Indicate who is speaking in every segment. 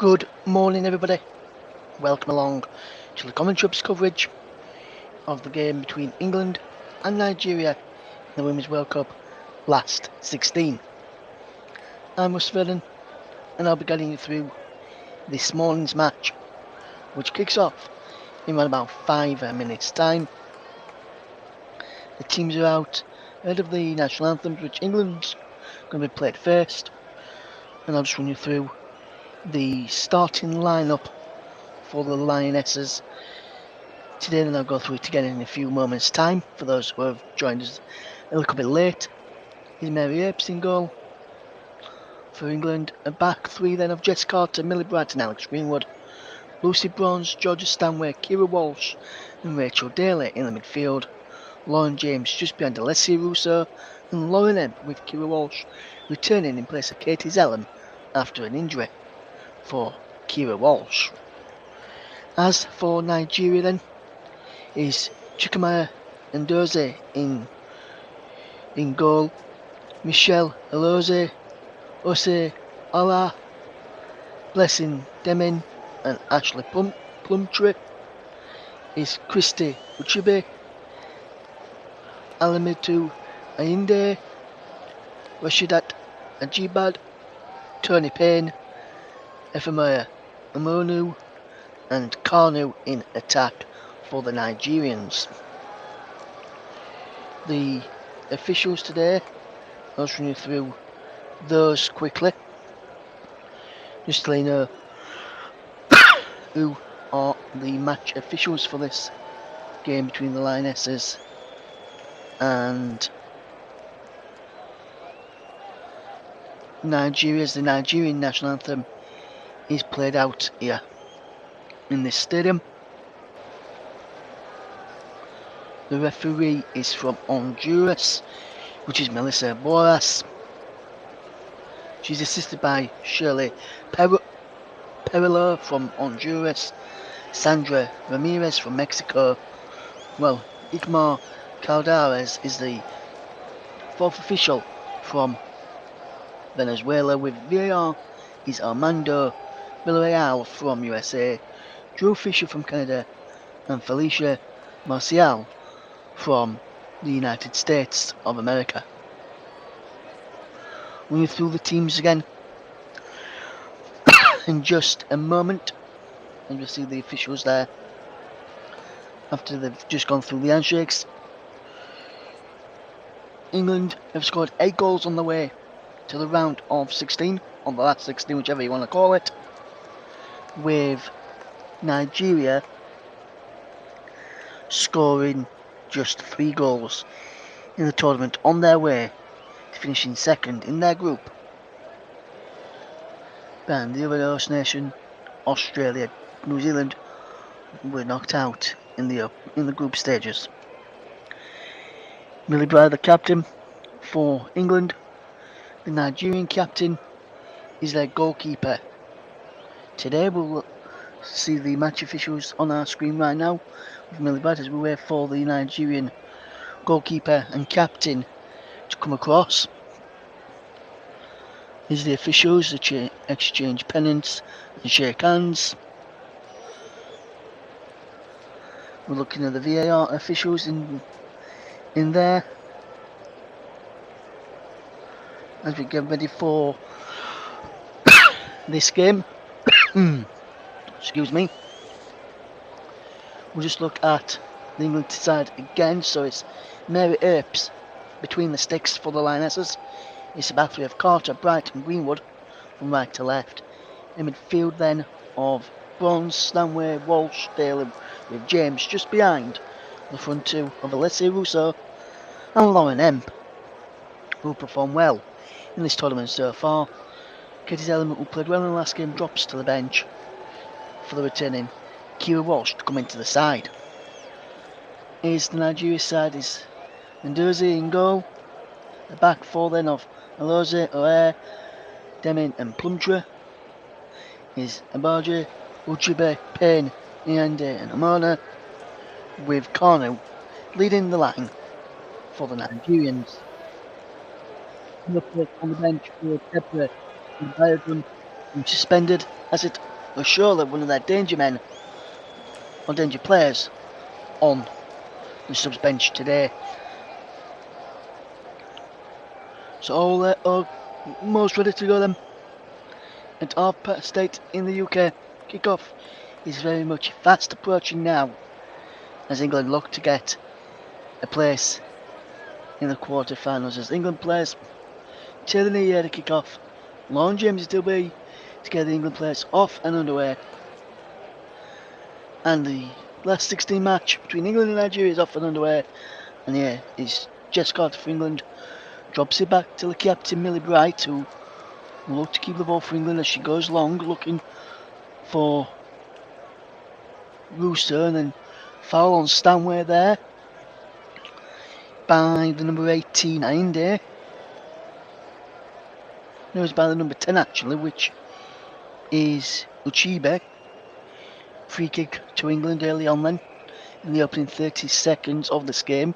Speaker 1: Good morning, everybody. Welcome along to the Common Troops coverage of the game between England and Nigeria in the Women's World Cup last 16. I'm Russ Vernon, and I'll be guiding you through this morning's match, which kicks off in around about 5 minutes' time. The teams are out ahead of the national anthems, which England's going to be played first, and I'll just run you through the starting lineup for the Lionesses today, and I'll go through it again in a few moments' time. For those who have joined us a little bit late, is Mary Earps in goal for England. A back three then of Jess Carter, Millie Bright and Alex Greenwood. Lucy Bronze, Georgia Stanway, Kira Walsh and Rachel Daly in the midfield. Lauren James just behind Alessia Russo, and Lauren Emp with Kira Walsh returning in place of Katie Zellum after an injury for Kira Walsh. As for Nigeria then, is Chukwumaya Ndoze in goal, Michelle Aloze, Ose Ola, Blessing Demin and Ashley Plumtree, is Christy Uchebe, Alamitu Ayinde, Rashidat Ajibad, Tony Payne, Efemaya Amonu and Kanu in attack for the Nigerians. The officials today, I'll just run you through those quickly, just to let you know who are the match officials for this game between the Lionesses and Nigeria's. The Nigerian national anthem is played out here in this stadium. The referee is from Honduras, which is Melissa Boras. She's assisted by Shirley Perillo from Honduras, Sandra Ramirez from Mexico. Well, Igmar Caldares is the fourth official from Venezuela, with VAR is Armando Villarreal from USA, Drew Fisher from Canada, and Felicia Marcial from the United States of America. Running through the teams again in just a moment, and you'll see the officials there after they've just gone through the handshakes. England have scored 8 goals on the way to the round of 16, on the last 16, whichever you want to call it, with Nigeria scoring just 3 goals in the tournament on their way to finishing second in their group. And the other host nation, Australia, New Zealand, were knocked out in the group stages. Millie Bright, the captain for England. The Nigerian captain is their goalkeeper. Today we'll see the match officials on our screen right now with Millie Bright as we wait for the Nigerian goalkeeper and captain to come across. Here's the officials, the exchange pennants and shake hands. We're looking at the VAR officials in there as we get ready for this game. Excuse me. We'll just look at the England side again. So it's Mary Earps between the sticks for the Lionesses. It's a back three of Carter, Bright and Greenwood from right to left. In midfield then of Bronze, Stanway, Walsh, Daly, with James just behind the front two of Alessia Russo and Lauren Emp, who performed well in this tournament so far. Katie's Element, who played well in the last game, drops to the bench for the returning Kira Walsh to come into the side. Here's the Nigeria side, is Ndoze in goal. The back four then of Aloze, O'Hare, Demin and Plumtree is Abaje, Uchebe, Payne, Nyande and Amona, with Kanu leading the line for the Nigerians. On the bench for Deborah and Diagram, suspended as it was surely one of their danger men or danger players on the subs bench today. So all most ready to go then. At our state in the UK, kickoff is very much fast approaching now as England look to get a place in the quarter-finals. As England players tail the knee here to kick off, Lauren James is still be to get the England players off and underway. And the last 16 match between England and Nigeria is off and underway. And here is Jess Carter for England. Drops it back to the captain Millie Bright, who will look to keep the ball for England as she goes long, looking for Rooster, and then foul on Stanway there by the number 18, Inde. No, it's by the number 10 actually, which is Uchibe. Free kick to England early on then, in the opening 30 seconds of this game.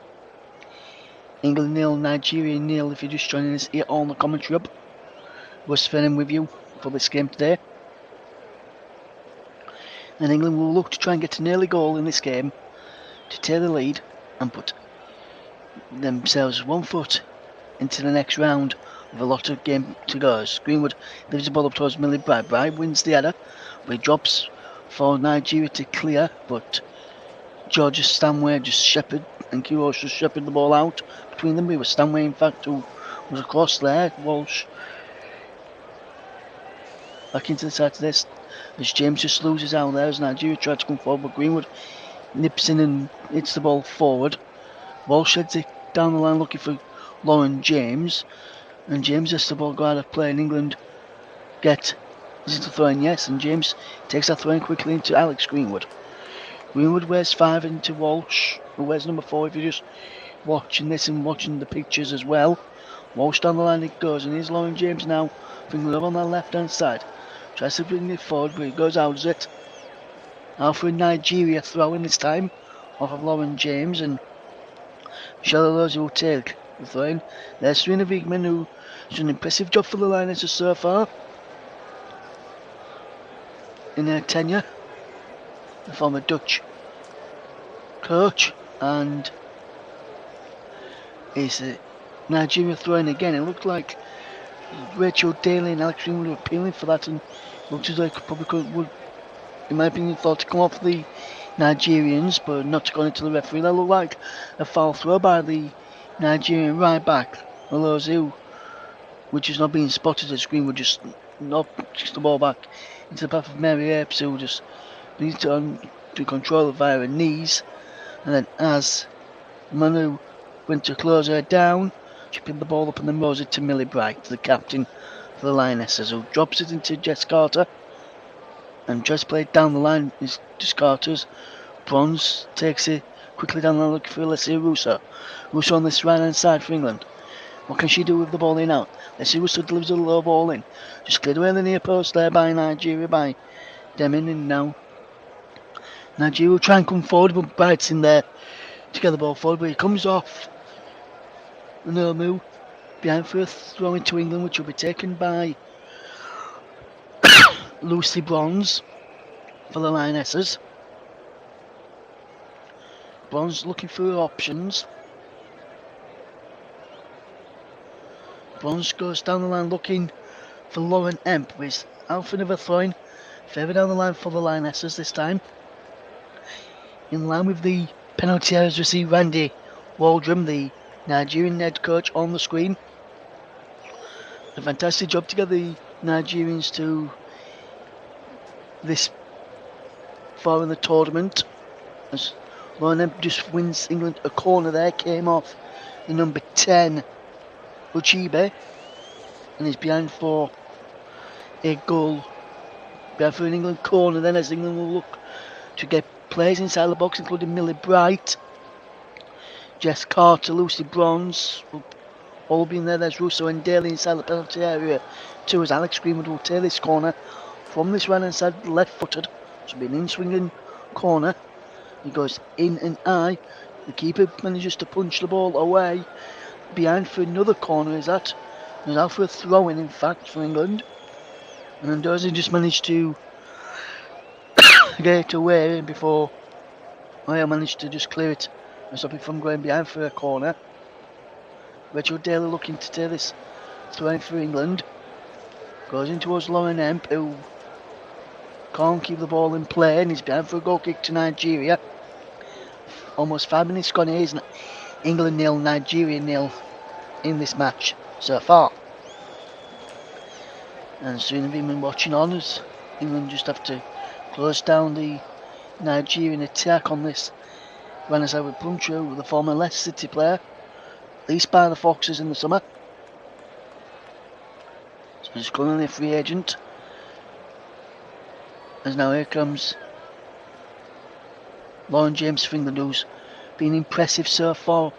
Speaker 1: England 0, Nigeria 0 if you're just joining us here on the commentary hub. Russ Fenham with you for this game today. And England will look to try and get an early goal in this game to take the lead and put themselves 1 foot into the next round with a lot of game to go. As Greenwood leaves the ball up towards Millie Bright. Bright wins the header, but he drops for Nigeria to clear, but Georgia Stanway just shepherded and Kiros just shepherded the ball out between them. It was Stanway in fact who was across there. Walsh back into the side of this as James just loses out there as Nigeria tried to come forward, but Greenwood nips in and hits the ball forward. Walsh sheds it down the line looking for Lauren James, and James has the ball go out of play, and England is it a throw in? Yes, and James takes that throw in quickly into Alex Greenwood. Greenwood wears 5 into Walsh, who wears number 4 if you're just watching this and watching the pictures as well. Walsh down the line it goes, and here's Lauren James now, bringing it up on that left hand side. Tries to bring it forward, but it goes out of it. Now for Nigeria throwing this time, off of Lauren James, and Michelle Alozie will take the throw in. There's Serena Wiegman, who has done an impressive job for the Lionesses so far in their tenure. The former Dutch coach, and is Nigeria throwing again. It looked like Rachel Daly and Alex Greenwood were appealing for that, and looked as though would, in my opinion, thought to come off the Nigerians, but not to go into the referee. That looked like a foul throw by the Nigerian right back, Alozie, which is not being spotted as Greenwood just knocks the ball back into the path of Mary Apes, who just needs to control it via her knees, and then as Manu went to close her down, she picked the ball up and then rose it to Millie Bright, the captain for the Lionesses, who drops it into Jess Carter, and Jess played down the line is Jess Carter's. Bronze takes it quickly down the line looking for Alessia Russo. Russo on this right hand side for England. What can she do with the ball in out? Alessia Russo delivers a low ball in. Just cleared away the near post there by Nigeria, by Deming, and now Nigeria will try and come forward, but Bright's in there to get the ball forward, but he comes off the no move behind for a throw into England, which will be taken by Lucy Bronze for the Lionesses. Bronze looking for options. Bronze goes down the line looking for Lauren Emp, with Alfred of a throwing further down the line for the Lionesses this time. In line with the penalty areas, we see Randy Waldrum, the Nigerian head coach, on the screen. A fantastic job to get the Nigerians to this far in the tournament, as Lauren Emp just wins England a corner there. Came off the number 10 Uchibe, and is behind for a goal, behind for an England corner then, as England will look to get players inside the box, including Millie Bright, Jess Carter, Lucy Bronze will all be in there. There's Russo and Daly inside the penalty area too, as Alex Greenwood will take this corner from this right hand side, left footed. So it'll be an in-swinging corner. He goes in and eye. The keeper manages to punch the ball away. Behind for another corner is that. There's out for a throw in fact for England. And Andozi just managed to get away before I managed to just clear it and stop it from going behind for a corner. Rachel Daly looking to take this throw for England. Goes in towards Lauren Emp, who can't keep the ball in play and he's behind for a goal kick to Nigeria. Almost 5 minutes gone. It is England 0, Nigeria 0 in this match so far. And soon have been watching on as England just have to close down the Nigerian attack on this. Ran aside with Puncho, the former Leicester City player, leased by the Foxes in the summer. So he's currently a free agent. As now here comes Lauren James for England, who's been impressive so far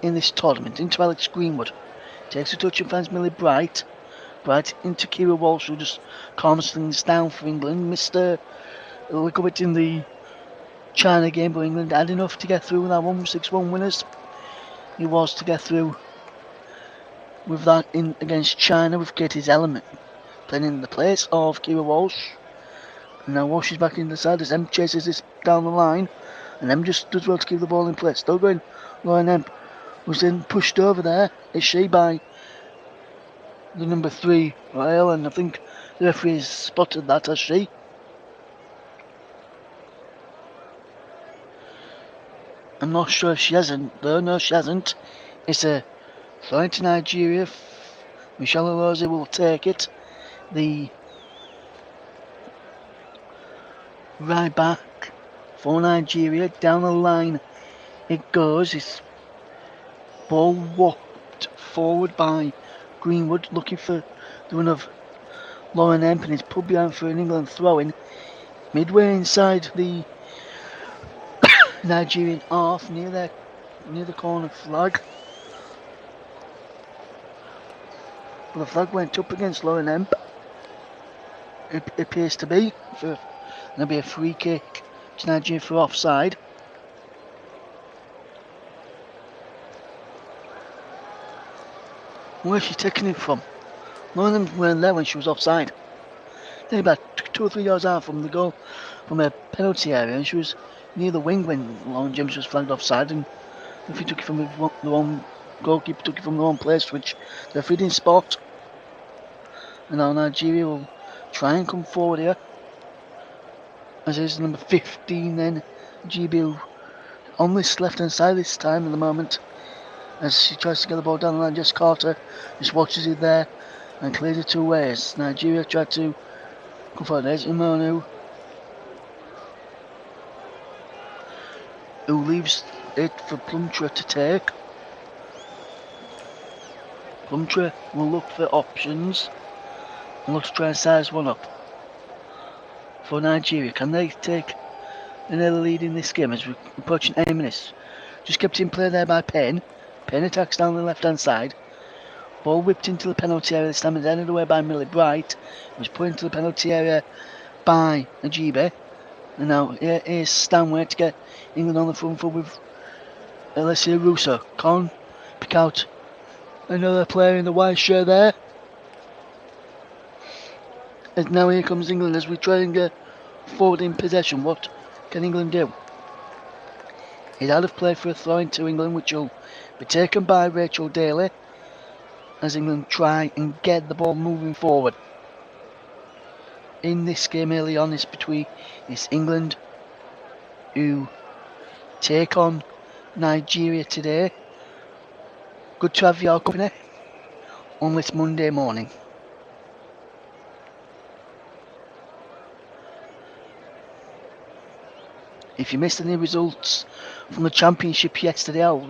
Speaker 1: in this tournament. Into Alex Greenwood. Takes a touch and finds Millie Bright. Bright into Kira Walsh, who just calms things down for England. Missed a little bit in the China game, but England had enough to get through with that 1-6-1 winners. He was to get through with that in against China with Katie's Element playing in the place of Kira Walsh. And now Walsh is back in the side as M chases this down the line. And M just does well to keep the ball in place. Still going Lauren M, who's then pushed over there, is she, by the number 3, Rael, and I think the referee has spotted that, has she? I'm not sure if she hasn't, though. No, she hasn't. It's a throw to Nigeria. Michelle Rose will take it. The right back for Nigeria. Down the line it goes. It's ball whopped forward by Greenwood, looking for the run of Lauren Emp, and it's put behind for an England throw-in. Midway inside the Nigerian half, near the corner flag. But the flag went up against Lauren Emp. It appears to be. There'll be a free kick to Nigeria for offside. Where's she taking it from? Lauren Emp weren't there when she was offside. Then about 2 or 3 yards out from the goal, from a penalty area, and she was near the wing when Lauren James was flagged offside, and if he took it from the wrong goalkeeper, took it from the wrong place, which the referee didn't spot. And now Nigeria will try and come forward here. As is number 15 then, GB on this left hand side this time at the moment. As she tries to get the ball down the line, Jess Carter just watches it there and clears it 2 ways. Nigeria tried to come forward. There's Imonu, who leaves it for Plumtree to take. Plumtree will look for options and look to try and size one up for Nigeria. Can they take another lead in this game as we're approaching 8 minutes? Just kept in play there by Penn. Penn attacks down the left hand side. Ball whipped into the penalty area this time and ended away by Millie Bright. It was put into the penalty area by Najibe. And now here is Stanway to get England on the front foot with Alessia Russo. Can't pick out another player in the white shirt there. And now here comes England as we try and get forward in possession. What can England do? He's out of play for a throw into England, which will be taken by Rachel Daly as England try and get the ball moving forward. In this game early on, it's England who take on Nigeria today. Good to have your company on this Monday morning. If you missed any results from the championship yesterday, I'll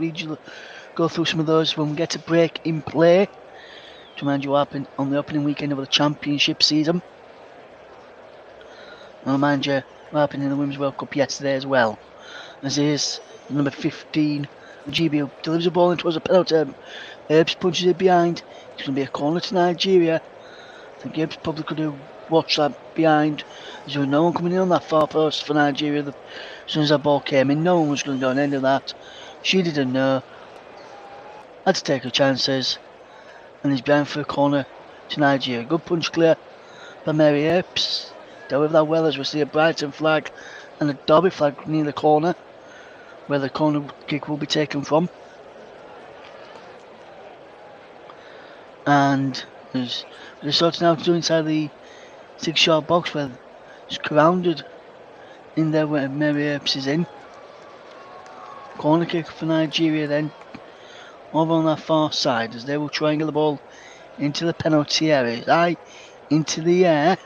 Speaker 1: go through some of those when we get a break in play. To remind you what happened on the opening weekend of the championship season. I'll remind you what happened in the Women's World Cup yesterday as well. As is number 15, GB delivers the ball into a penalty. Herbs punches it behind. It's going to be a corner to Nigeria. I think Herbs probably could have watched that behind. There was no one coming in on that far post for Nigeria. As soon as that ball came in, no one was going to go on end of that. She didn't know. Had to take her chances. And he's behind for a corner to Nigeria. Good punch clear by Mary Herbs. Dealt with that well as we see a Brighton flag and a Derby flag near the corner, where the corner kick will be taken from. And there's sorting out to do inside the 6-yard box where it's grounded in there where Mary Earps is in. Corner kick for Nigeria then, over on that far side as they will triangle the ball into the penalty area. High into the air,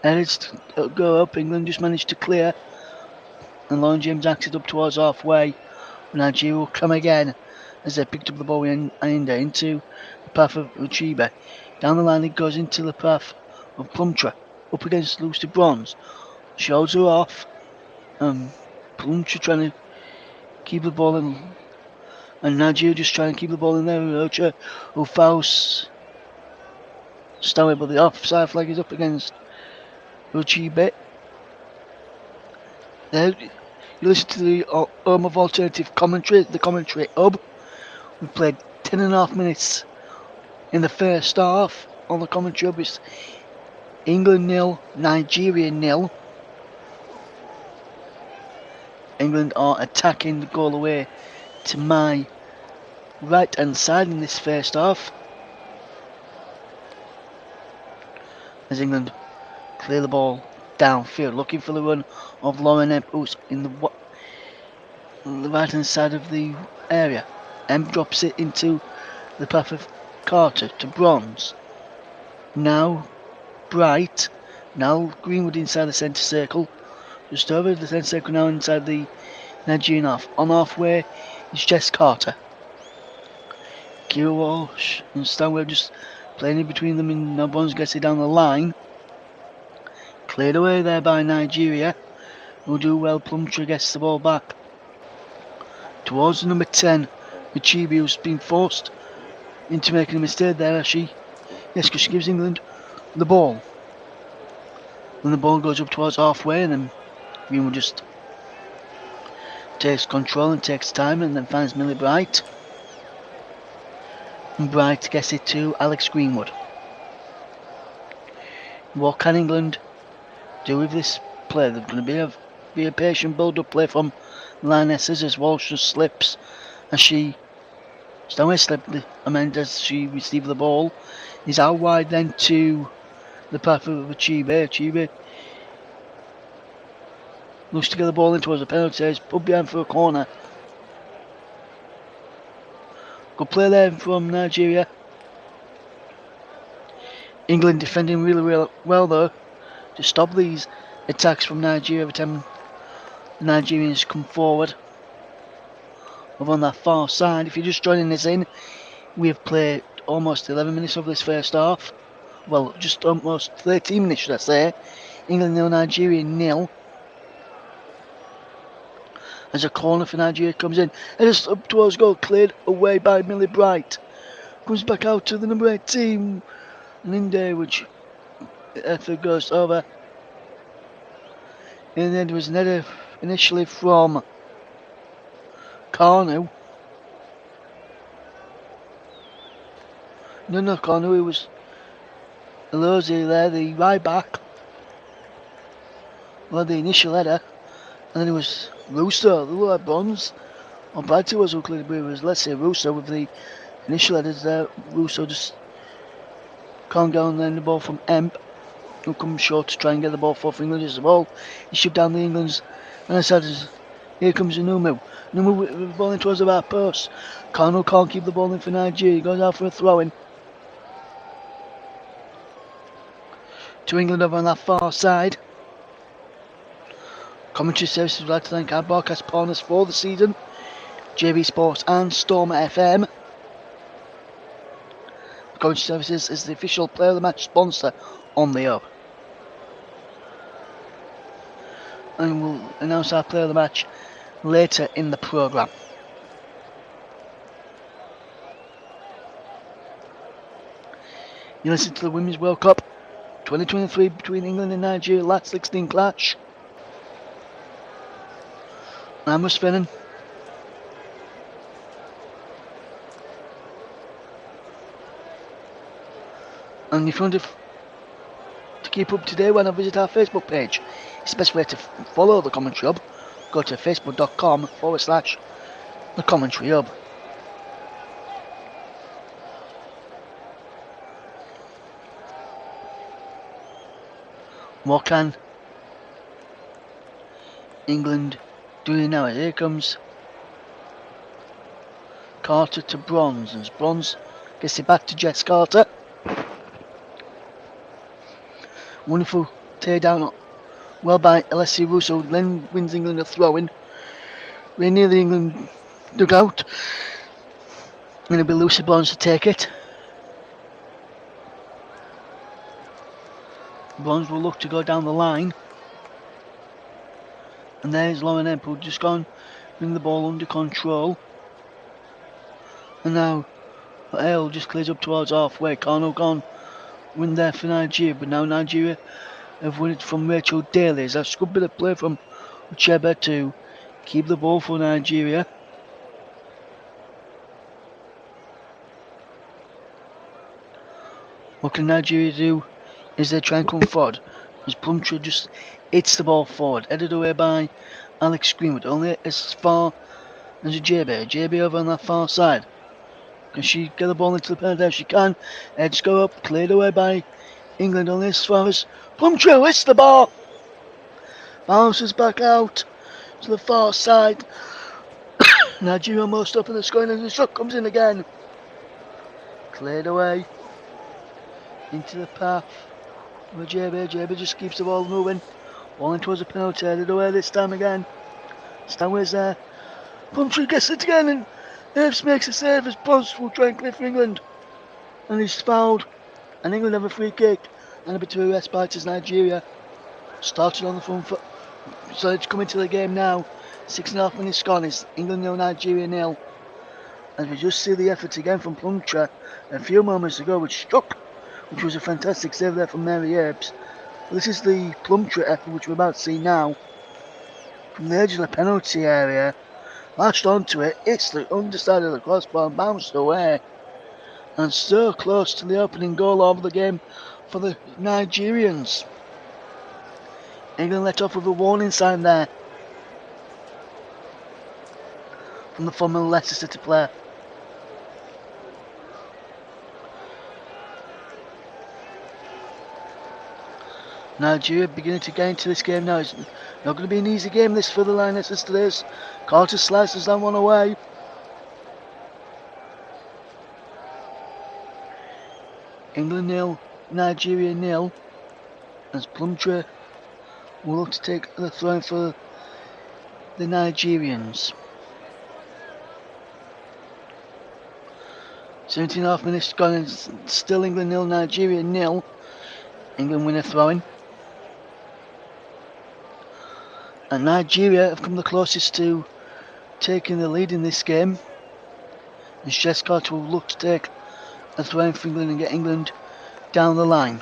Speaker 1: and it's go up. England just managed to clear, and Lauren James acts it up towards halfway. Nigeria will come again as they picked up the ball into the path of Uchiba. Down the line it goes into the path of Plumtree, up against Lucy Bronze. Shows her off. Plumtree trying to keep the ball in, and Nigeria just trying to keep the ball in there. Rocha, who fouls Stowie, but the offside flag is up against Uchiba. There, you listen to the Home of Alternative Commentary, the commentary hub. We played 10.5 minutes in the first half on the commentary hub. It's England 0, Nigeria 0. England are attacking the goal away to my right hand side in this first half, as England clear the ball downfield, looking for the run of Lauren Emp, who's in the right hand side of the area. Emp drops it into the path of Carter to Bronze. Now Bright, now Greenwood inside the centre circle, just over the centre circle now inside the Nigerian half. On halfway is Jess Carter. Kira Walsh and Stanwell just playing in between them, and now Bronze gets it down the line. Cleared away there by Nigeria, who do well. Plumtree gets the ball back towards the number 10, Michibi, who's been forced into making a mistake there. Because she gives England the ball. Then the ball goes up towards halfway, and then Greenwood just takes control and takes time, and then finds Millie Bright. And Bright gets it to Alex Greenwood. What can England do with this play? There's going to be a patient build-up play from Lionesses as Walsh just slips, as Stanway slipped as she received the ball. He's out wide then to the path of Chiba. Looks to get the ball in towards the penalty. It's put behind for a corner. Good play there from Nigeria. England defending really well though to stop these attacks from Nigeria every time the Nigerians come forward. Over on that far side, if you're just joining us in, we have played almost 11 minutes of this first half. Well, just almost 13 minutes should I say. England 0, Nigeria 0. As a corner for Nigeria comes in, and it's up towards goal, cleared away by Millie Bright. Comes back out to the number 18, Linde, which effort goes over. And then there was an header initially from Carnu. No, Carnu, it was Elozi there, the right back. Well, the initial header. And then it was Russo, the lower Bronze. Or Brighton was unclear, but it was, let's say, Russo with the initial headers there. Russo just can't get on then the ball from Emp, who comes short to try and get the ball for England as well. He shoved down the England's, and I said, here comes Numu. Numu with the ball in towards the back post. Carno can't keep the ball in for Nigeria. He goes out for a throw-in. To England over on that far side. Commentary services would like to thank our broadcast partners for the season, JB Sports and Storm FM. The commentary services is the official player of the match sponsor on the hub. And we'll announce our player of the match later in the programme. You listen to the Women's World Cup 2023 between England and Nigeria, last 16 clash. I'm Russ Fennan. And in front of to keep up to date when I visit our Facebook page. It's the best way to follow the Commentary Hub. Go to facebook.com/the Commentary Hub. What can England do now? Here comes Carter to Bronze, and Bronze gets it back to Jess Carter. Wonderful teardown, well by Alessia Russo, then wins England a throw-in. We're near the England dugout, and it'll be Lucy Bronze to take it. Bronze will look to go down the line. And there's Lauren Emp, who's just gone, bring the ball under control. And now Ale just clears up towards halfway. Carno gone, win there for Nigeria, but now Nigeria have won it from Rachel Daly. That's a good bit of play from Uchebe to keep the ball for Nigeria. What can Nigeria do? Is they try and come forward? As Plumtree just hits the ball forward, headed away by Alex Greenwood, only as far as JB over on that far side. Can she get the ball into the penalty? She can. Heads go up, cleared away by England, only as far as Plumtree hits the ball. Bounces back out to the far side. Nigeria almost up in the scoring, and the shot comes in again. Cleared away into the path where JB just keeps the ball moving. Ball towards the penalty, headed away this time again. Stanway's there. Plumtree gets it again, and Ebbs makes a save as Bronze will try and clear for England. And he's fouled. And England have a free kick. And a bit of a respite as Nigeria started on the front foot. So it's coming to the game now. 6.5 minutes gone. It's England 0, Nigeria 0. As we just see the effort again from Plumtree a few moments ago, which was a fantastic save there from Mary Ebbs. This is the Plumtree effort which we're about to see now. From the edge of the penalty area, lashed onto it, hits the underside of the crossbar and bounced away. And so close to the opening goal of the game for the Nigerians. England let off with a warning sign there from the former Leicester City player. Nigeria beginning to get into this game now. It's not going to be an easy game this for the Lionesses today. Carter slices that one away. England 0, Nigeria 0. As Plumtree will look to take the throw for the Nigerians. 17.5 minutes gone, and still England 0, Nigeria 0. England win a throw-in. And Nigeria have come the closest to taking the lead in this game. And Jess Carter will look to take a throw-in for England and get England down the line.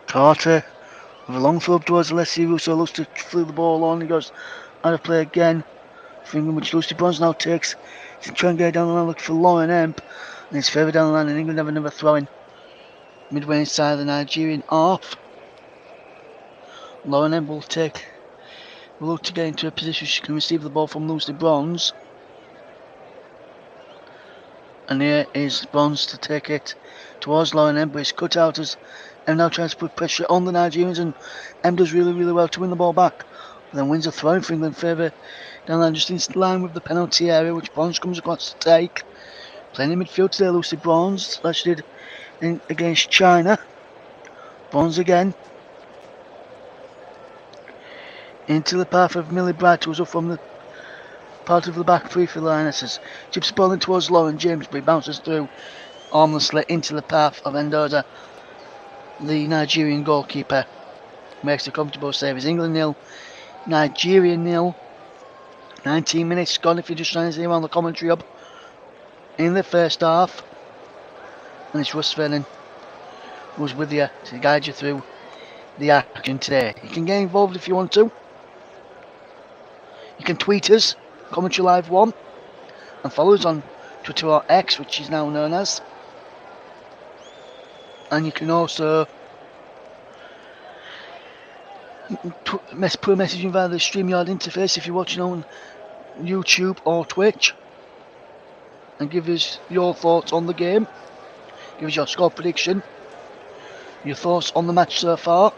Speaker 1: Carter with a long throw up towards Alessia Russo, looks to flew the ball on. He goes out of play again for England, which Lucy Bronze now takes to try and get down the line, looking for Lauren Emp. And it's further down the line, and England have another throw-in midway inside the Nigerian half. Lauren Emp will look to get into a position she can receive the ball from Lucy Bronze. And here is Bronze to take it towards Lauren Emp, but it's cut out as Em now tries to put pressure on the Nigerians, and Em does really, really well to win the ball back. But then wins a throw for England further down the line, just in line with the penalty area, which Bronze comes across to take. Playing in midfield today, Lucy Bronze, like she did against China. Bronze again. Into the path of Millie Bright, who was up from the part of the back three for the Lionesses. Chips the ball in towards Lauren James, but he bounces through harmlessly into the path of Endoza. The Nigerian goalkeeper makes a comfortable save. It's England 0, Nigeria 0. 19 minutes gone if you're just trying to see him on the commentary hub in the first half. And it's Russ Vernon who's with you to guide you through the action today. You can get involved if you want to. You can tweet us, Commentary Live 1, and follow us on Twitter or X, which is now known as. And you can also put a message in via the StreamYard interface if you're watching on YouTube or Twitch, and give us your thoughts on the game. Give us your score prediction, your thoughts on the match so far,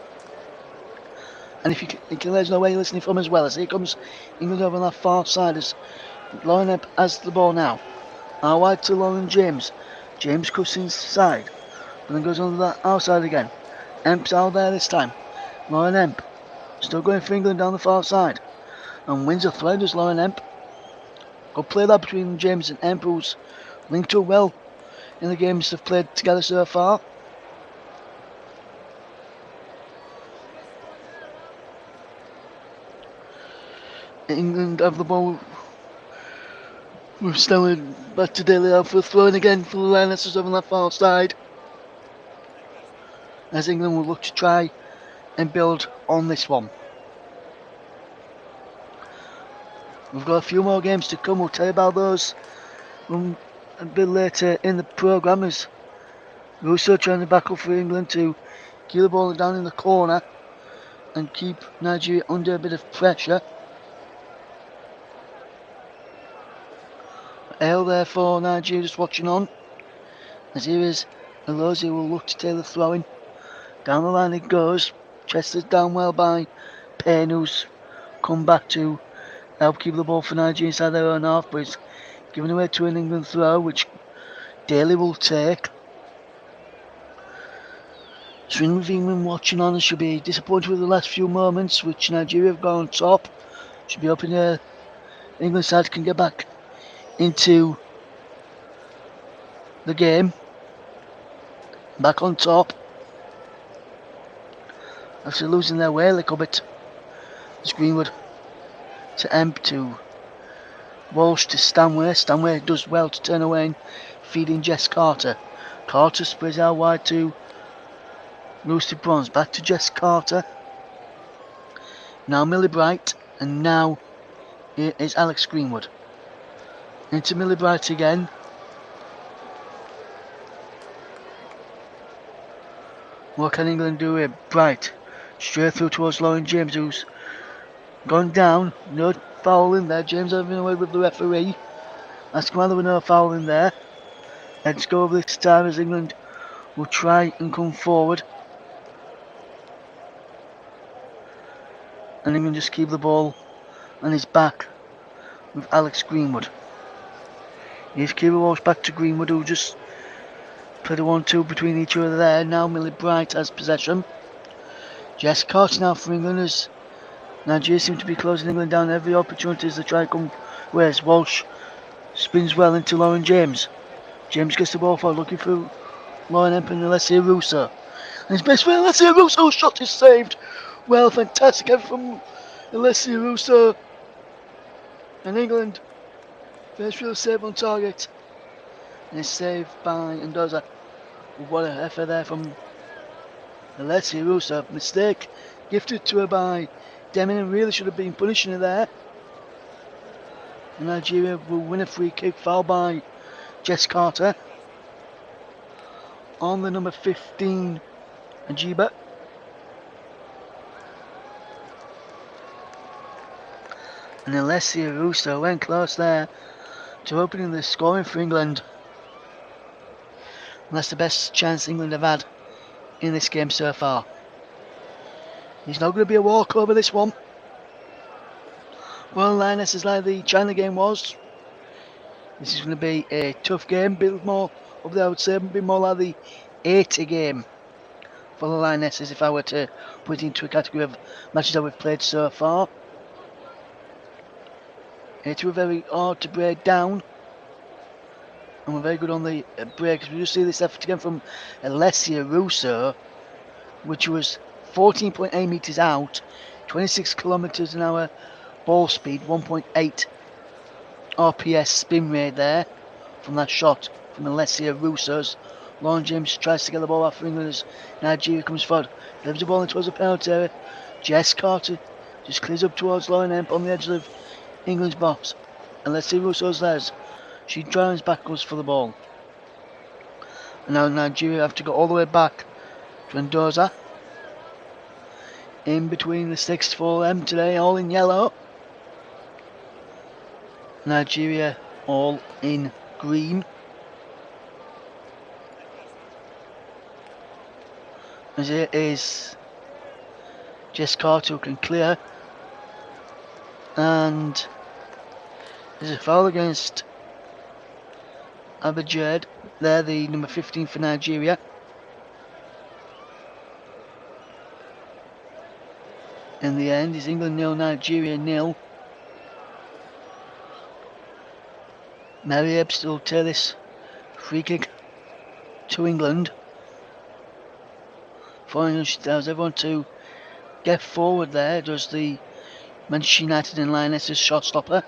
Speaker 1: and if you can let us know where you're listening from as well. As here comes England over on that far side as Lauren Emp has the ball now. Out wide to Lauren James. James cuts inside, but then goes on that outside again. Emp's out there this time. Lauren Emp still going for England down the far side, and wins a thread as Lauren Emp. Good play that between James and Emp, who's linked up well in the games they've played together so far. England have the ball with Stella back to Daly out for a throw in again for the Lionesses over on that far side, as England will look to try and build on this one. We've got a few more games to come. We'll tell you about those a bit later in the programme, as Russo trying to back up for England to keep the ball down in the corner and keep Nigeria under a bit of pressure. Ale there for Nigeria just watching on, as here is Alozie will look to take the throw-in. Down the line it goes. Chester's down well by Payne, who's come back to help keep the ball for Nigeria inside their own half, but it's given away to an England throw, which Daly will take. So England watching on and should be disappointed with the last few moments, which Nigeria have gone on top. Should be hoping the England side can get back into the game, back on top after losing their way a little bit. It's Greenwood to Emp to Walsh to Stanway. Stanway does well to turn away and feed in Jess Carter. Carter sprays out wide to Lucy Bronze. Back to Jess Carter. Now Millie Bright, and now it is Alex Greenwood. Into Millie Bright again. What can England do here? Bright straight through towards Lauren James, who's gone down. No foul in there. James having away with the referee. Asking why there were no foul in there. Let's go over this time as England will try and come forward. And England just keep the ball on his back with Alex Greenwood. Here's Kira Walsh back to Greenwood, who just played a 1-2 between each other there. Now Millie Bright has possession. Jess Carter now for England, as Nigeria seem to be closing England down every opportunity as they try to come. Whereas Walsh spins well into Lauren James. James gets the ball forward, looking for Lauren Emp and Alessia Russo. And his best friend Alessia Russo, shot is saved. Well, fantastic effort from Alessia Russo. And England first real save on target. And it's saved by Mendoza. What an effort there from Alessia Russo. Mistake gifted to her by Deming, and really should have been punishing her there. And Nigeria will win a free kick, foul by Jess Carter on the number 15 Ajiba. And Alessia Russo went close there to opening the scoring for England. And that's the best chance England have had in this game so far. It's not going to be a walkover, this one. Well, Lioness is like the China game was. This is going to be a tough game, bit more of the, I would say, a bit more like the 80 game for the Lionesses if I were to put it into a category of matches that we've played so far. 80 were very hard to break down, and we're very good on the break. We just see this effort again from Alessia Russo, which was 14.8 metres out, 26 kilometres an hour ball speed, 1.8 RPS spin rate there from that shot from Alessia Russo's. Lauren James tries to get the ball out for England as Nigeria comes forward. Delivers the ball in towards the penalty area. Jess Carter just clears up towards Lauren Emp on the edge of England's box. Alessia Russo's there. She drives backwards for the ball. And now Nigeria have to go all the way back to Mendoza. In between the sticks for them today, all in yellow. Nigeria all in green. As it is Jess Carter who can clear. And there's a foul against Abajad. They're the number 15 for Nigeria. In the end, is England 0, Nigeria 0. Mary Ebbs will take this free kick to England. Finally, she tells everyone to get forward there. Does the Manchester United and Lionesses shot stopper.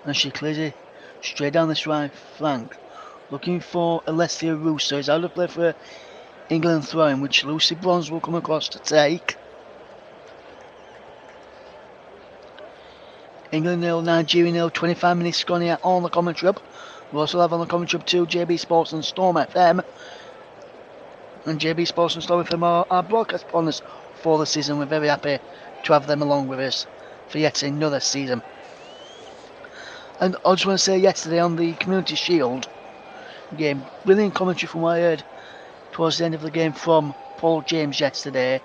Speaker 1: And she clears it straight down this right flank. Looking for Alessia Russo. It's out of play for England throwing, which Lucy Bronze will come across to take. England 0, Nigeria 0, 25 minutes gone here on the commentary hub. We'll also have on the commentary hub too JB Sports and Storm FM. And JB Sports and Storm FM are our broadcast partners for the season. We're very happy to have them along with us for yet another season. And I just want to say yesterday on the Community Shield game, brilliant commentary from what I heard towards the end of the game from Paul James yesterday.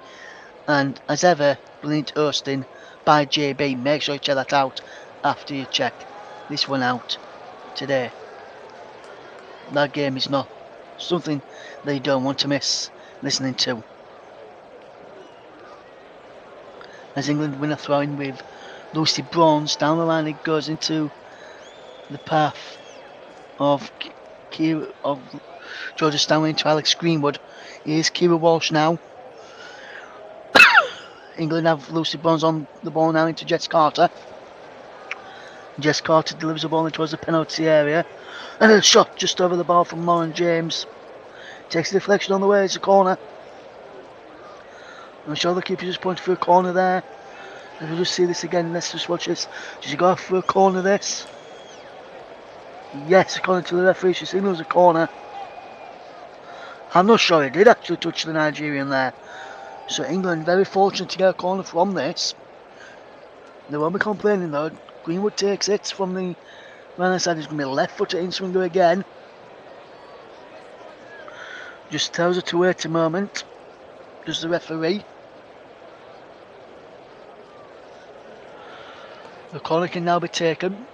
Speaker 1: And as ever, brilliant hosting by JB. Make sure you check that out after you check this one out today. That game is not something that you don't want to miss listening to. As England win a throw-in with Lucy Bronze, down the line it goes into the path of Georgia Stanley into Alex Greenwood. Here's Kira Walsh now. England have Lucy Bronze on the ball now into Jess Carter. Jess Carter delivers the ball towards the penalty area. And a shot just over the bar from Lauren James. Takes the deflection on the way, it's a corner. I'm sure the keeper just pointed for a corner there. And we'll just see this again, let's just watch this. Does he go for a corner this? Yes, according to the referee, she signals a corner. I'm not sure he did actually touch the Nigerian there. So England very fortunate to get a corner from this. They won't be complaining though. Greenwood takes it from the right side. He's going to be left footed in swinger again. Just tells her to wait a moment. Does the referee. The corner can now be taken.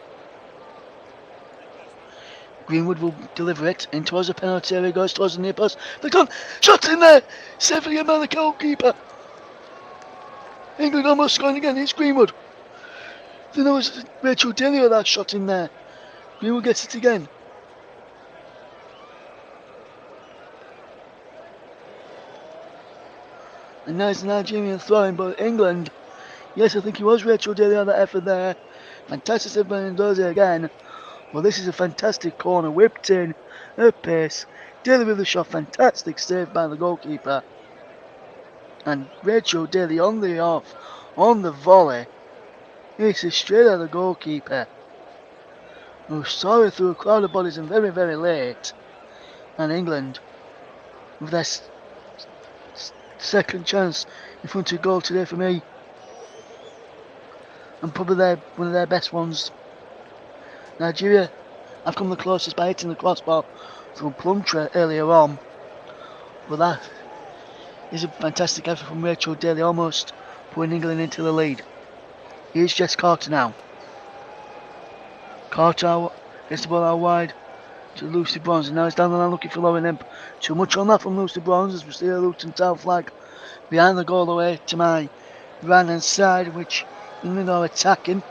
Speaker 1: Greenwood will deliver it in towards the penalty area, goes towards the near post. They've gone, shot in there, saving him by the goalkeeper. England almost scoring again, it's Greenwood. Then there was Rachel Daly with that shot in there. Greenwood gets it again. And now it's the Nigerian throwing, but England, yes, I think it was Rachel Daly on that effort there. Fantastic save by Mendoza again. Well, this is a fantastic corner, whipped in at pace. Daly with the shot, fantastic save by the goalkeeper. And Rachel Daly on the off, on the volley. This is straight at the goalkeeper, who saw it through a crowd of bodies and very, very late. And England, with their second chance in front of goal today for me. And probably one of their best ones. Nigeria have come the closest by hitting the crossbar from Plumtree earlier on. But that is a fantastic effort from Rachel Daly, almost putting England into the lead. Here's Jess Carter now. Carter gets the ball out wide to Lucy Bronze, and now he's down the line looking for Lauren Imp. Too much on that from Lucy Bronze as we see a Luton Town flag behind the goal away to my right hand side, which England are attacking.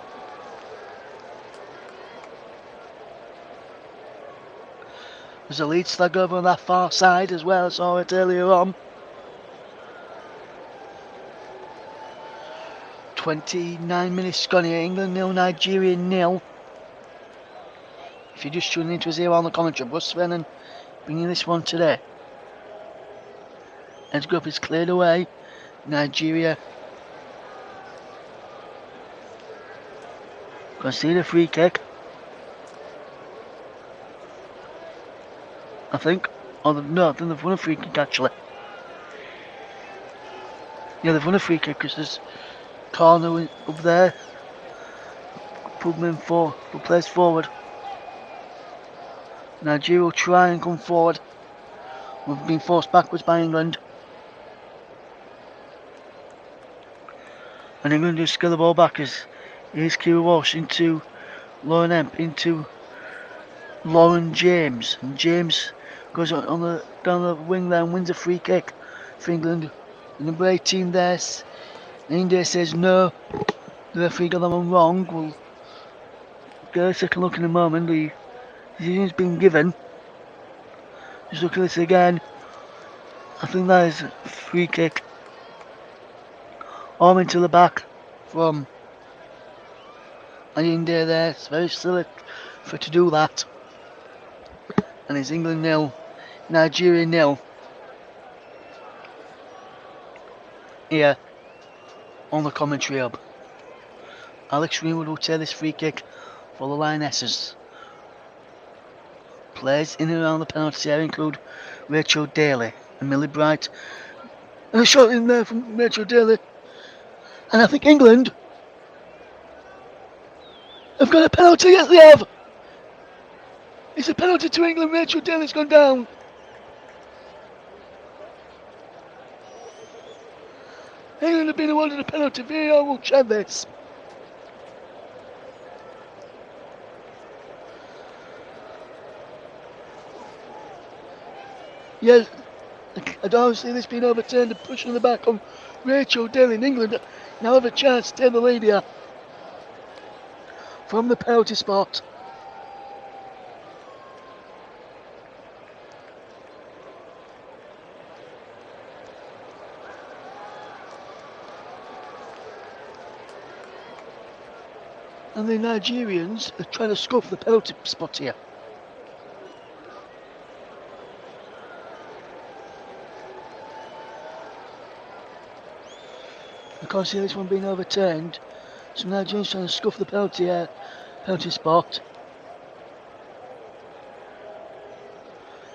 Speaker 1: There's a lead flag over on that far side as well, I saw it earlier on. 29 minutes gone here, England 0, Nigeria 0. If you're just tuning into us here on the commentary, Russ Sven bringing this one today. Edge group is cleared away. Nigeria concede a free kick, I think. Oh, no, then they've won a free kick actually. Yeah, they've won a free kick because there's corner up there. Put plays forward. Nigeria will try and come forward. We've been forced backwards by England. And England just get the ball back as here's Kira Walsh into Lauren Emp, into Lauren James. And James goes down the wing there and wins a free kick for England. The number 18 there, India says no. The referee got that one wrong. We'll get a second look in a moment. The decision's been given. Just look at this again. I think that is a free kick. Arm into the back from India there. It's very silly for to do that. And it's England 0, Nigeria 0. Here on the commentary hub. Alex Greenwood will take this free kick for the Lionesses. Players in and around the penalty area include Rachel Daly and Millie Bright. And a shot in there from Rachel Daly. And I think England have got a penalty. Yes, they have. It's a penalty to England. Rachel Daly's gone down. England have been awarded a penalty. VAR will check this. Yes, I don't see this being overturned and pushing the back on Rachel Daly in England. Now have a chance to take the lead here from the penalty spot. And the Nigerians are trying to scuff the penalty spot here. I can't see this one being overturned. So Nigerians trying to scuff the penalty spot.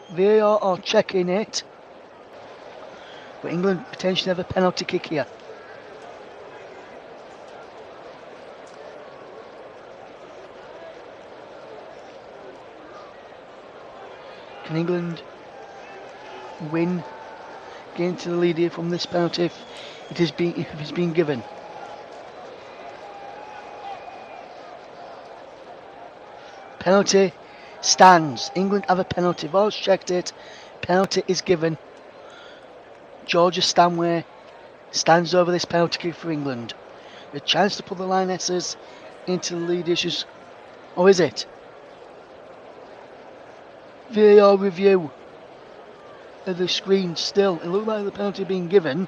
Speaker 1: VAR are checking it. But England potentially have a penalty kick here. Can England win, get into the lead here from this penalty if it's been given? Penalty stands. England have a penalty. VAR's checked it. Penalty is given. Georgia Stanway stands over this penalty kick for England. A chance to put the Lionesses into the lead issues. Or is it? VAR review of the screen still. It looked like the penalty being given.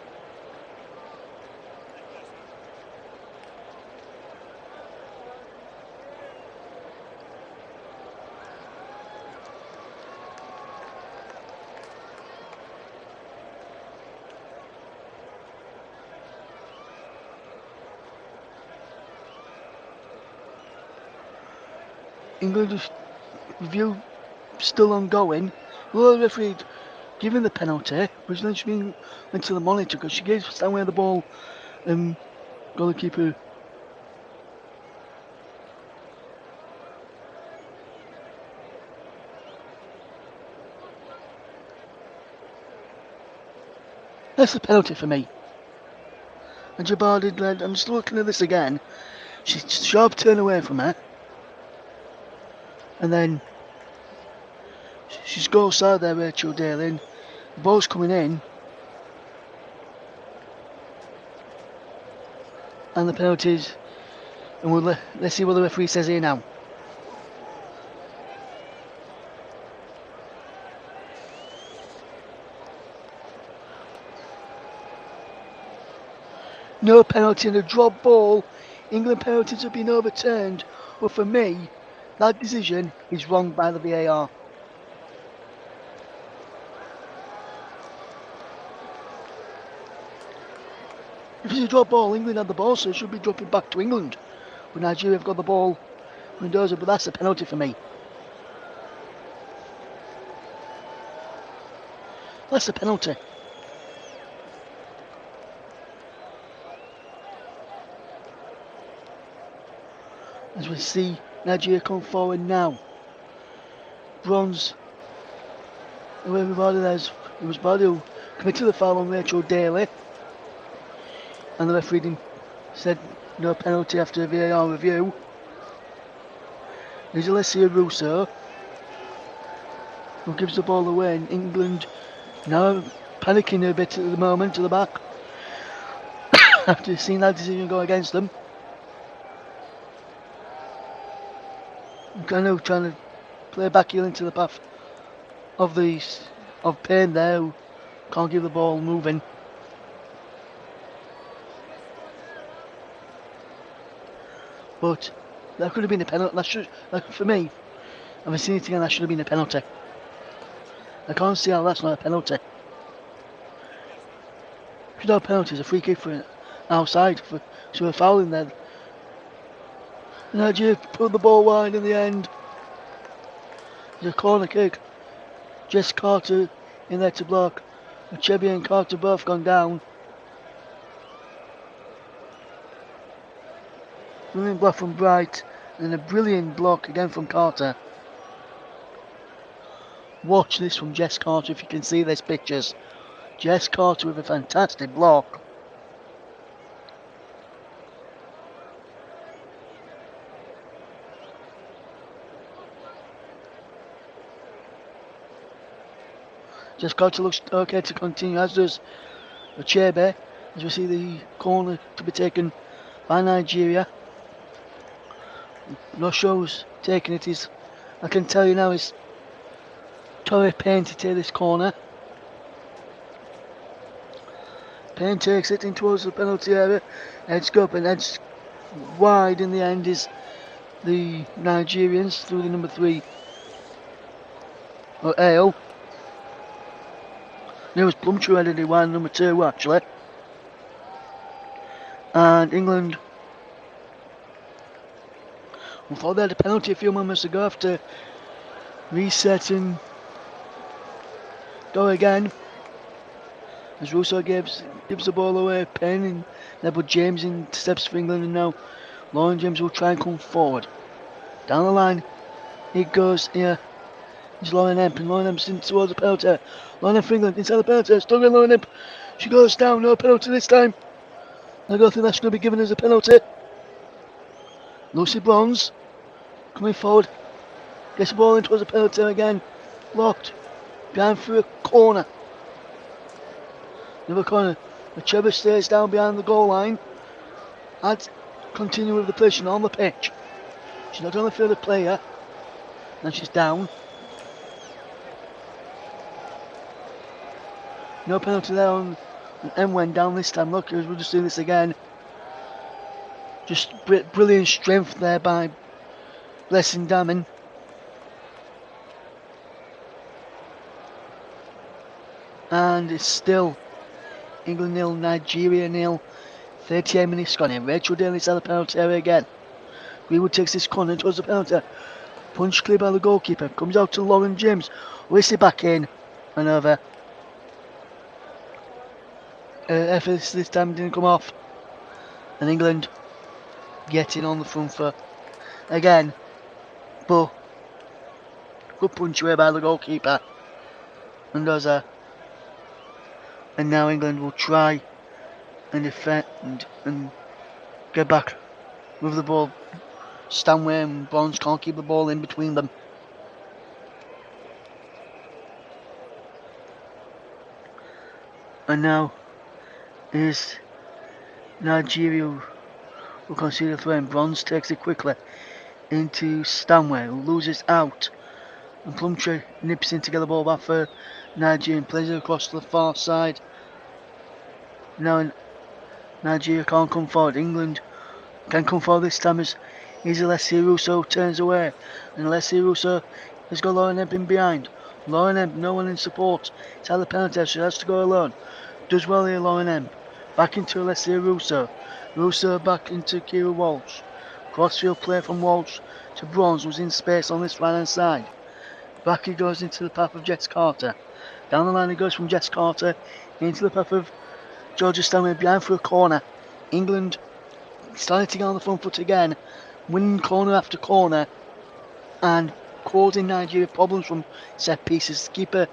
Speaker 1: England review still ongoing. Well, the referee giving the penalty, which then she went to the monitor because she gave Stanway the ball and goalkeeper. That's the penalty for me. And Jabbar did. I'm just looking at this again. She sharp turn away from her. And then she's goal side there, Rachel Daly. The ball's coming in. And the penalties. And let's see what the referee says here now. No penalty and a drop ball. England penalties have been overturned. But for me, that decision is wrong by the VAR. If it's a drop ball, England had the ball, so it should be dropping back to England. But Nigeria have got the ball, Mendoza, but that's a penalty for me. That's a penalty. As we see Nigeria come forward now. Bronze. Everybody there's it was Body who committed the foul on Rachel Daly. And the referee said no penalty after a VAR review. There's Alessia Russo, who gives the ball away, and England now panicking a bit at the moment to the back after seeing that decision go against them. Kind of trying to play back heel into the path of Payne there, who can't give the ball moving. But that could have been a penalty. For me, I've seen it again, that should have been a penalty. I can't see how that's not a penalty. If it's not a penalty, it's a free kick for outside, so we're fouling there. Nigeria put the ball wide in the end. There's a corner kick. Jess Carter in there to block. Chevy and Carter both gone down. Brilliant block from Bright, and a brilliant block again from Carter. Watch this from Jess Carter if you can see these pictures. Jess Carter with a fantastic block. Jess Carter looks okay to continue, as does Ochebe, as we see the corner to be taken by Nigeria. No show's taking it is, I can tell you now, it's Torrey Payne to take this corner. Payne takes it in towards the penalty area, heads up and heads wide in the end is the Nigerians through the number 3, or Ale. There was Plumtree headed in wide, number 2 actually. And England, we thought they had a penalty a few moments ago after reset and go again. As Russo gives the ball away, Payne and there, but James in steps for England, and now Lauren James will try and come forward. Down the line, he goes here. It's Lauren Emp, and Lauren Emp's in towards the penalty. Lauren Emp for England, inside the penalty, still getting Lauren Emp. She goes down, no penalty this time. I don't think that's going to be given as a penalty. Lucy Bronze coming forward, gets the ball in towards the penalty again. Locked, behind for a corner. Another corner. Ochebe stays down behind the goal line. And continue with the position on the pitch. She's not on the field of player. And she's down. No penalty there on M went down this time. Look, we're just doing this again. Just brilliant strength there by Blessing Damon. And it's still England 0, Nigeria 0. 38 minutes gone in. Rachel Daly inside the penalty area again. Greenwood takes this corner towards the penalty. Punch clear by the goalkeeper. Comes out to Lauren James. Whists it back in. And over. Efforts this time didn't come off. And England getting on the front foot again. But good punch away by the goalkeeper. And does a. And now England will try and defend and get back with the ball. Stanway and Bonds can't keep the ball in between them. And now is Nigeria will concede a throw, and Bronze takes it quickly into Stanway, who loses out. And Plumtree nips in to get the ball back for Nigeria and plays it across to the far side. Now Nigeria can't come forward. England can come forward this time as Alessia Russo turns away. And Alessia Russo has got Lauren Emp in behind. Lauren Emp, no one in support. It's had the penalty, she has to go alone. Does well here, Lauren Emp. Back into Alessia Russo. Russo back into Kira Walsh. Crossfield play from Walsh to Bronze, who's in space on this right hand side. Back he goes into the path of Jess Carter. Down the line it goes from Jess Carter into the path of Georgia Stanley behind for a corner. England starting to get on the front foot again, winning corner after corner and causing Nigeria problems from set pieces. The keeper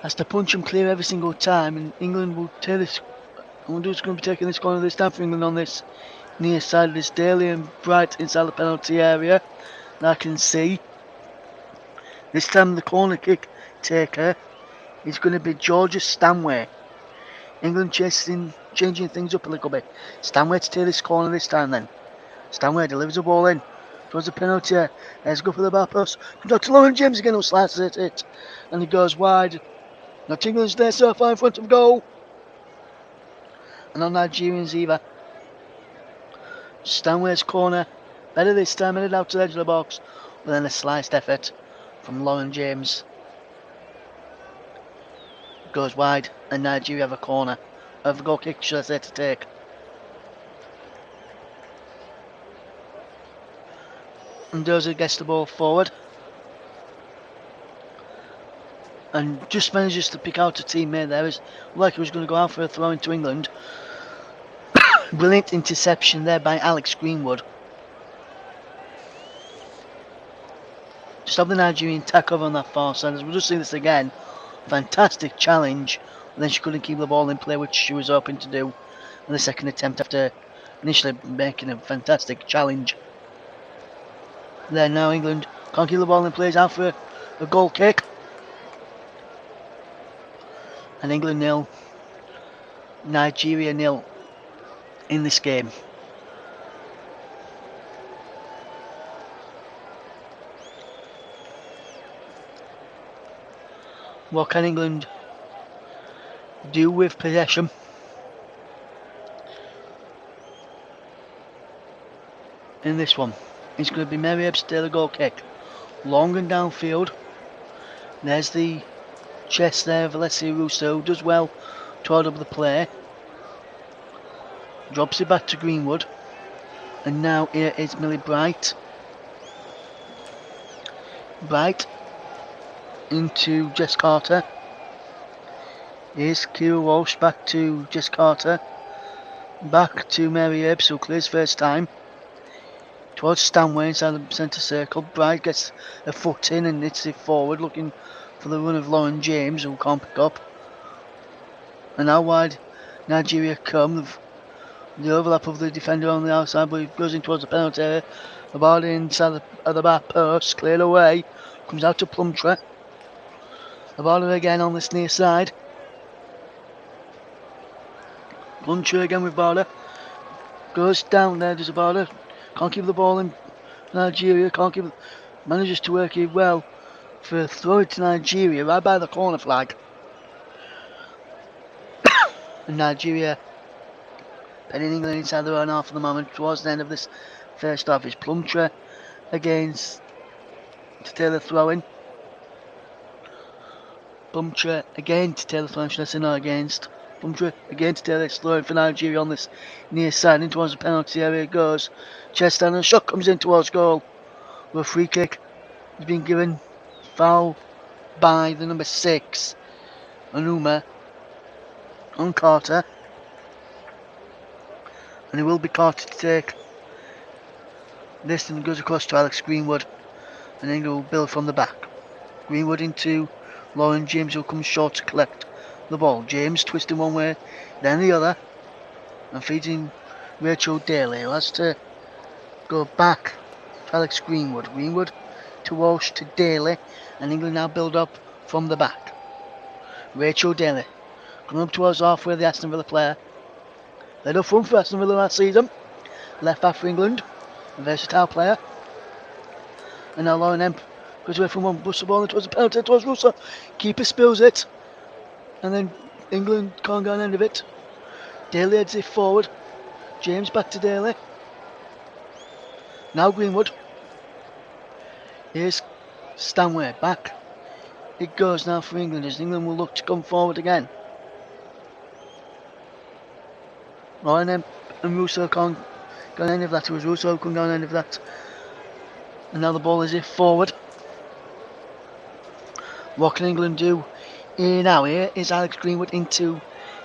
Speaker 1: has to punch them clear every single time, and England will take this. I wonder who's going to be taking this corner this time for England on this near side. There's Daly and Bright inside the penalty area. And I can see this time the corner kick taker is going to be Georgia Stanway. England changing things up a little bit. Stanway to take this corner this time then. Stanway delivers the ball in towards the penalty area. Let's go for the back post. Comes out to Lauren James again, who slices at it. And he goes wide. Not England's there so far in front of goal. And on Nigerians either. Stanway's corner. Better this time, headed out to the edge of the box. But then a sliced effort from Lauren James. Goes wide, and Nigeria have a corner. Have a goal kick, should I say, to take. And Dozer gets the ball forward. And just manages to pick out a teammate there. It's like he was going to go out for a throw into England. Brilliant interception there by Alex Greenwood. Just have the Nigerian tack over on that far side. As we'll just see this again. Fantastic challenge. And then she couldn't keep the ball in play, which she was hoping to do in the second attempt after initially making a fantastic challenge. There now England can't keep the ball in play. It's out for a goal kick. And England 0, Nigeria 0 in this game. What can England do with possession? In this one, it's going to be Mary Ebbs to the goal kick. Long and downfield. There's the chest there of Alessia Russo, does well to hold up the play. Drops it back to Greenwood. And now here is Millie Bright. Bright into Jess Carter. Here's Kira Walsh back to Jess Carter. Back to Mary Ebbs, who clears first time. Towards Stanway inside the centre circle. Bright gets a foot in and hits it forward, looking for the run of Lauren James, who can't pick up. And now wide Nigeria come. The overlap of the defender on the outside, but he goes in towards the penalty area. The ball inside the back post, cleared away. Comes out to Plumtree. The ball again on this near side. Plumtree again with Border. Goes down there, there's a Border. Can't keep the ball in Nigeria. Manages to work it well for a throw to Nigeria right by the corner flag. And Nigeria penning England inside their own half at the moment. Towards the end of this first half is Plumtree against to Taylor throw-in. Plumtree again to Taylor throw-in, should I say not against. Plumtree again to Taylor throw-in for Nigeria on this near side. In towards the penalty area it goes. Chest down and a shot comes in towards goal. With a free kick has been given. Foul by the number 6, Anuma, on Carter. And it will be Carter to take this, and goes across to Alex Greenwood. And then will build from the back. Greenwood into Lauren James, who comes short to collect the ball. James twisting one way, then the other. And feeding Rachel Daly, who has to go back to Alex Greenwood. Greenwood to Walsh to Daly. And England now build up from the back. Rachel Daly coming up towards halfway, the Aston Villa player. Led up front for Aston Villa last season. Left back for England. A versatile player. And now Lauren Emp goes away from one, busts the ball towards the penalty, towards Russo. Keeper spills it. And then England can't get on the end of it. Daly heads it forward. James back to Daly. Now Greenwood. Here's Stanway back. It goes now for England, as England will look to come forward again. Lauren Emp and Russo can't get on any of that. It was Russo who couldn't get on any of that. And now the ball is forward. What can England do Here is Alex Greenwood into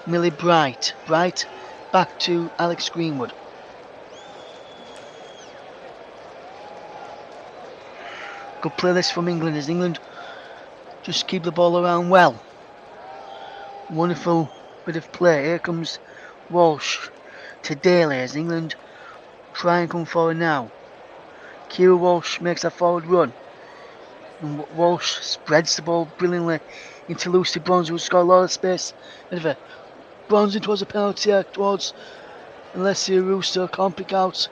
Speaker 1: Millie Bright. Bright back to Alex Greenwood. Good play this from England as England just keep the ball around well. Wonderful bit of play. Here comes Walsh to Daly as England try and come forward now. Kira Walsh makes a forward run. And Walsh spreads the ball brilliantly into Lucy Bronze, who's got a lot of space. Bronze towards a penalty towards Alessia Russo. Can't pick out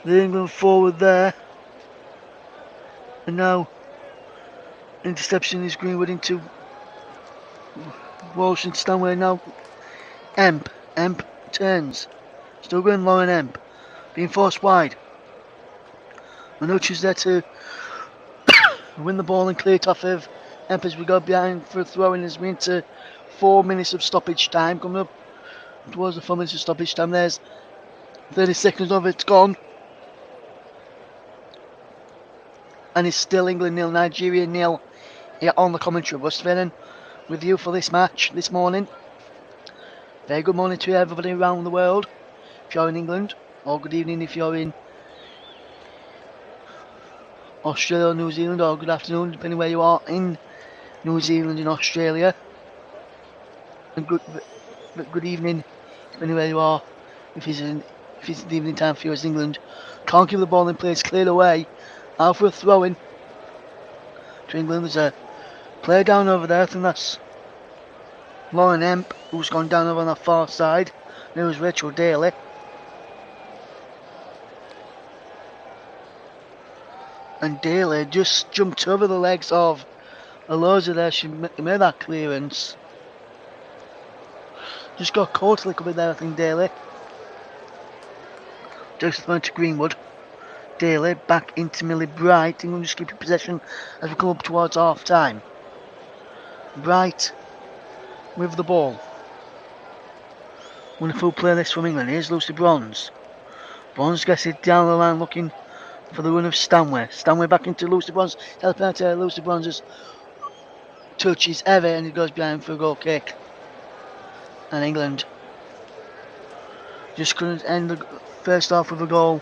Speaker 1: the England forward there. And now interception is Greenwood into Walsh and Stanway. Now Emp turns. Still going low on Emp. Being forced wide. Manucci's there to win the ball and clear it off of Emp as we go behind for a throw in as we into 4 minutes of stoppage time. Coming up towards the 4 minutes of stoppage time. There's 30 seconds of it gone. And it's still England 0, Nigeria 0 here on the commentary. Russ Venom with you for this match this morning. Very good morning to everybody around the world if you're in England, or good evening if you're in Australia or New Zealand, or good afternoon depending where you are in New Zealand and Australia. And good evening depending where you are if it's the evening time for you as England. Can't keep the ball in place, cleared away. Out for a throw in to England. There's a player down over there. I think that's Lauren Emp, who's gone down over on the far side. There's Rachel Daly. And Daly just jumped over the legs of Aloza there. She made that clearance. Just got caught a little bit there, I think, Daly. Just the to Greenwood. Daly back into Millie Bright. England just keeping possession as we come up towards half time. Bright with the ball. Wonderful play this from England. Here's Lucy Bronze. Bronze gets it down the line looking for the run of Stanway. Stanway back into Lucy Bronze. Lucy Bronze's touch is heavy and it goes behind for a goal kick. And England just couldn't end the first half with a goal.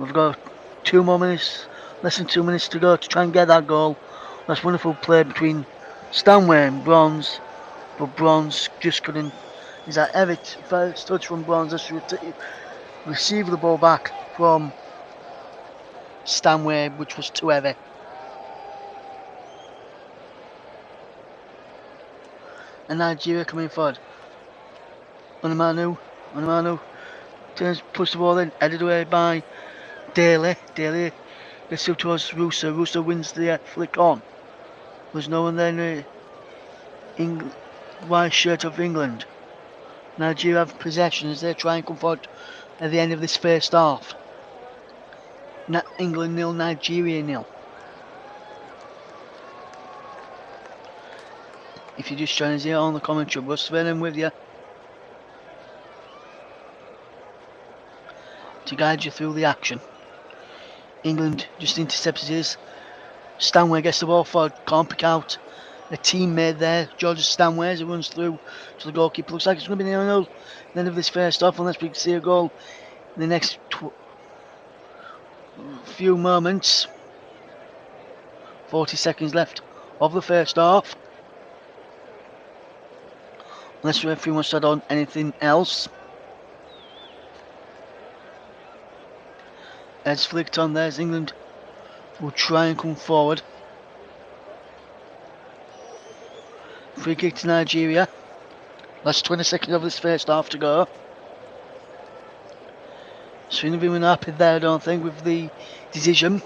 Speaker 1: We've got 2 more minutes, less than 2 minutes to go to try and get that goal. That's wonderful play between Stanway and Bronze, but Bronze just couldn't. Is that heavy first touch from Bronze? That's receive the ball back from Stanway, which was too heavy. And Nigeria coming forward. Onumanu turns, puts the ball in, headed away by Daly. Daly gets up towards Russo. Russo wins the flick on. There's no one there in the white shirt of England. Nigeria have possession as they try and come forward at the end of this first half. England 0, Nigeria 0. If you're just joining us here on the commentary, Russ Venom with you to guide you through the action. England just intercepts his. Stanway gets the ball forward, can't pick out a teammate there. Georgia Stanway as it runs through to the goalkeeper. Looks like it's going to be 0-0 at the end of this first half, unless we can see a goal in the next few moments. 40 seconds left of the first half. Unless the referee wants to add on anything else. As flicked on there, as England will try and come forward. Free kick to Nigeria. Last 20 seconds of this first half to go. Sweeney being happy there, I don't think, with the decision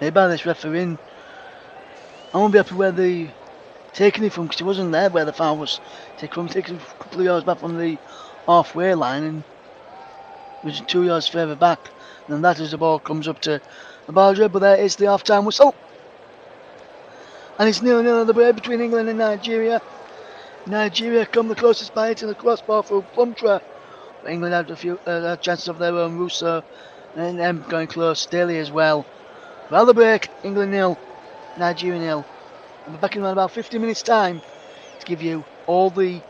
Speaker 1: made by this referee. I won't be happy where they taking it from, because he wasn't there where the foul was taken from. Taking a couple of yards back from the halfway line, and it was 2 yards further back. And then that as the ball comes up to the boundary, but there is the half-time whistle. And it's 0-0 on the break between England and Nigeria. Nigeria come the closest by hitting the crossbar for Plumtree. England had a few chances of their own. Russo and them going close. Daly as well. Well, the break, England 0, Nigeria nil. I'll be back in around about 50 minutes time to give you all the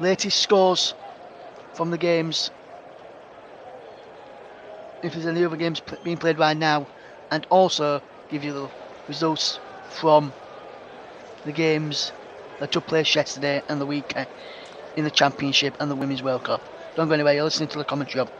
Speaker 1: latest scores from the games, if there's any other games being played right now, and also give you the results from the games that took place yesterday and the week in the Championship and the Women's World Cup. Don't go anywhere, you're listening to the commentary hub.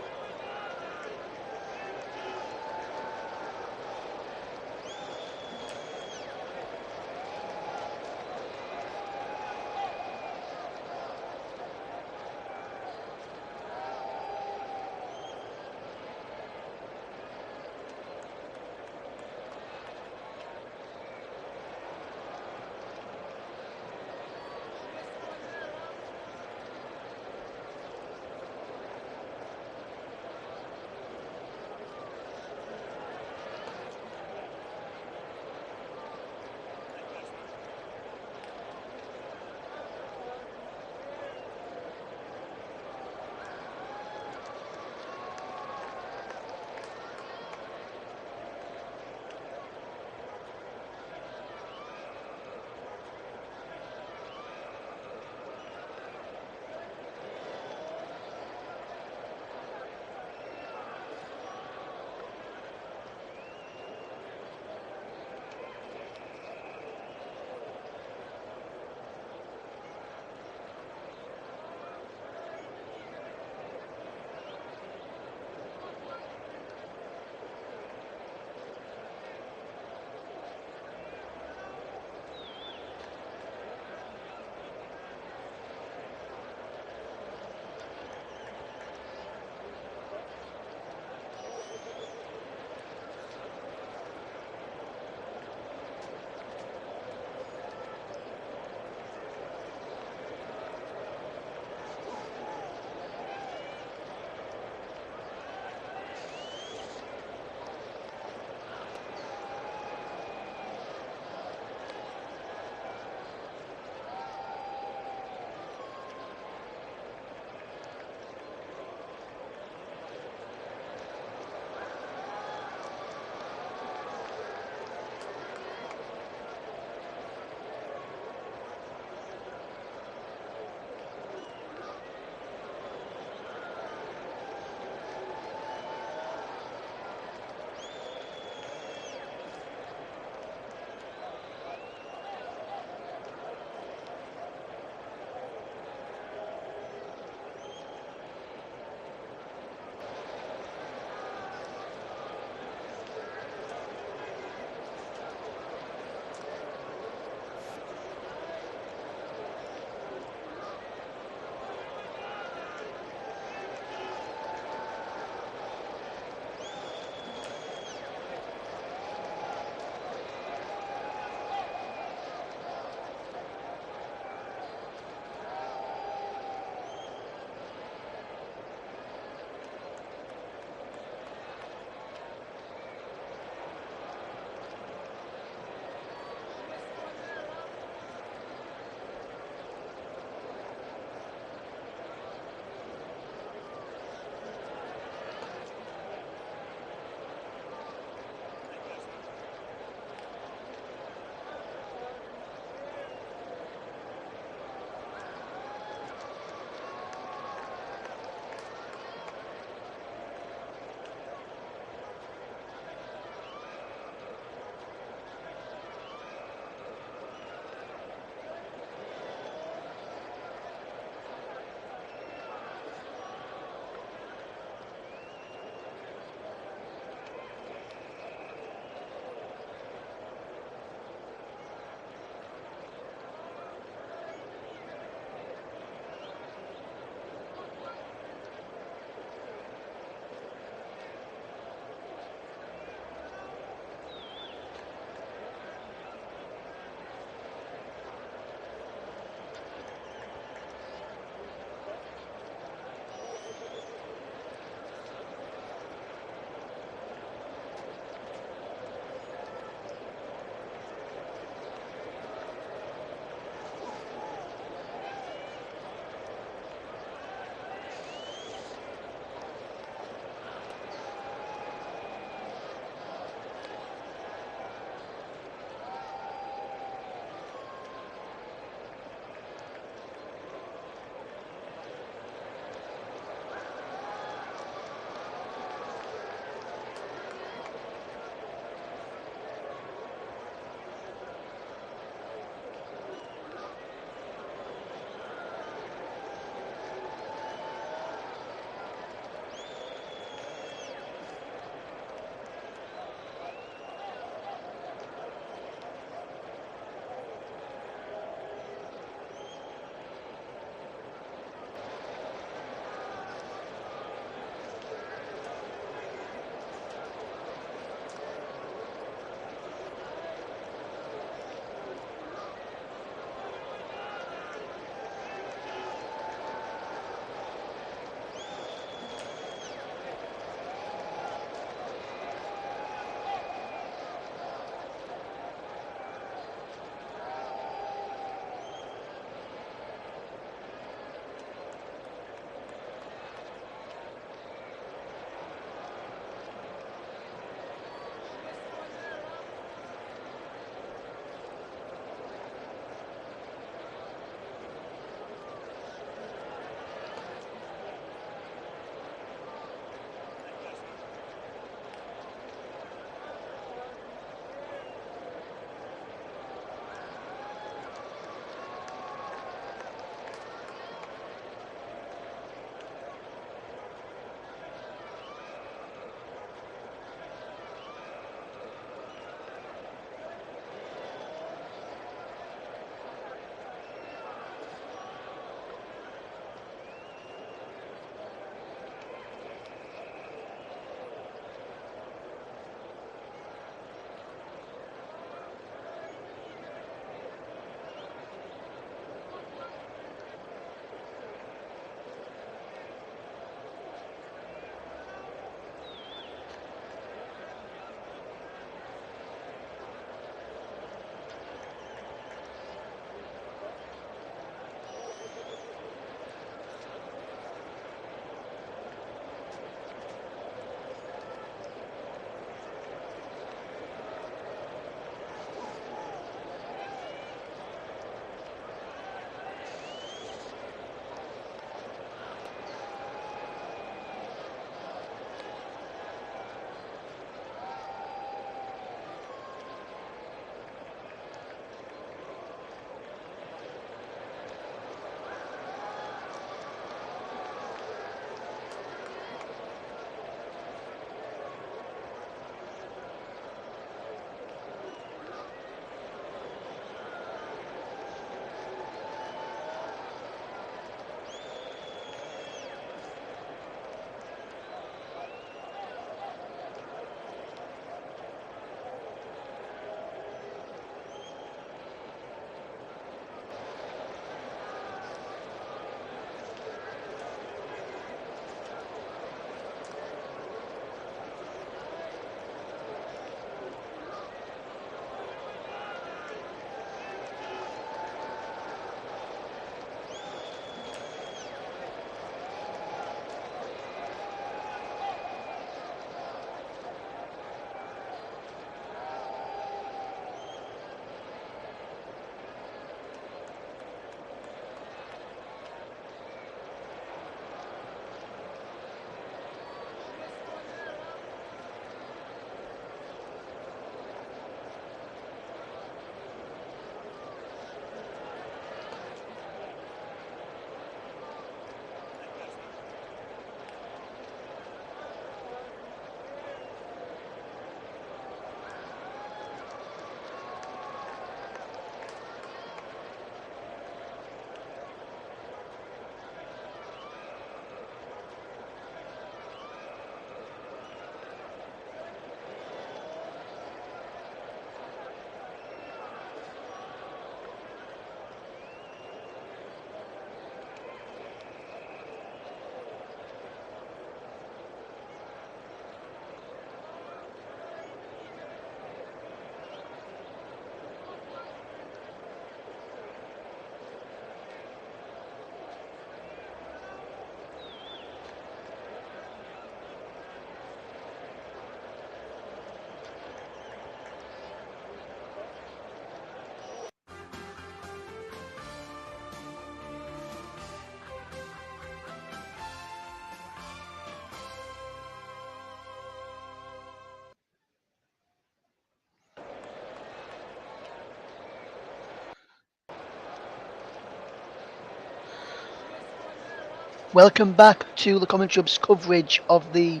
Speaker 1: Welcome back to the Commentary Hub's coverage of the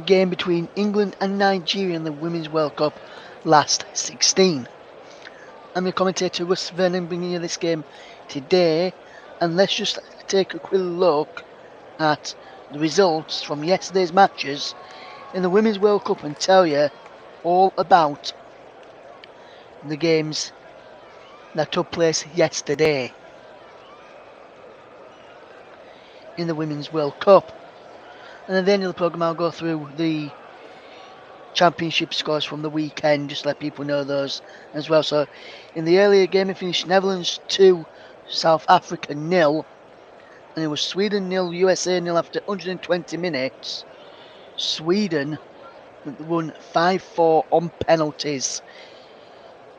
Speaker 1: game between England and Nigeria in the Women's World Cup last 16. I'm your commentator Russ Vernon, bringing you this game today, and let's just take a quick look at the results from yesterday's matches in the Women's World Cup and tell you all about the games that took place yesterday in the Women's World Cup. And at the end of the programme I'll go through the championship scores from the weekend, just let people know those as well. So in the earlier game it finished Netherlands 2, South Africa 0, and it was Sweden 0, USA 0 after 120 minutes. Sweden won 5-4 on penalties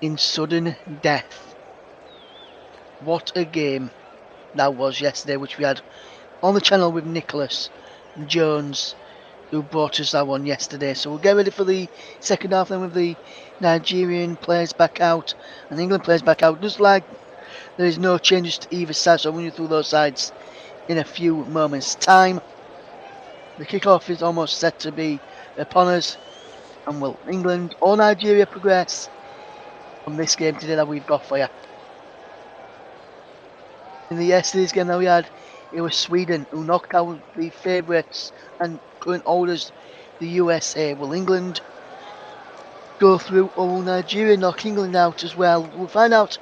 Speaker 1: in sudden death. What a game that was yesterday, which we had on the channel with Nicholas Jones, who brought us that one yesterday. So we'll get ready for the second half then with the Nigerian players back out and England players back out. Just like there is no changes to either side, so I'll run you through those sides in a few moments' time. The kickoff is almost set to be upon us, and will England or Nigeria progress from this game today that we've got for you? In the yesterday's game that we had, it was Sweden who knocked out the favourites and current holders, the USA. Will England go through, or will Nigeria knock England out as well? We'll find out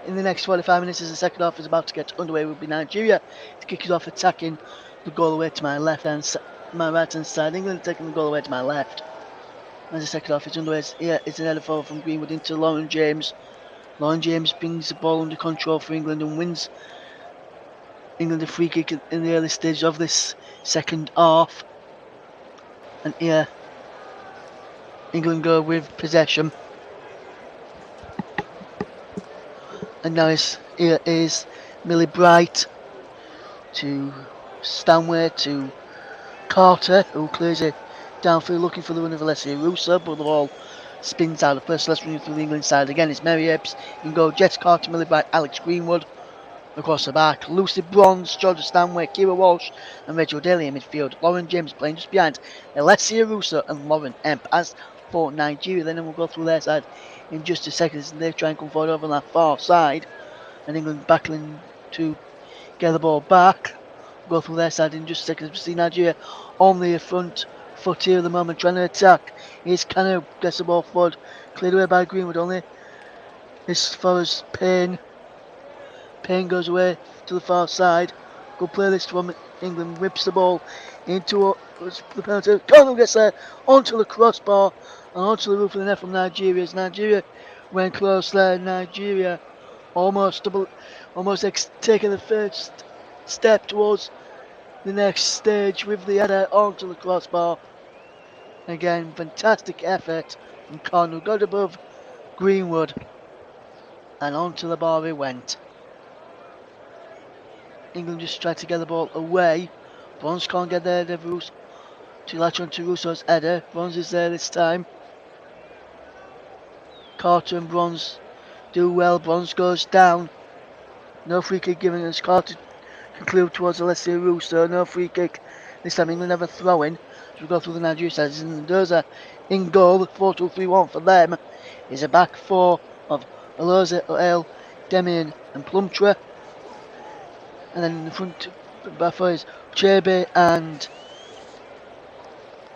Speaker 1: in the next 45 minutes as the second half is about to get underway. Will be Nigeria to kick it off, attacking the goal away to my right hand side. England taking the goal away to my left. As the second half is underway, here is an header forward from Greenwood into Lauren James. Lauren James brings the ball under control for England and wins England a free kick in the early stage of this second half. And here England go with possession. And now here is Millie Bright to Stanway to Carter, who clears it downfield looking for the run of Alessia Russo, but the ball spins out of first. Let's run through the England side again. It's Mary Ebbs in goal, Jess Carter, Millie Bright, Alex Greenwood across the back, Lucy Bronze, Georgia Stanway, Kira Walsh and Rachel Daly in midfield. Lauren James playing just behind Alessia Russo and Lauren Emp. As for Nigeria, then we'll go through their side in just a second as they try and come forward over on that far side, and England battling to get the ball back. We'll go through their side in just a second. We see Nigeria on the front foot here at the moment, trying to attack. Here's Kanu, gets the ball forward, cleared away by Greenwood only. As far as Payne goes away to the far side. Good play this from England, whips the ball into the penalty. Kanu gets there onto the crossbar and onto the roof of the net from Nigeria. As Nigeria went close there. Nigeria almost taking the first step towards the next stage with the header onto the crossbar. Again, fantastic effort from Kanu. Got above Greenwood and onto the bar he went. England just tried to get the ball away. Bronze can't get there. To latch on to Russo's header. Bronze is there this time. Carter and Bronze do well. Bronze goes down. No free kick given as Carter conclude towards Alessia Russo. No free kick. This time England have a throw in. As we go through the Nigeria side. And those are in goal. 4-2-3-1 for them. Is a back four of Aloza, O'Hale, Demian and Plumtree. And then in the front back four is Chebe and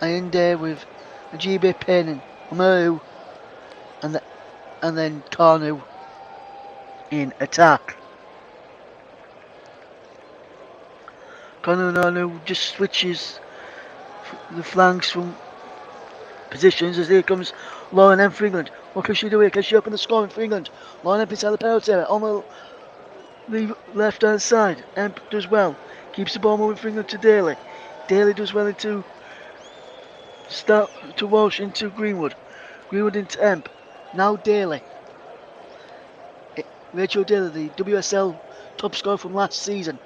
Speaker 1: Ayinde with Ajibe, Payne and Omeru, and then Kanu in attack. Kanu just switches the flanks from positions as here comes Lauren M for England. What can she do here? Can she open the scoring for England? Lauren M inside the penalty area on the left hand side. Emp does well, keeps the ball moving for England to Daly. Daly does well into Walsh into Greenwood. Greenwood into Emp. Now Daly. Rachel Daly, the WSL top scorer from last season.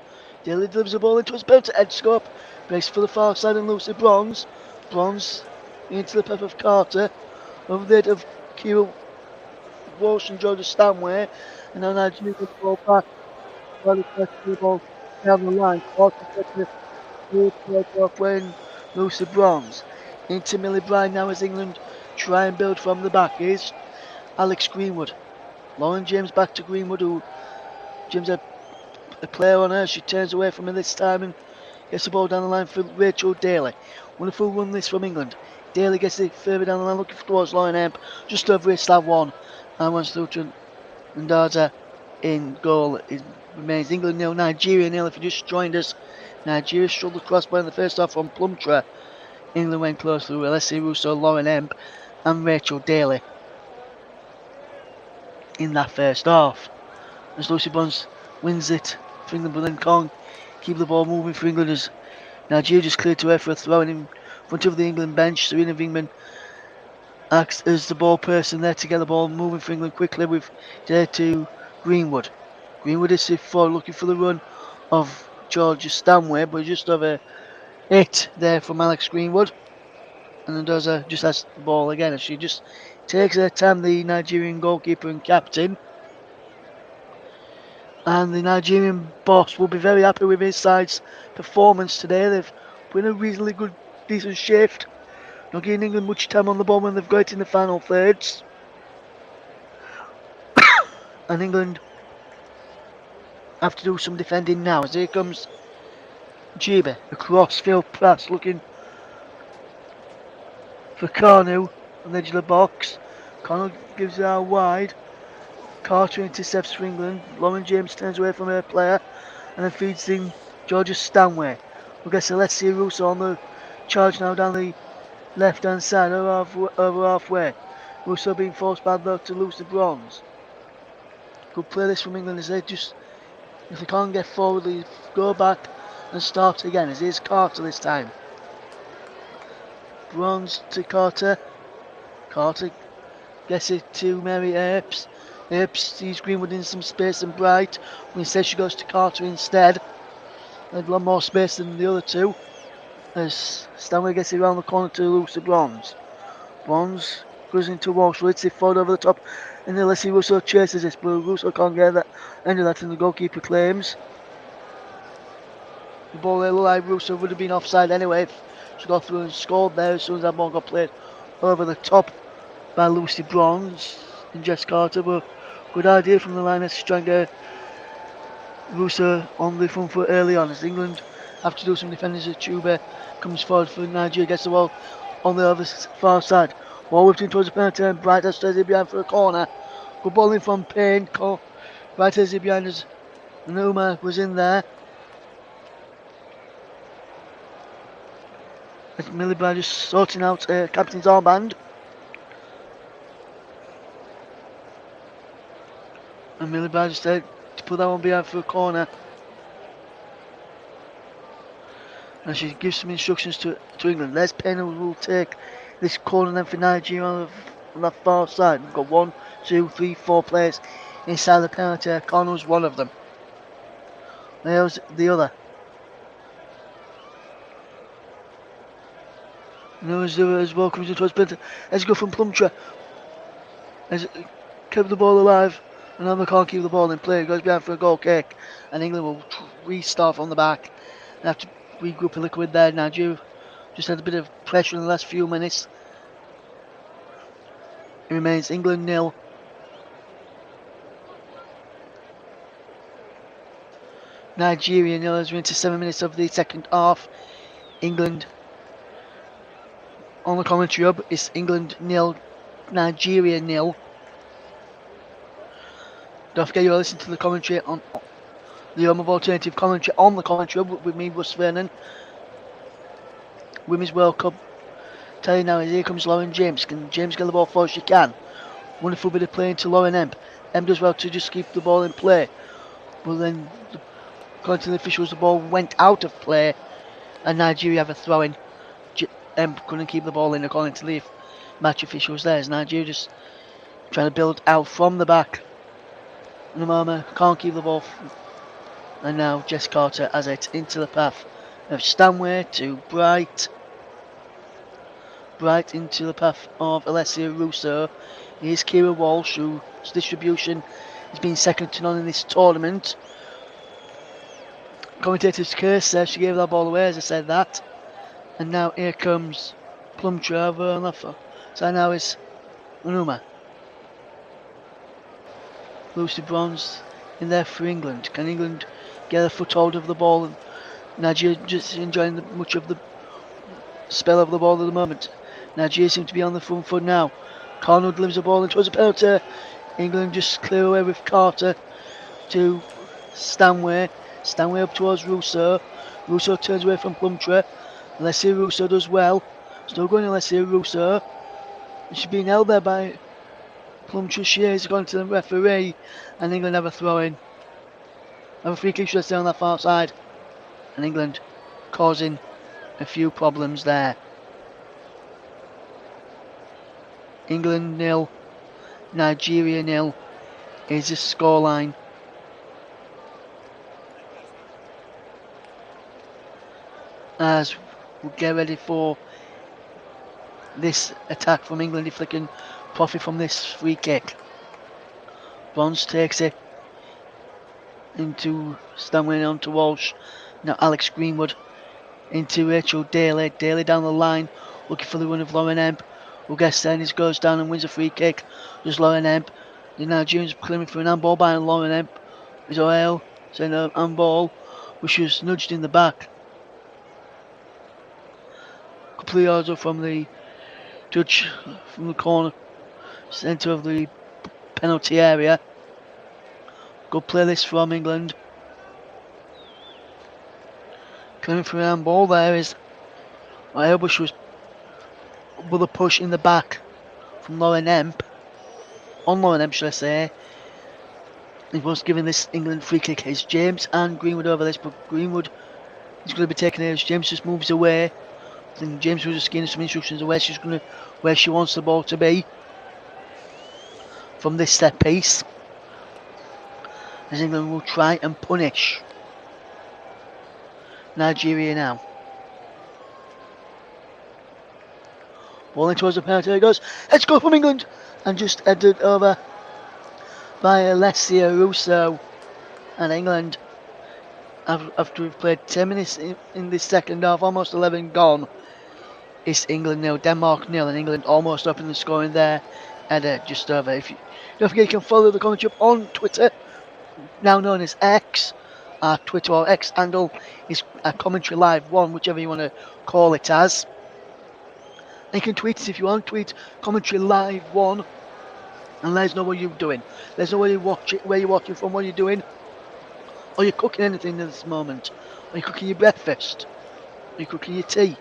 Speaker 1: Daly delivers the ball into his penalty edge scope. Breaks for the far side and Lucy Bronze. Bronze into the path of Carter. Over there of Kira Walsh and Georgia Stanway. And now Nigeria the ball back. The ball down the line. Carter gets the off when Lucy Bronze. Into Millie Bryan now as England try and build from the back. Here's Alex Greenwood. Lauren James back to Greenwood, who James had a player on her. She turns away from him this time and gets the ball down the line for Rachel Daly. Wonderful run this from England. Daly gets it further down the line, looking towards Lauren Hemp, just over his slab one, and runs through to Ndaza in goal. It remains England 0, Nigeria 0. If you just joined us, Nigeria struggled cross by in the first half from Plumtree. England went close through Alessia Russo, Lauren Hemp, and Rachel Daly in that first half. As Lucy Bonds wins it for England, but then can't keep the ball moving for England as Nigeria just cleared to her for a throw in front of the England bench. Serena Vingman acts as the ball person there to get the ball moving for England quickly with there to Greenwood. Greenwood is forward looking for the run of Georgia Stanway, but just over it there from Alex Greenwood. And then Doza just has the ball again as she just takes her time, the Nigerian goalkeeper and captain. And the Nigerian boss will be very happy with his side's performance today. They've put in a reasonably good, decent shift. Not giving England much time on the ball when they've got it in the final thirds. And England have to do some defending now as here comes Jibe, a cross-field pass looking for Carnu on the edge of the box. Carnu gives it out wide. Carter intercepts for England. Lauren James turns away from her player and then feeds in Georgia Stanway. We'll get Alessia Russo on the charge now down the left hand side over halfway. Russo being forced back though to lose the bronze. Good play this from England as they just, if they can't get forward, they go back and start again. As here's Carter this time. Bronze to Carter. Carter gets it to Mary Earps. Earps sees Greenwood in some space and Bright. But instead she goes to Carter instead. They've a lot more space than the other two. As Stanley gets it around the corner to Lucy Bronze. Bronze goes into Walsh, hits it forward over the top. And then Alessia Russo chases this, but Russo can't get that end of that, and the goalkeeper claims. The ball there looked like Russo would have been offside anyway if she got through and scored there as soon as that ball got played over the top by Lucy Bronze and Jess Carter. But good idea from the Lionesses to try and get Russo on the front foot early on as England have to do some defending as Chuba comes forward for Nigeria, gets the ball on the other far side. Ball whipped in towards the penalty and Bright has stays behind for a corner. Good ball in from Payne. Bright has it behind us. Numa was in there. As Millie Bryan just sorting out captain's armband. And Millie Bryan just to put that one behind for a corner. And she gives some instructions to England. Les Payne will take this corner then for Nigeria on that far side. We've got 1, 2, 3, 4 players inside the penalty. Corner's one of them. There's the other. And there's the other as well, comes in towards penalty. Let's go from Plumtree. Has kept the ball alive. And now they can't keep the ball in play. It goes behind for a goal kick. And England will restart from the back. They have to regroup a little bit there. Nigeria just had a bit of pressure in the last few minutes. It remains England 0. Nigeria 0 as we're into 7 minutes of the second half. England on the commentary hub. It's England 0, Nigeria 0. Don't forget you're listening to the commentary on the Home of Alternative Commentary on the commentary hub with me, Russ Vernon. Women's World Cup. Tell you now, here comes Lauren James. Can James get the ball forward? She can. Wonderful bit of play into Lauren Emp. Emp does well to just keep the ball in play. But then, according to the officials, the ball went out of play. And Nigeria have a throw in. Emp couldn't keep the ball in according to the match officials there. As Nigeria just trying to build out from the back. Namama can't keep the ball. And now Jess Carter has it into the path of Stanway to Bright. Bright into the path of Alessia Russo. Here's Kira Walsh, whose distribution has been second to none in this tournament. commentator's curse there, she gave that ball away as I said that. And now here comes Plumtree over on that foot. So now it's Unuma. Lucy Bronze in there for England. Can England get a foothold of the ball? Nigeria just enjoying much of the spell of the ball at the moment. Nigeria seem to be on the front foot now. Corner delivers the ball into a penalty. England just clear away with Carter to Stanway. Stanway up towards Russo. Russo turns away from Plumtree. Alessia Russo does well. Still going Alessia Russo. She's being held there by Plumtree. She is going to the referee. And England have a throw in. Have a free kick should stay on that far side. And England causing a few problems there. England 0, Nigeria 0 is the scoreline. As we get ready for this attack from England, if they can profit from this free kick. Bronze takes it into Stanway on to Walsh. Now Alex Greenwood into Rachel Daly. Daly down the line, looking for the run of Lauren Emp, who gets there and goes down and wins a free kick. Just Lauren Emp. The Nigerians claiming for an handball by Lauren Emp. Is O'Hale saying a handball, which was nudged in the back. A couple of yards up from the judge from the corner, centre of the penalty area. Good play this from England. Coming for an handball there is O'Hale, which was with a push in the back from Lauren Emp. On Lauren Emp, should I say. He was giving this England free kick. It's James and Greenwood over this, but Greenwood is going to be taking it as James just moves away. I think James was just giving some instructions of where she wants the ball to be from this set piece. As England will try and punish Nigeria now. Ball in towards the penalty. There it goes. Let's go from England. And just headed over by Alessia Russo. And England, after we've played 10 minutes in this second half, almost 11 gone, it's England 0, Denmark 0, and England almost up in the scoring there. And just over. If you don't forget, you can follow the commentary up on Twitter, now known as X. Our Twitter or X handle is Commentary Live 1, whichever you want to call it as. And you can tweet us if you want. Tweet Commentary Live 1 and let us know what you're doing. Let us know where you're watching from, what you're doing. Or you're cooking anything at this moment. Or you're cooking your breakfast. Or you're cooking your tea.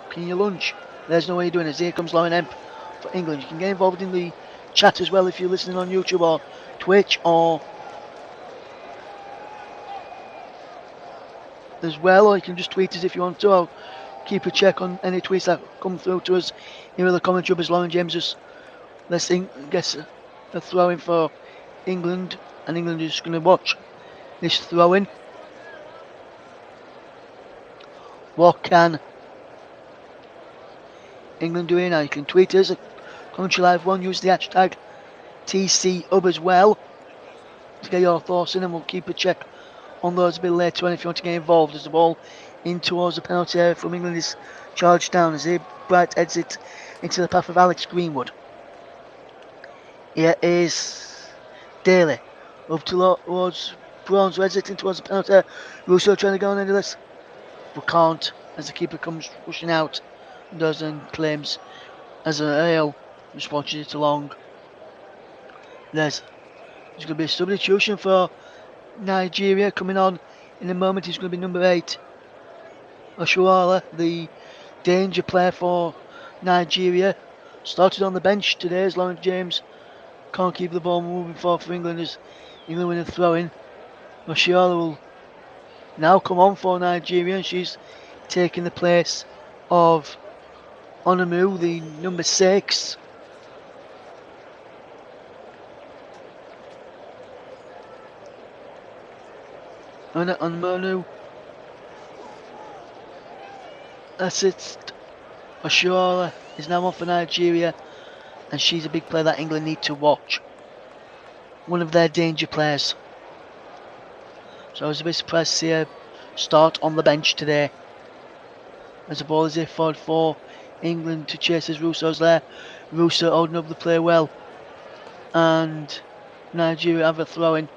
Speaker 1: Cooking your lunch. Let us know what you're doing. As here comes Lauren Emp for England. You can get involved in the chat as well if you're listening on YouTube or Twitch or as well, or you can just tweet us if you want to. I'll keep a check on any tweets that come through to us here in the commentary as Lauren James just gets a throw in for England, and England is going to watch this throw in. What can England do here now? You can tweet us at Commentary Live 1, use the hashtag TCUB as well to get your thoughts in, and we'll keep a check on those a bit later on if you want to get involved. As the ball in towards the penalty area from England is charged down as he Bright heads it into the path of Alex Greenwood. Here is Daly up towards Bronze, heads it in towards the penalty. Russo trying to go on into this, but can't as the keeper comes rushing out and does and claims as a Hale just watches it along. There's going to be a substitution for Nigeria coming on in a moment. He's going to be number 8, Oshuala, the danger player for Nigeria. Started on the bench today as Lauren James can't keep the ball moving forward for England as England win a throw in. Oshuala will now come on for Nigeria, and she's taking the place of Onamu, the number 6. On Manu. That's it. Oshuala is now on for Nigeria, and she's a big player that England need to watch. One of their danger players. So I was a bit surprised to see her start on the bench today. As the ball is here forward for England to chase as Russo's there. Russo holding up the play well. And Nigeria have a throw in.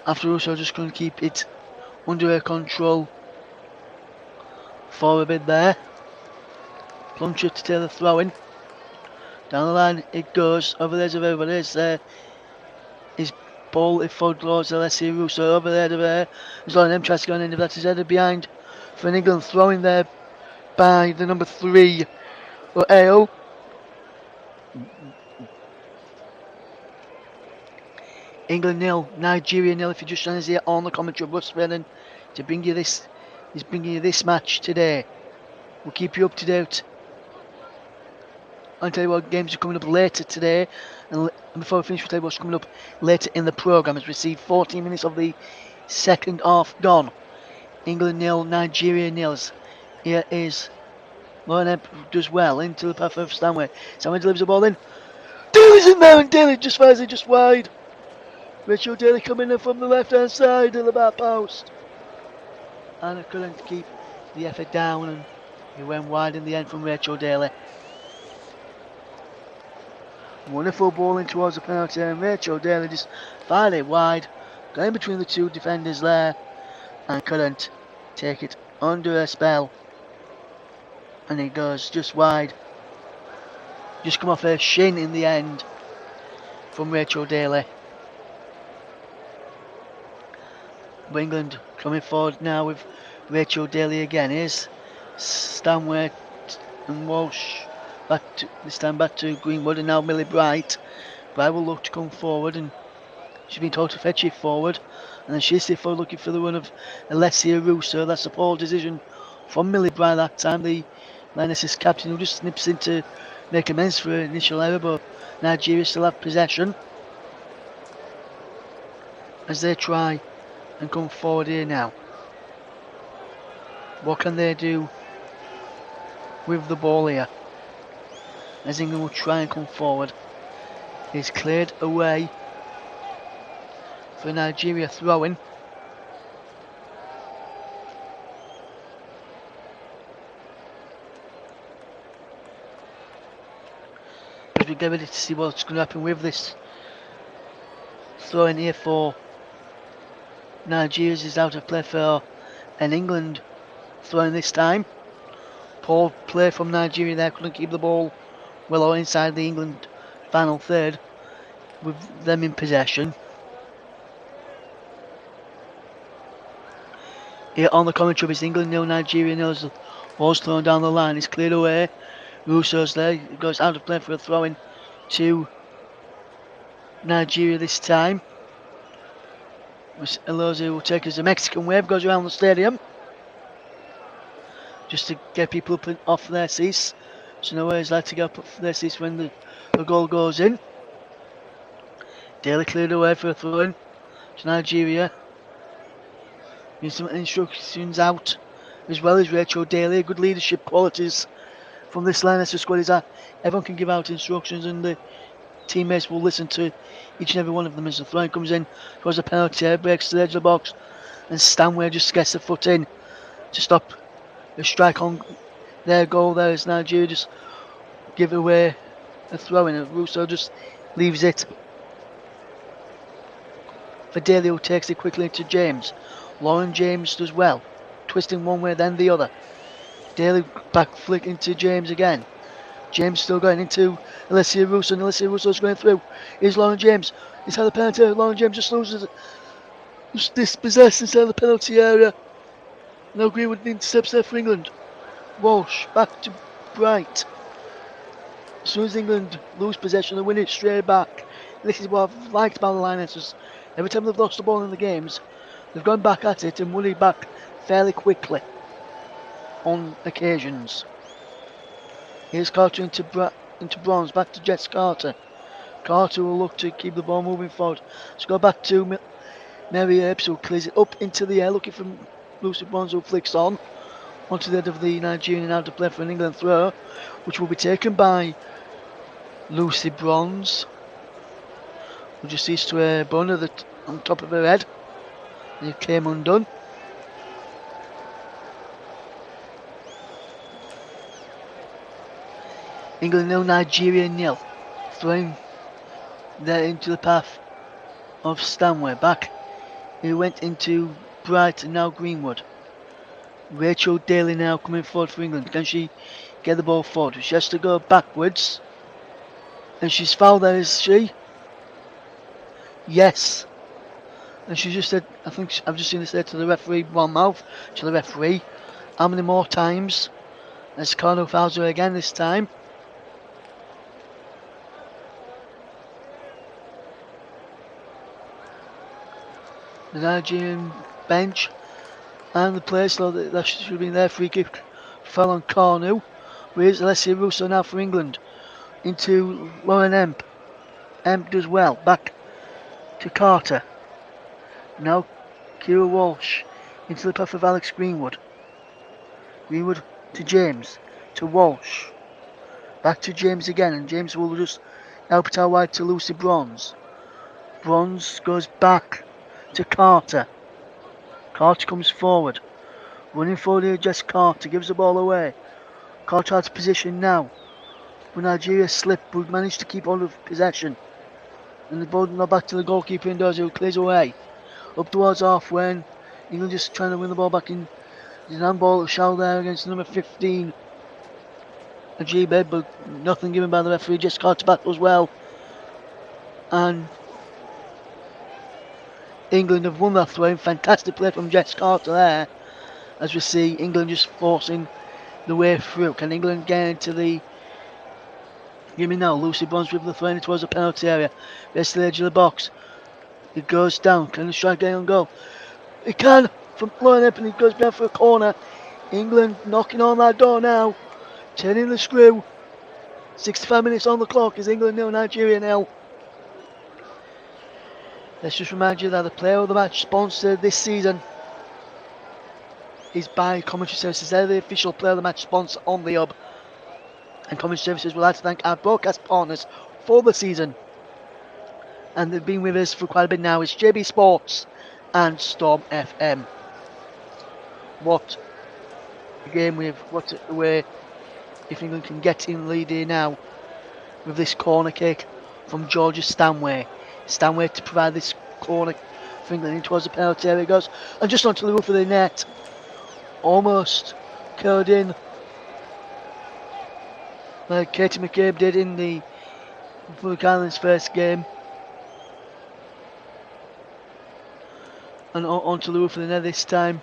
Speaker 1: After Russo just going to keep it under her control for a bit there. Pluncher to take the throw in. Down the line it goes. Over there's everybody. His ball it forward towards Alessia Russo. Over there to there. There's one of them tries to go in. If that's his header behind for an England throwing there by the number 3 for AO. England 0, Nigeria 0. If you're just trying to see it on the commentary of Russ Brennan to bring you this, he's bringing you this match today. We'll keep you up to date. I'll tell you what games are coming up later today, and before we finish, we'll tell you what's coming up later in the programme as we see 14 minutes of the second half gone. England 0, Nigeria 0. Here is Lauren Emp does well into the path of Stanway. Stanway delivers the ball in. Daly's in there, and Daly just fires it just wide. Rachel Daly coming in from the left hand side of the back post. And I couldn't keep the effort down, and he went wide in the end from Rachel Daly. Wonderful ball in towards the penalty, and Rachel Daly just fired it wide, got in between the two defenders there, and couldn't take it under her spell. And it goes just wide. Just come off her shin in the end from Rachel Daly. England coming forward now with Rachel Daly again. Here's Stanway and Walsh this time back to Greenwood, and now Millie Bright. Bright will look to come forward, and she's been told to fetch it forward, and then she's forward looking for the run of Alessia Russo. That's a poor decision from Millie Bright that time. The Lionesses captain who just snips in to make amends for an initial error, but Nigeria still have possession as they try and come forward here now. What can they do with the ball here? As England will try and come forward. It's cleared away for Nigeria throwing. As we get ready to see what's going to happen with this throw in here for Nigeria's is out of play for an England throwing this time. Poor play from Nigeria there, couldn't keep the ball well inside the England final third with them in possession. Here on the commentary it's England 0, Nigeria 0. The ball's thrown down the line, it's cleared away. Russo's there, it goes out of play for a throw in to Nigeria this time. Elozi will take as the Mexican wave goes around the stadium just to get people up and off their seats. So no way is like to get up off their seats when the goal goes in. Daly cleared away for a throw in to Nigeria. Need some instructions out as well as Rachel Daly. Good leadership qualities from this Lioness squad is that everyone can give out instructions and the teammates will listen to each and every one of them as the throw comes in towards the penalty, breaks to the edge of the box, and Stanway just gets the foot in to stop the strike on their goal there as Nigeria just give away a throw in, and Russo just leaves it for Daly, who takes it quickly to James. Lauren James does well, twisting one way then the other. Daly back flick into James again. James still going into Alessia Russo, and Alessia Russo's going through. Here's Lauren James. Inside the penalty area. Lauren James just loses it. Just dispossessed inside the penalty area. No Greenwood intercepts there for England. Walsh back to Bright. As soon as England lose possession, they win it straight back. This is what I've liked about the Lionesses. Every time they've lost the ball in the games, they've gone back at it and won it back fairly quickly on occasions. Here's Carter into Bronze, back to Jess Carter. Carter will look to keep the ball moving forward. Let's go back to Mary Ebbs, who clears it up into the air, looking for Lucy Bronze, who flicks on onto the head of the Nigerian and out to play for an England throw, which will be taken by Lucy Bronze, who just sees to a bone on top of her head. And it came undone. England 0, Nigeria 0. Throwing there into the path of Stanway. Back. He went into Brighton, now Greenwood. Rachel Daly now coming forward for England. Can she get the ball forward? She has to go backwards. And she's fouled there, is she? Yes. And she just said, I think I've just seen her say to the referee, one mouth, to the referee, how many more times? As Cornell fouls her again this time. The Nigerian bench and the players thought that should have been their free kick. Fell on Cornell. Where's Alessia Russo now for England? Into Lauren Emp. Emp does well. Back to Carter. Now Kira Walsh into the path of Alex Greenwood. Greenwood to James. To Walsh. Back to James again, and James will just help it out wide to Lucy Bronze. Bronze goes back to Carter. Carter comes forward. Running forward here, Jess Carter gives the ball away. Carter out of position now. But Nigeria slipped, but managed to keep hold of possession. And the ball now back to the goalkeeper indoors, who clears away. Up towards halfway, and England just trying to win the ball back in. There's an handball shell there against number 15. Ajibe, but nothing given by the referee. Jess Carter back as well. And England have won that throw. Fantastic play from Jess Carter there. As we see England just forcing the way through. Can England get into the... Give me now. Lucy Bronze with the throw in towards the penalty area. Best to the edge of the box. It goes down. Can the strike get on goal? It can. From Lauren Emp, and it goes down for a corner. England knocking on that door now. Turning the screw. 65 minutes on the clock. Is England 0, Nigeria 0. Let's just remind you that the player of the match sponsor this season is by Commentary Services. They're the official player of the match sponsor on the hub. And Commentary Services would like to thank our broadcast partners for the season. And they've been with us for quite a bit now. It's JB Sports and Storm FM. What a game with, what a way if England can get in lead here now with this corner kick from Georgia Stanway. Stanway to provide this corner for England in towards the penalty area. It goes and just onto the roof of the net. Almost curled in like Katie McCabe did in the Republic Islands first game. And onto the roof of the net this time.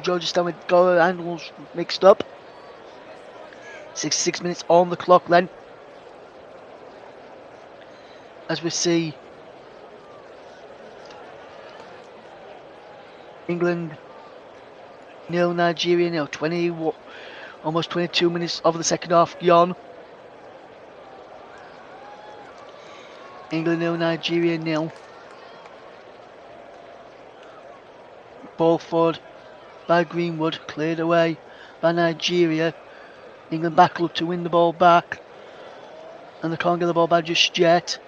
Speaker 1: Georgia Stanway got her angles mixed up. 66 minutes on the clock then. As we see England 0, Nigeria 0. Almost 22 minutes of the second half gone. England 0, Nigeria 0. Ball forward by Greenwood, cleared away by Nigeria. England back up to win the ball back, and they can't get the ball back just yet.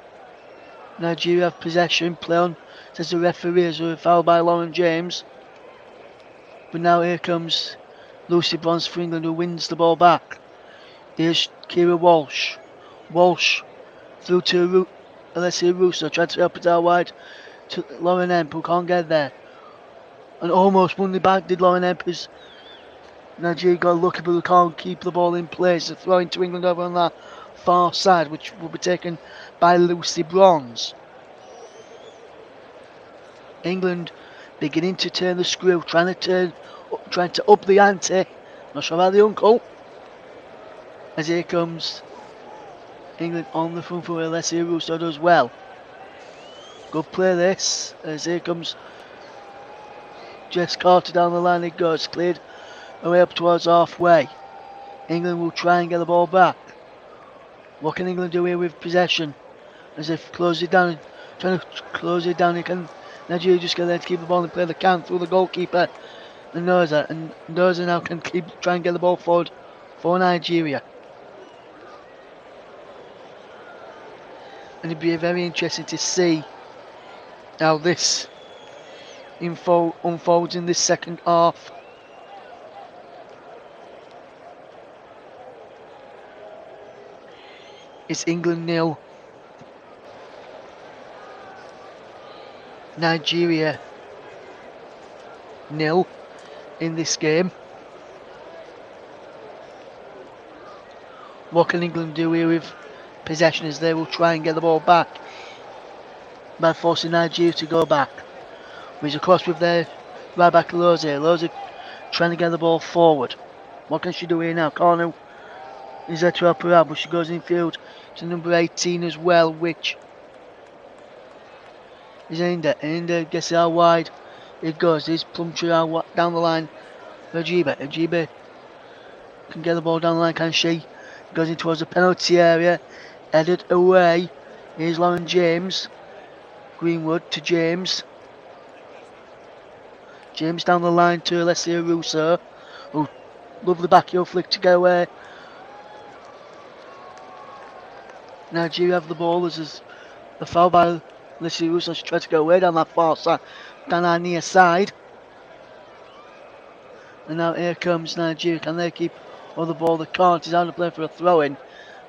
Speaker 1: Nigeria have possession, play on, says the referee, as a foul by Lauren James. But now here comes Lucy Bronze for England, who wins the ball back. Here's Kira Walsh. Walsh through to Alessia Russo, tried to help it out wide to Lauren Emp, who can't get there. And almost won the back, did Lauren Emp, as Nigeria got lucky, but they can't keep the ball in place. They're throwing to England over on that far side, which will be taken by Lucy Bronze. England beginning to turn the screw, trying to up the ante. Not sure about the uncle. As here comes England on the front foot. Alessia Russo does well. Good play this. As here comes Jess Carter down the line. It goes cleared away up towards halfway. England will try and get the ball back. What can England do here with possession? As they've closed it down, trying to close it down. Can Nigeria just get there to keep the ball in play? They can through the goalkeeper and Noza. And Noza now can try and get the ball forward for Nigeria. And it'd be very interesting to see how this unfolds in this second half. It's England 0, Nigeria 0 in this game. What can England do here with possession as they will try and get the ball back by forcing Nigeria to go back? He's across with their right back Loze. Loze trying to get the ball forward. What can she do here now? Corner is there to help her out, but she goes in field to number 18 as well, which is Inda. Inda gets it out wide. It goes. This Plumtree out down the line. Ajiba. Ajiba can get the ball down the line, can she? Goes in towards the penalty area. Headed away. Here's Lauren James. Greenwood to James. James down the line to Alessia Russo. Oh, lovely back heel flick to get away. Nigeria have the ball. There's a foul by Alessia Russo. She tried to go away down that far side, down our near side. And now here comes Nigeria. Can they keep on the ball? They can't. It's out of play for a throw-in.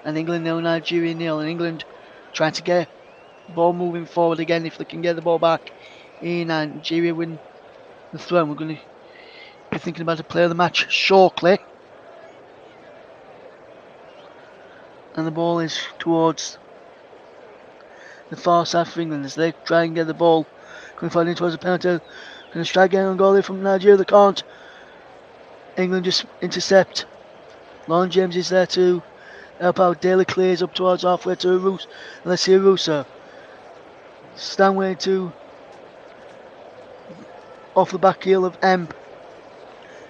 Speaker 1: And England 0, Nigeria 0. And England trying to get the ball moving forward again if they can get the ball back. In Nigeria win the throw-in. We're going to be thinking about the play of the match shortly. And the ball is towards the far side for England as they try and get the ball coming forward in towards the penalty. Going to strike again on goal from Nigeria. They can't. England just intercept. Lauren James is there to help out. Daly clears up towards halfway to Russo. Let's see Russo. Stanway to off the back heel of Emp.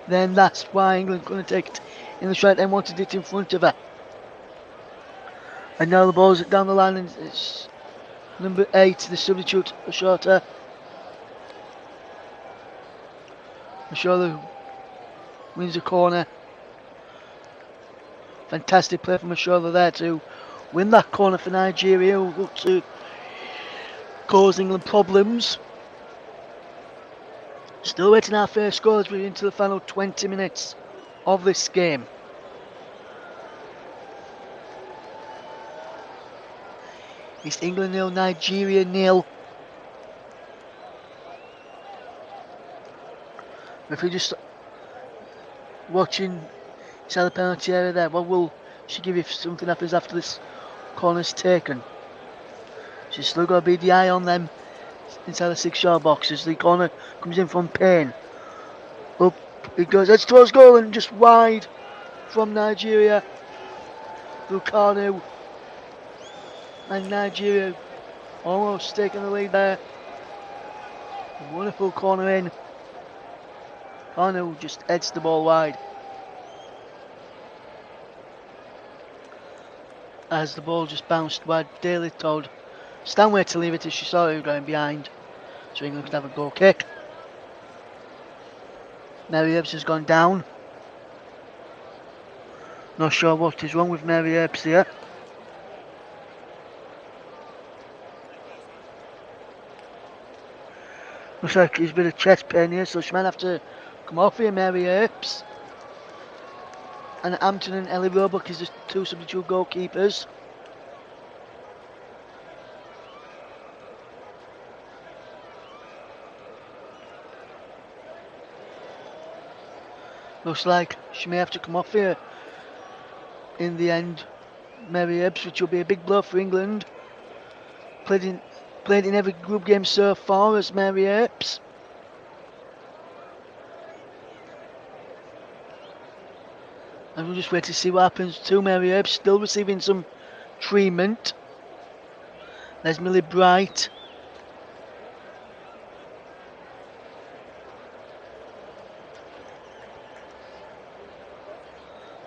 Speaker 1: Then that's why England couldn't take it in the straight and wanted it in front of her. And now the ball's down the line and it's number 8, the substitute, Shorter. Shorter wins the corner. Fantastic play from Ashora there to win that corner for Nigeria, who look to cause England problems. Still waiting our first score as we're into the final 20 minutes of this game. It's England 0, Nigeria 0. If we just watching inside the penalty area there, what will she give if something happens after this corner's taken? She's still got to be the eye on them inside the 6-yard box as the corner comes in from Payne. Up it goes, it's towards goal and just wide from Nigeria. Lukanu and Nigeria almost taking the lead there. A wonderful corner in. Kanu just heads the ball wide. As the ball just bounced wide, Daly told Stanway to leave it as she saw it going behind. So England could have a goal kick. Mary Ebbs has gone down. Not sure what is wrong with Mary Ebbs here. Looks like there's a bit of chest pain here, so she might have to come off here, Mary Ebbs. And Hampton and Ellie Roebuck is the 2 substitute goalkeepers. Looks like she may have to come off here in the end, Mary Ebbs, which will be a big blow for England. Played in every group game so far as Mary Ebbs. And we'll just wait to see what happens to Mary Ebbs, still receiving some treatment. There's Millie Bright.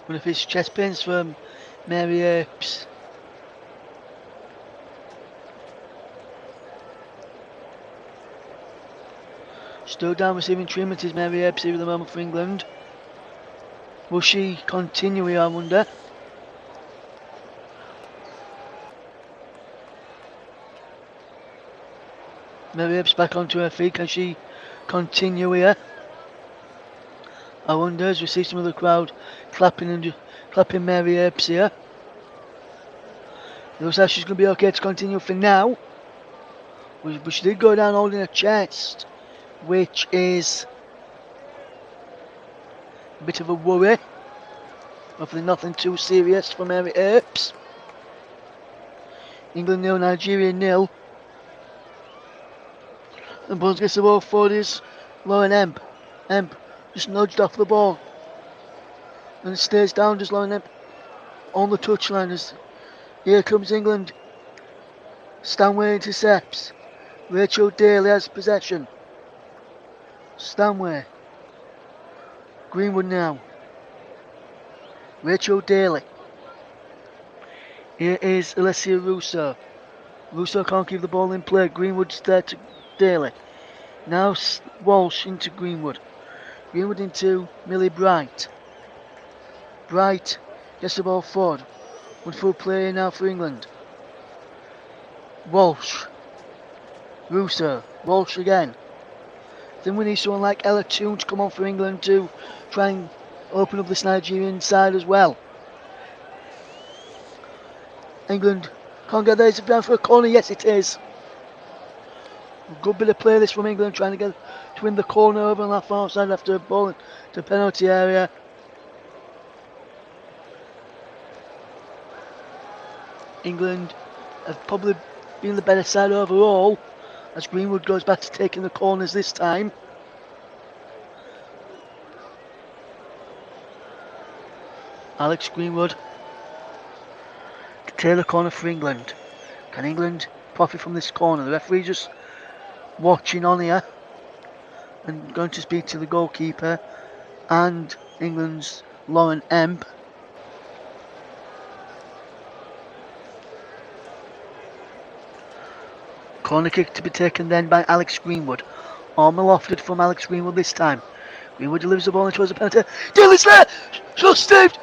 Speaker 1: One of his chest pains from Mary Ebbs. Still down receiving treatment is Mary Ebbs here at the moment for England. Will she continue here, I wonder? Mary Earps back onto her feet. Can she continue here? I wonder, as we see some of the crowd clapping Mary Earps here. It looks like she's going to be okay to continue for now. But she did go down holding her chest, which is a bit of a worry. Hopefully nothing too serious for Mary Earps. England 0, Nigeria 0. And Bones gets the ball forward is Lauren Emp. Emp just nudged off the ball. And stays down, just Lauren Emp on the touchline. As here comes England. Stanway intercepts. Rachel Daly has possession. Stanway. Greenwood now. Rachel Daly. Here is Alessia Russo. Russo can't keep the ball in play. Greenwood's there to Daly. Now Walsh into Greenwood. Greenwood into Millie Bright. Bright gets the ball forward. Wonderful play now for England. Walsh. Russo. Walsh again. Then we need someone like Ella Toone to come on for England to try and open up this Nigerian side as well. England can't get there. It's down for a corner. Yes, it is. A good bit of play this from England, trying to get to win the corner over on that far side after a ball into the penalty area. England have probably been the better side overall, as Greenwood goes back to taking the corners this time. Alex Greenwood to tail the corner for England. Can England profit from this corner? The referee just watching on here and going to speak to the goalkeeper and England's Lauren Emp. Corner kick to be taken then by Alex Greenwood. Arm lofted from Alex Greenwood this time. Greenwood delivers the ball into the penalty. Daly's there! Just saved!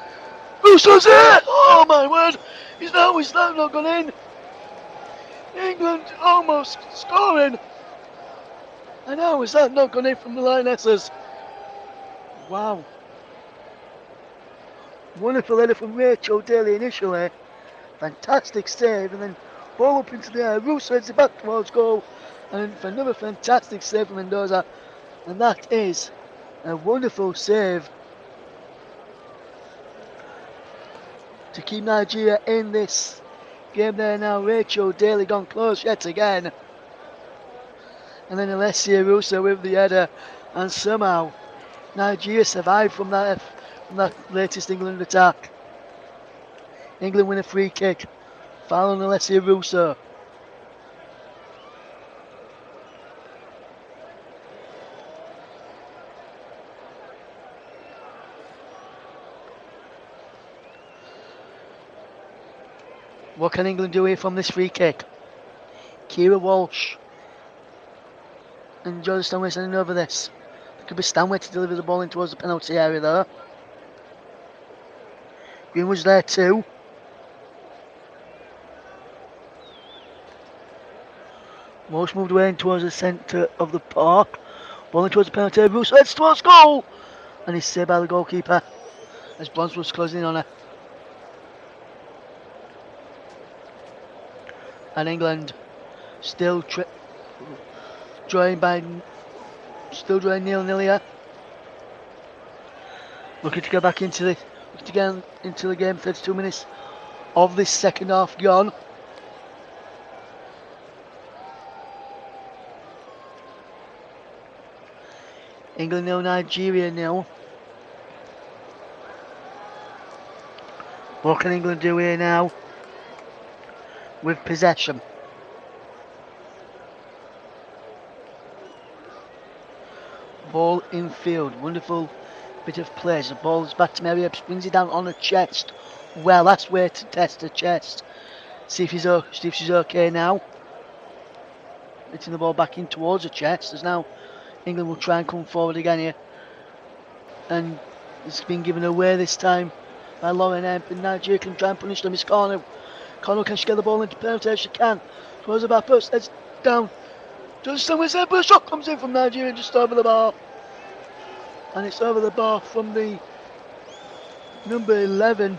Speaker 1: Russo's there! Oh my word! He's not gone in! England almost scoring! And how is that not gone in from the Lionesses? Wow. Wonderful header from Rachel Daly initially. Fantastic save, and then ball up into the air. Russo heads it back towards goal. And for another fantastic save from Mendoza. And that is a wonderful save to keep Nigeria in this game there now. Rachel Daly gone close yet again. And then Alessia Russo with the header. And somehow Nigeria survived from that latest England attack. England win a free kick. Foul on Alessia Russo. What can England do here from this free kick? Kira Walsh and Jordan Stanway sending over this. It could be Stanway to deliver the ball in towards the penalty area there. Greenwood's there too. Walsh moved away in towards the centre of the park. Ball in towards the penalty area. Russo heads towards goal! And he's saved by the goalkeeper as Bronze was closing in on her. And England still drawing 0-0 here. Looking to get back into the game. 32 minutes of this second half gone. England 0, Nigeria 0. What can England do here now? With possession. Ball in field. Wonderful bit of play. The ball is back to Mary Earps. Brings it down on her chest. Well, that's where to test her chest. See if she's okay now. Hitting the ball back in towards her chest. As now England will try and come forward again here. And it's been given away this time by Lauren Emp. And Nigeria can try and punish them. It's corner. Connell, can she get the ball into penalty? She can. Towards the back post, heads down. Just somewhere said, but a shot comes in from Nigeria just over the bar. And it's over the bar from the number 11.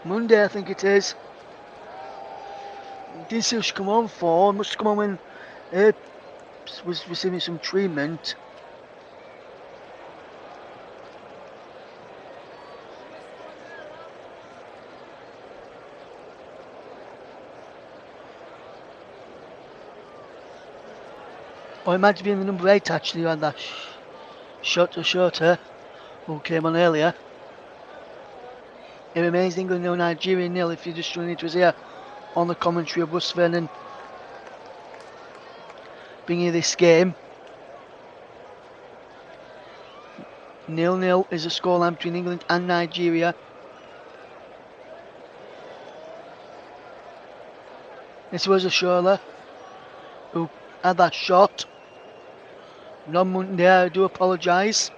Speaker 1: Monday, I think it is. Didn't see who she come on for. Must have come on when was receiving some treatment. Or it might have been the number 8 actually who had that shot to shorter who came on earlier. It remains England 0, Nigeria 0 if you're just joining it was here on the commentary of Russ Vernon bringing you this game. 0-0 is the scoreline between England and Nigeria. This was a Shola who had that shot. Not Monday, I do apologise.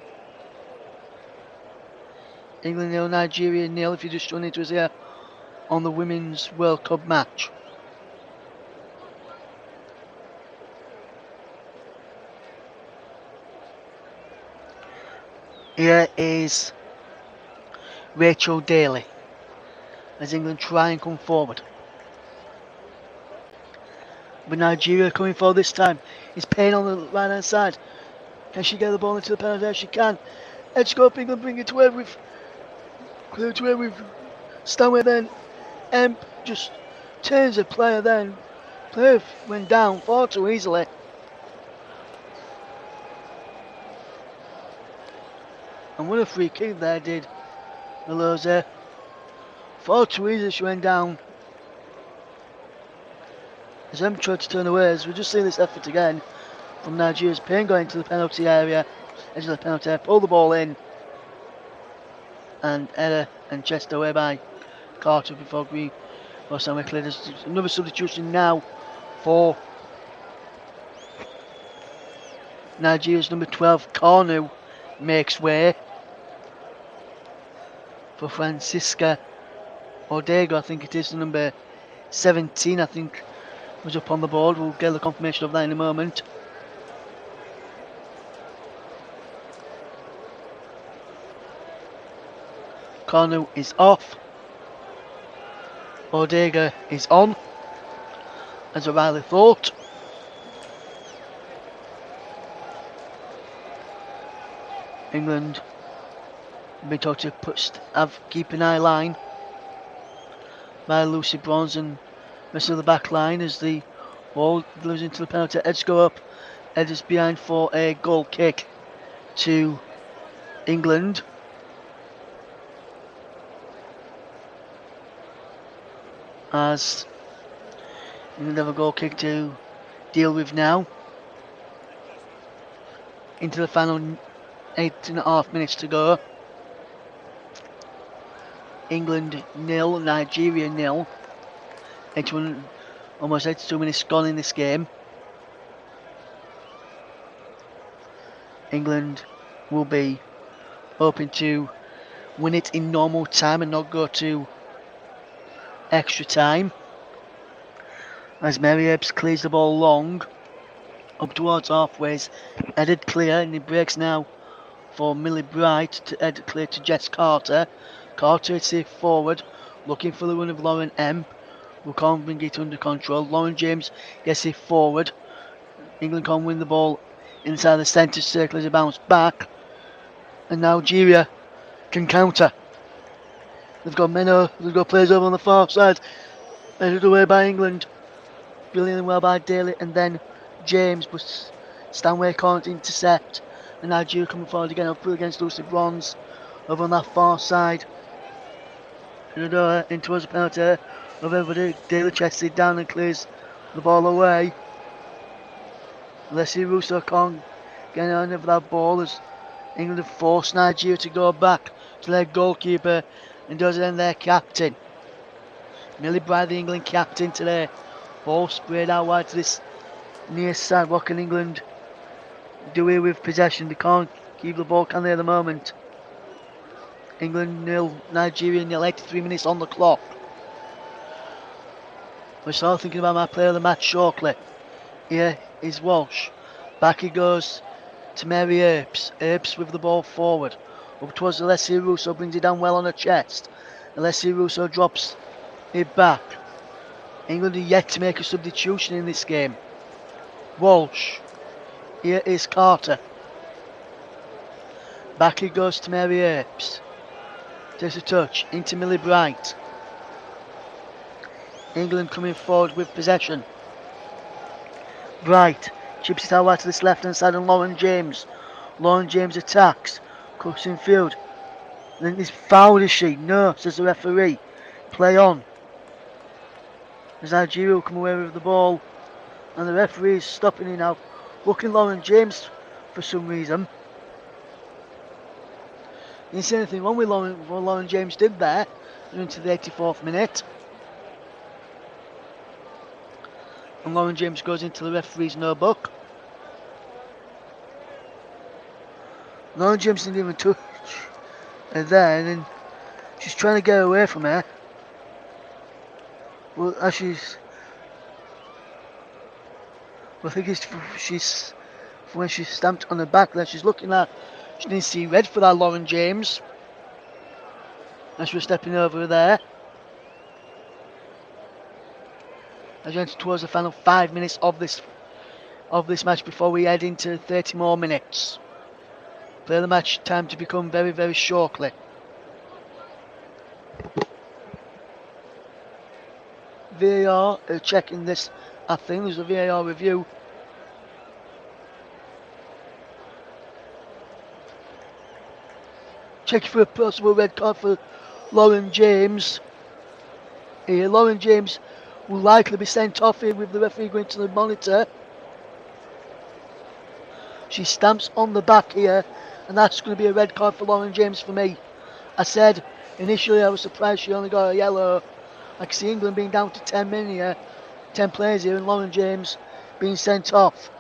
Speaker 1: England 0, Nigeria 0 if you just joined it was here on the Women's World Cup match. Here is Rachel Daly as England try and come forward. But Nigeria coming forward this time. It's Payne on the right hand side. Can she get the ball into the penalty? She can. Edge go up, England bring it to where we've clear to where we've Stanway then. Emp just turns the player then. Player went down far too easily. And what a free kick there did Meloza. Far too easy she went down. As Emp tried to turn away, as we just see this effort again from Nigeria's Payne going to the penalty area, edge of the penalty area, pull the ball in, and error and chest away by Carter before Green or Stanway cleared. There's another substitution now for Nigeria's number 12, Cornu, makes way for Francisca Odego. I think it is the number 17, I think, was up on the board. We'll get the confirmation of that in a moment. Cornu is off. Odega is on, as O'Reilly thought. England been told to keep an eye line by Lucy Bronze and rest of the back line as the ball goes into the penalty. Edge go up. Ed is behind for a goal kick to England. As England have a goal kick to deal with now. Into the final 8.5 minutes to go. England 0, Nigeria 0. Almost 82 minutes gone in this game. England will be hoping to win it in normal time and not go to extra time. As Mary Ebbs clears the ball long up towards halfways, headed clear, and it breaks now for Millie Bright to head clear to Jess Carter. Carter is safe forward, looking for the run of Lauren Emp, who can't bring it under control. Lauren James gets it forward. England can't win the ball inside the centre circle as it bounces back, and now Nigeria can counter. They've got Meno, they've got players over on the far side, headed away by England. Brilliantly well by Daly, and then James, but Stanway can't intercept, and Nigeria coming forward again, up against Lucy Bronze over on that far side. In towards the penalty of everybody. Daly chests it down and clears the ball away. Leslie Russo can't get on of that ball as England have forced Nigeria to go back to their goalkeeper, and does it then their captain. Millie Bright, the England captain today. Ball sprayed out wide to this near side. What can England do here with possession? They can't keep the ball, can they, at the moment? England 0, Nigeria 0, 83 minutes on the clock. We start thinking about my player of the match shortly. Here is Walsh. Back he goes to Mary Earps. Earps with the ball forward. Up towards Alessia Russo, brings it down well on her chest. Alessia Russo drops it back. England are yet to make a substitution in this game. Walsh. Here is Carter. Back he goes to Mary Earps. Takes a touch into Millie Bright. England coming forward with possession. Bright chips it out to this left hand side on Lauren James. Lauren James attacks. Cuts in field. Then is fouled, is she? No, says the referee. Play on. As Nigeria will come away with the ball. And the referee is stopping it now. Looking Lauren James for some reason. Didn't see anything wrong with what Lauren James did there. Into the 84th minute. And Lauren James goes into the referee's notebook. Lauren James didn't even touch her there, and then she's trying to get away from her. Well, as she's... Well, I think she's... When she's stamped on the back there, she's looking at... She didn't see red for that Lauren James. As we're stepping over there. As we enter towards the final 5 minutes of this match before we head into 30 more minutes. Play the match time to become very, very shortly. VAR are checking this. I think there's a VAR review. Checking for a possible red card for Lauren James. Here, Lauren James will likely be sent off here with the referee going to the monitor. She stamps on the back here, and that's going to be a red card for Lauren James for me. I said initially I was surprised she only got a yellow. I can see England being down to 10 men here, 10 players here, and Lauren James being sent off.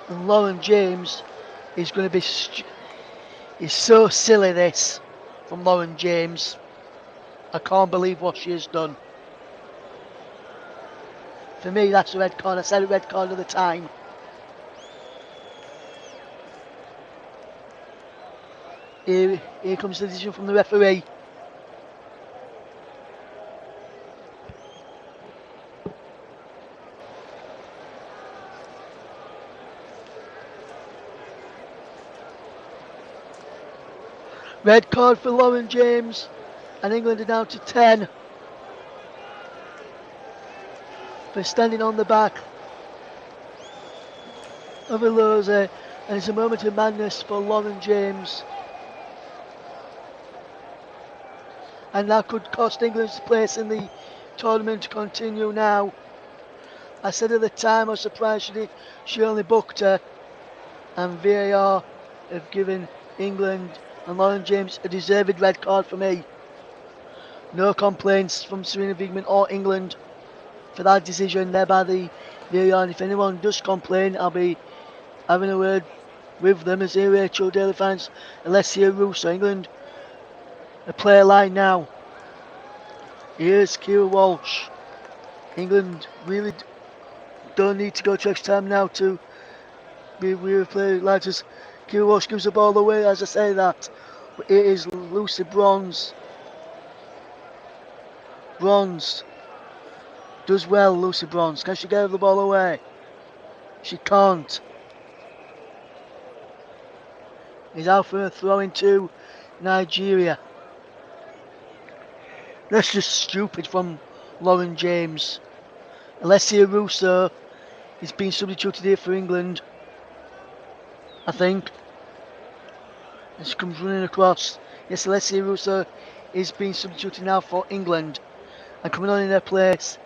Speaker 1: And Lauren James is going to be... It's so silly, this, from Lauren James. I can't believe what she has done. For me, that's a red card. I said a red card at the time. Here comes the decision from the referee. Red card for Lauren James, and England are down to 10 for standing on the back of Alose, and it's a moment of madness for Lauren James, and that could cost England's place in the tournament to continue now. I said at the time I was surprised she only booked her, and VAR have given England and Lauren James a deserved red card for me. No complaints from Serena Wigman or England for that decision there by the VAR. And if anyone does complain, I'll be having a word with them, as here Rachel Daly finds Alessia Russo. England a player line now. Here's Kira Walsh. England really don't need to go to extra time now to be with player like us. Kira Walsh gives the ball away as I say that. But it is Lucy Bronze. Bronze does well, Lucy Bronze. Can she get the ball away? She can't. He's out for a throw into Nigeria. That's just stupid from Lauren James. Alessia Russo is being substituted here for England, I think. And she comes running across. Yes, Alessia Russo is being substituted now for England. And coming on in their place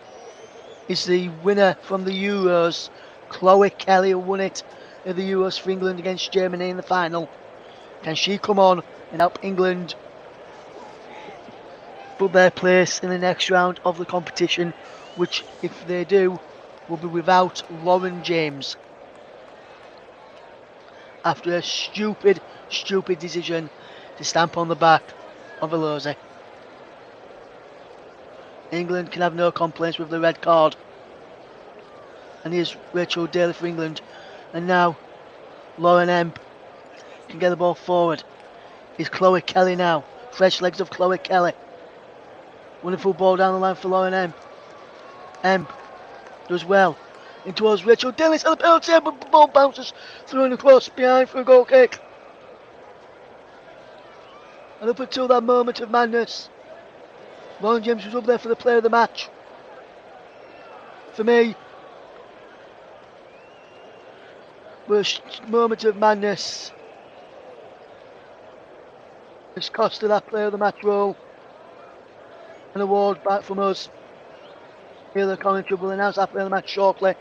Speaker 1: is the winner from the Euros, Chloe Kelly, who won it at the Euros for England against Germany in the final. Can she come on and help England put their place in the next round of the competition, which, if they do, will be without Lauren James. After a stupid stupid decision to stamp on the back of Alose. England can have no complaints with the red card. And here's Rachel Daly for England. And now Lauren Emp can get the ball forward. Is Chloe Kelly now. Fresh legs of Chloe Kelly. Wonderful ball down the line for Lauren Emp. Emp does well. In towards Rachel Daly. It's a penalty, but the ball bounces through and across behind for a goal kick. And up until that moment of madness, Lauren James was up there for the player of the match. For me, was moment of madness. It's cost her that player of the match role. An award back from us. Here the commentary will announce that player of the match shortly.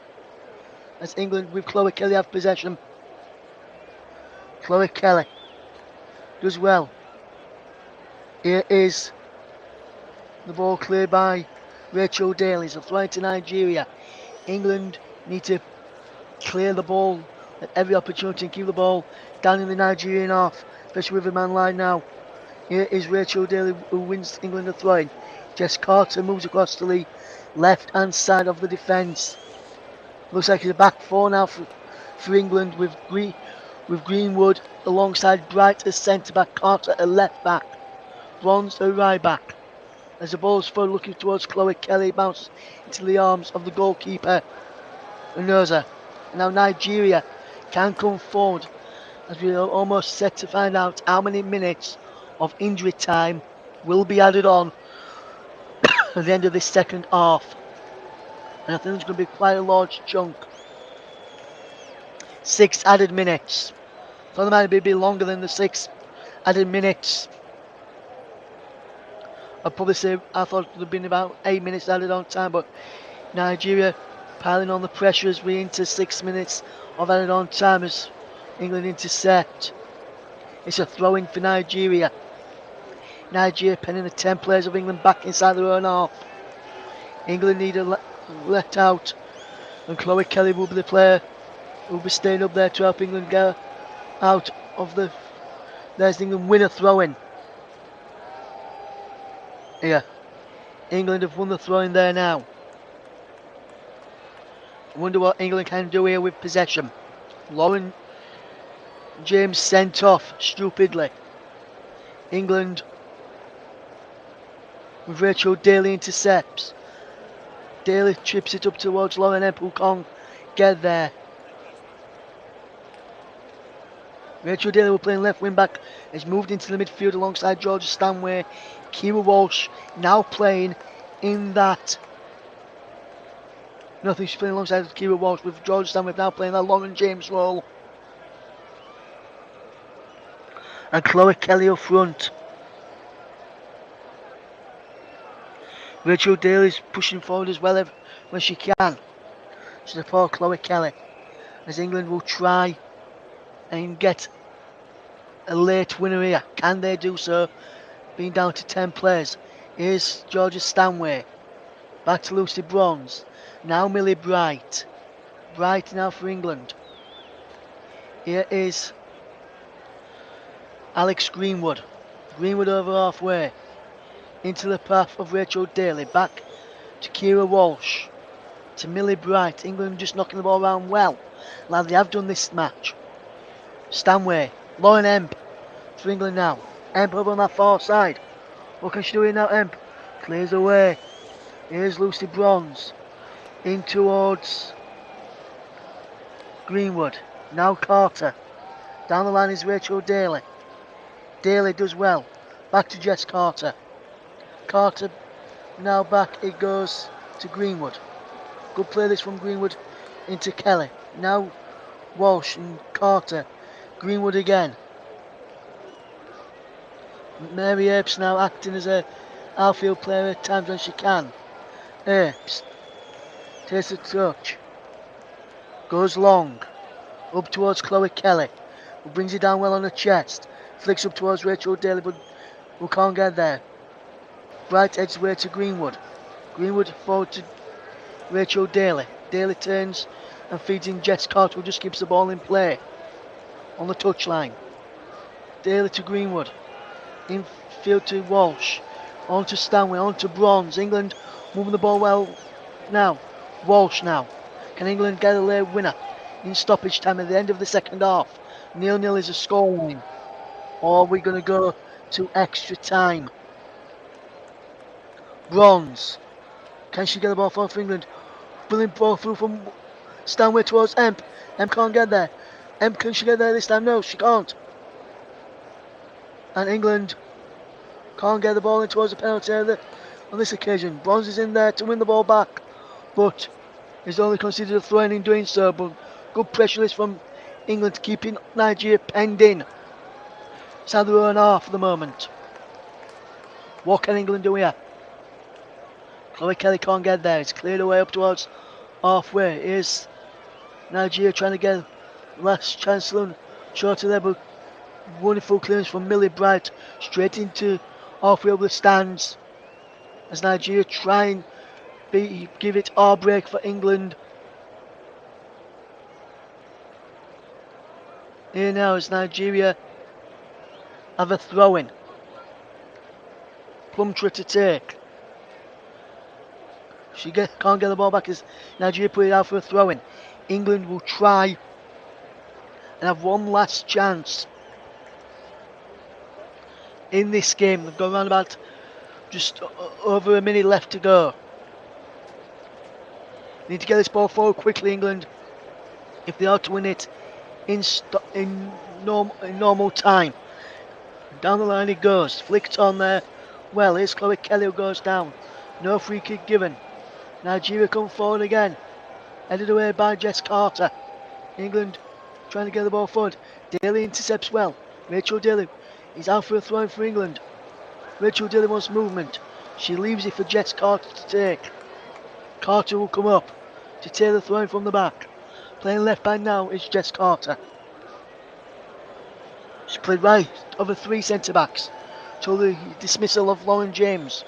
Speaker 1: As England with Chloe Kelly have possession. Chloe Kelly does well. Here is the ball cleared by Rachel Daly. It's a throw to Nigeria. England need to clear the ball at every opportunity and keep the ball down in the Nigerian half, especially with a man line now. Here is Rachel Daly who wins England a throw-in. Jess Carter moves across to the left hand side of the defence. Looks like it's a back four now for England with Greenwood alongside Bright as centre back, Carter a left back, Bronze a right back. As the ball is forward looking towards Chloe Kelly, bounces into the arms of the goalkeeper Unoza. Now Nigeria can come forward as we are almost set to find out how many minutes of injury time will be added on at the end of this second half. And I think there's going to be quite a large chunk. 6 added minutes. I thought it might be a bit longer than the 6 added minutes. I'd probably say I thought it would have been about 8 minutes added on time, but Nigeria piling on the pressure as we into 6 minutes of added on time as England intercept. It's a throw-in for Nigeria. Nigeria penning the 10 players of England back inside their own half. England need a let out, and Chloe Kelly will be the player who will be staying up there to help England get out of the. There's the England winner throw-in. Here, England have won the throw-in there now. I wonder what England can do here with possession. Lauren James sent off stupidly. England with Rachel Daly intercepts. Daly chips it up towards Lauren Emp, who can't get there. Rachel Daly, who playing left wing back, has moved into the midfield alongside Georgia Stanway. Kira Walsh now playing in that. Nothing, she's playing alongside Kira Walsh with Georgia Stanway now playing that Lauren James role. And Chloe Kelly up front. Rachel Daly's pushing forward as well when she can. To support Chloe Kelly. As England will try and get a late winner here. Can they do so? Being down to 10 players. Here's Georgia Stanway. Back to Lucy Bronze. Now Millie Bright. Bright now for England. Here is Alex Greenwood. Greenwood over halfway. Into the path of Rachel Daly. Back to Kira Walsh. To Millie Bright. England just knocking the ball around well. Like they have done this match. Stanway. Lauren Emp for England now. Emp over on that far side. What can she do here now, Emp? Clears away. Here's Lucy Bronze. In towards Greenwood. Now Carter. Down the line is Rachel Daly. Daly does well. Back to Jess Carter. Carter now back. It goes to Greenwood. Good play this from Greenwood into Kelly. Now Walsh and Carter. Greenwood again. Mary Earps now acting as a outfield player at times when she can. Earps takes a touch. Goes long. Up towards Chloe Kelly. Who brings it down well on her chest. Flicks up towards Rachel Daly, but who can't get there. Bright edges way to Greenwood. Greenwood forward to Rachel Daly. Daly turns and feeds in Jess Carter, who just keeps the ball in play on the touchline. Daly to Greenwood. Infield to Walsh. On to Stanley, on to Bronze. England moving the ball well now. Walsh now. Can England get a late winner in stoppage time at the end of the second half? 0-0 is a scoreline. Or are we going to go to extra time? Bronze. Can she get the ball forward for England? Brilliant ball through from Stanway towards Emp. Emp can't get there. Emp, can she get there this time? No, she can't. And England can't get the ball in towards the penalty area on this occasion. Bronze is in there to win the ball back, but is only considered a throw-in in doing so. But good pressure is from England, keeping Nigeria penned in. It's how they're on half for the moment. What can England do here? Chloe Kelly can't get there. It's cleared away up towards halfway. Here's Nigeria trying to get last chance saloon short of there, but wonderful clearance from Millie Bright straight into halfway over the stands as Nigeria try and give it our break for England. Here now as Nigeria have a throw-in. Plumtree to take. She can't get the ball back as Nigeria put it out for a throw-in. England will try and have one last chance in this game. They've got around about just over a minute left to go. Need to get this ball forward quickly, England, if they are to win it in normal time. Down the line it goes. Flicked on there. Well, here's Chloe Kelly who goes down. No free kick given. Nigeria come forward again. Headed away by Jess Carter. England trying to get the ball forward. Daly intercepts well. Rachel Daly is out for a throw for England. Rachel Daly wants movement. She leaves it for Jess Carter to take. Carter will come up to take the throw from the back. Playing left back now is Jess Carter. She played right over three centre-backs till the dismissal of Lauren James.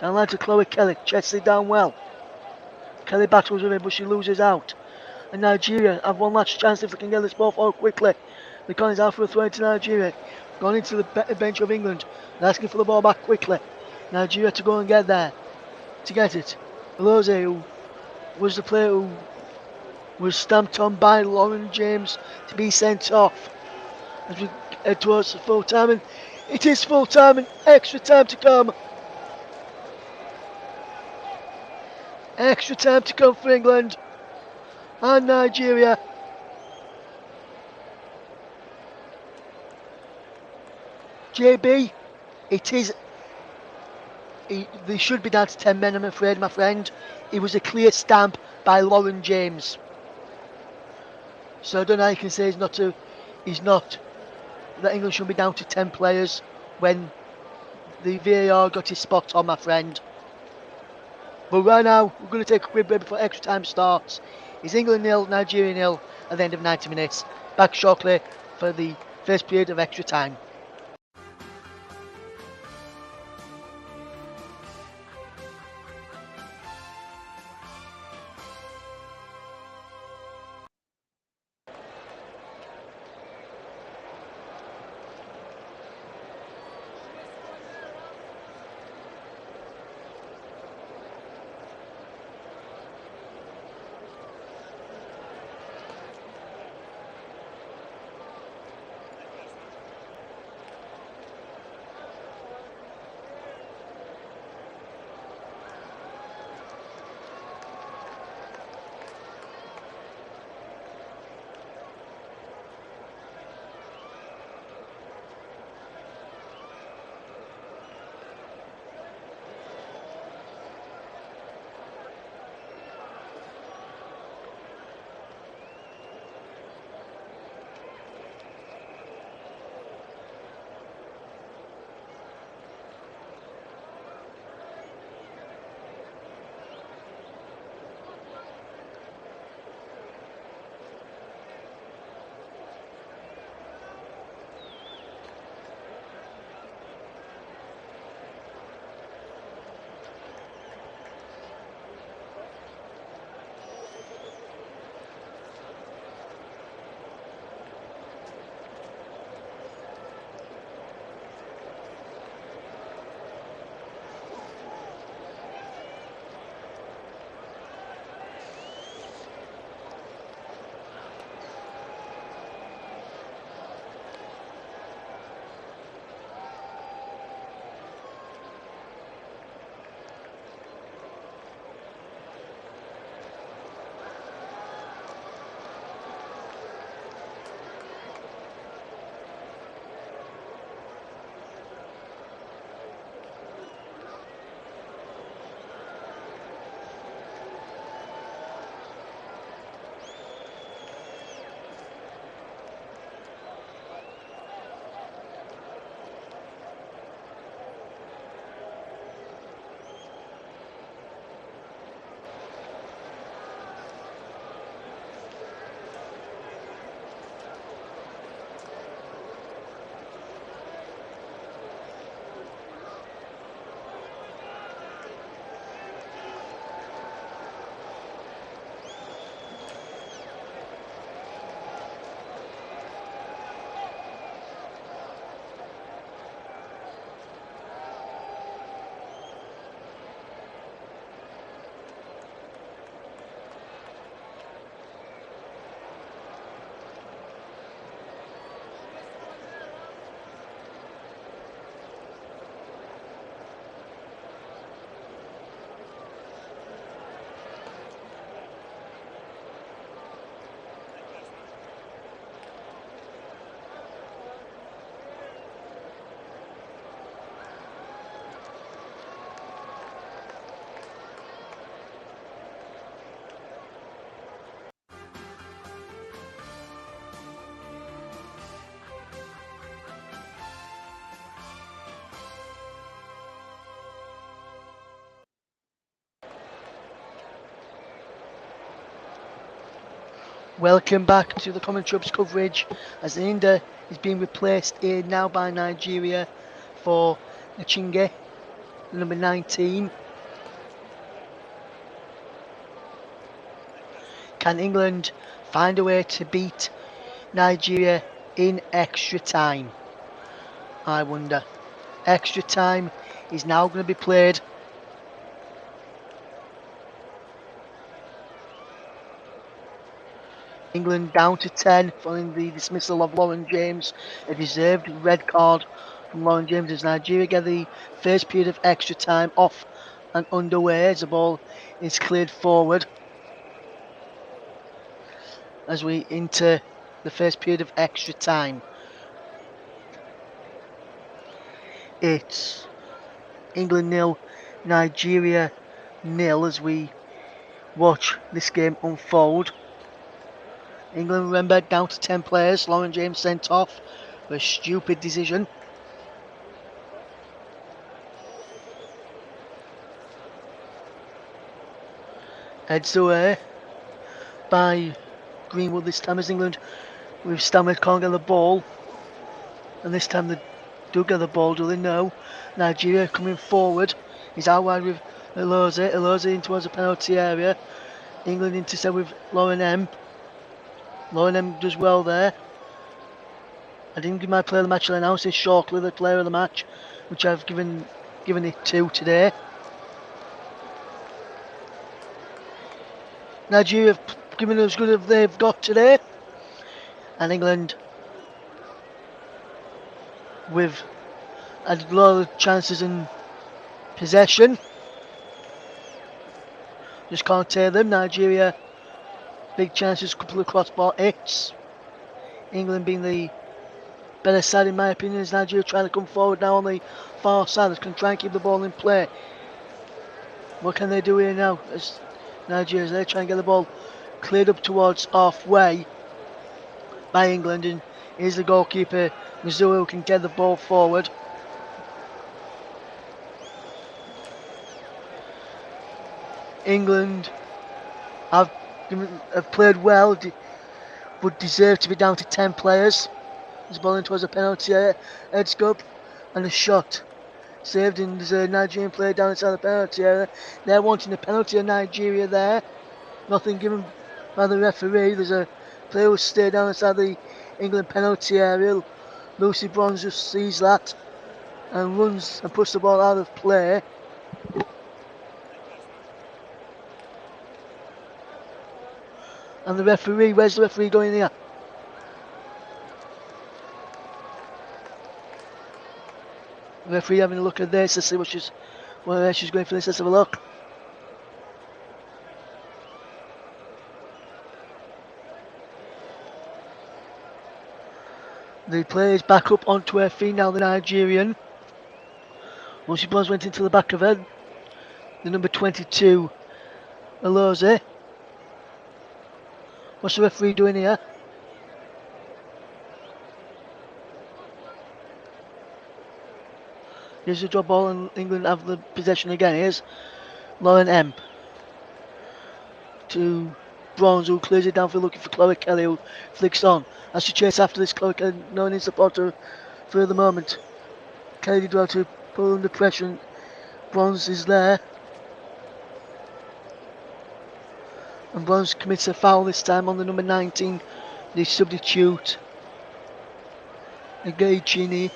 Speaker 1: Down line to Chloe Kelly, chests it down well. Kelly battles with it, but she loses out. And Nigeria have one last chance if they can get this ball forward quickly. The gun is out for a throw into Nigeria. Gone into the bench of England. They're asking for the ball back quickly. Nigeria to go and get there. To get it. Lose, who was the player who was stamped on by Lauren James to be sent off. As we head towards the full time, and it is full time and extra time to come. Extra time to come for England and Nigeria. JB, they should be down to 10 men, I'm afraid, my friend. It was a clear stamp by Lauren James. So I don't know how you can say he's not, that England should be down to 10 players when the VAR got his spot on, my friend. But right now, we're going to take a quick break before extra time starts. It's England 0, Nigeria 0 at the end of 90 minutes. Back shortly for the first period of extra time. Welcome back to the Common Troops coverage as India is being replaced here now by Nigeria for Achinge, number 19. Can England find a way to beat Nigeria in extra time? I wonder. Extra time is now going to be played. England down to 10 following the dismissal of Lauren James. A deserved red card from Lauren James as Nigeria get the first period of extra time off and underway as the ball is cleared forward. As we enter the first period of extra time. It's England 0, Nigeria 0 as we watch this game unfold. England, remember, down to 10 players. Lauren James sent off for a stupid decision. Heads away by Greenwood this time as England with Stamford can't get the ball. And this time they do get the ball, do they? No. Nigeria coming forward. He's out wide with Eloze. Eloze in towards the penalty area. England intercept with Lauren M. Lauren M does well there. I didn't give my player of the match, I'll announce this shortly, the player of the match, which I've given it to today. Nigeria have given as good as they've got today. And England with a lot of chances in possession. Just can't take them. Nigeria, big chances, couple of crossbar hits. England being the better side in my opinion as Nigeria trying to come forward now on the far side. They can try and keep the ball in play. What can they do here now? As Nigeria, they're trying to get the ball cleared up towards halfway by England, and here's the goalkeeper Mizuho who can get the ball forward. England have played well, but deserve to be down to 10 players. There's ball in towards a penalty area, head scope, and a shot. Saved, and there's a Nigerian player down inside the penalty area. They're wanting a penalty of Nigeria there. Nothing given by the referee. There's a player who stayed down inside the England penalty area. Lucy Bronze just sees that and runs and puts the ball out of play. And the referee, where's the referee going here? The referee having a look at this to see where she's going for this. Let's have a look. The player is back up onto her feet now, the Nigerian. Lucy Bronze went into the back of her. The number 22, Eloze. What's the referee doing here? Here's the drop ball and England have the possession again. Here's Lauren M. To Bronze who clears it down for looking for Chloe Kelly who flicks on. As she chases after this, Chloe Kelly, no one in support her for the moment. Kelly did well to pull under pressure. Bronze is there. And Bronze commits a foul this time on the number 19, the substitute, Agaichini.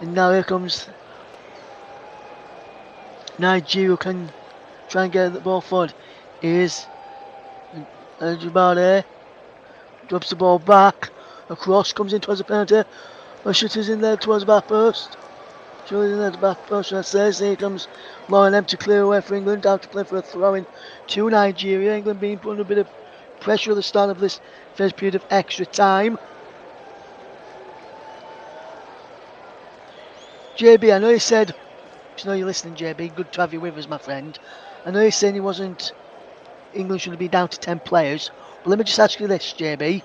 Speaker 1: And now here comes Nigeria, can try and get the ball forward. Here's Jabade, drops the ball back, across, comes in towards the penalty. The shooter's in there towards the back post. Surely in there, the back post, that says. Here comes Lauren M to clear away for England, down to play for a throw-in to Nigeria. England being put under a bit of pressure at the start of this first period of extra time. JB, I know you said, I know you're listening, JB, good to have you with us, my friend. I know you're saying he wasn't, England should be down to 10 players, but let me just ask you this, JB.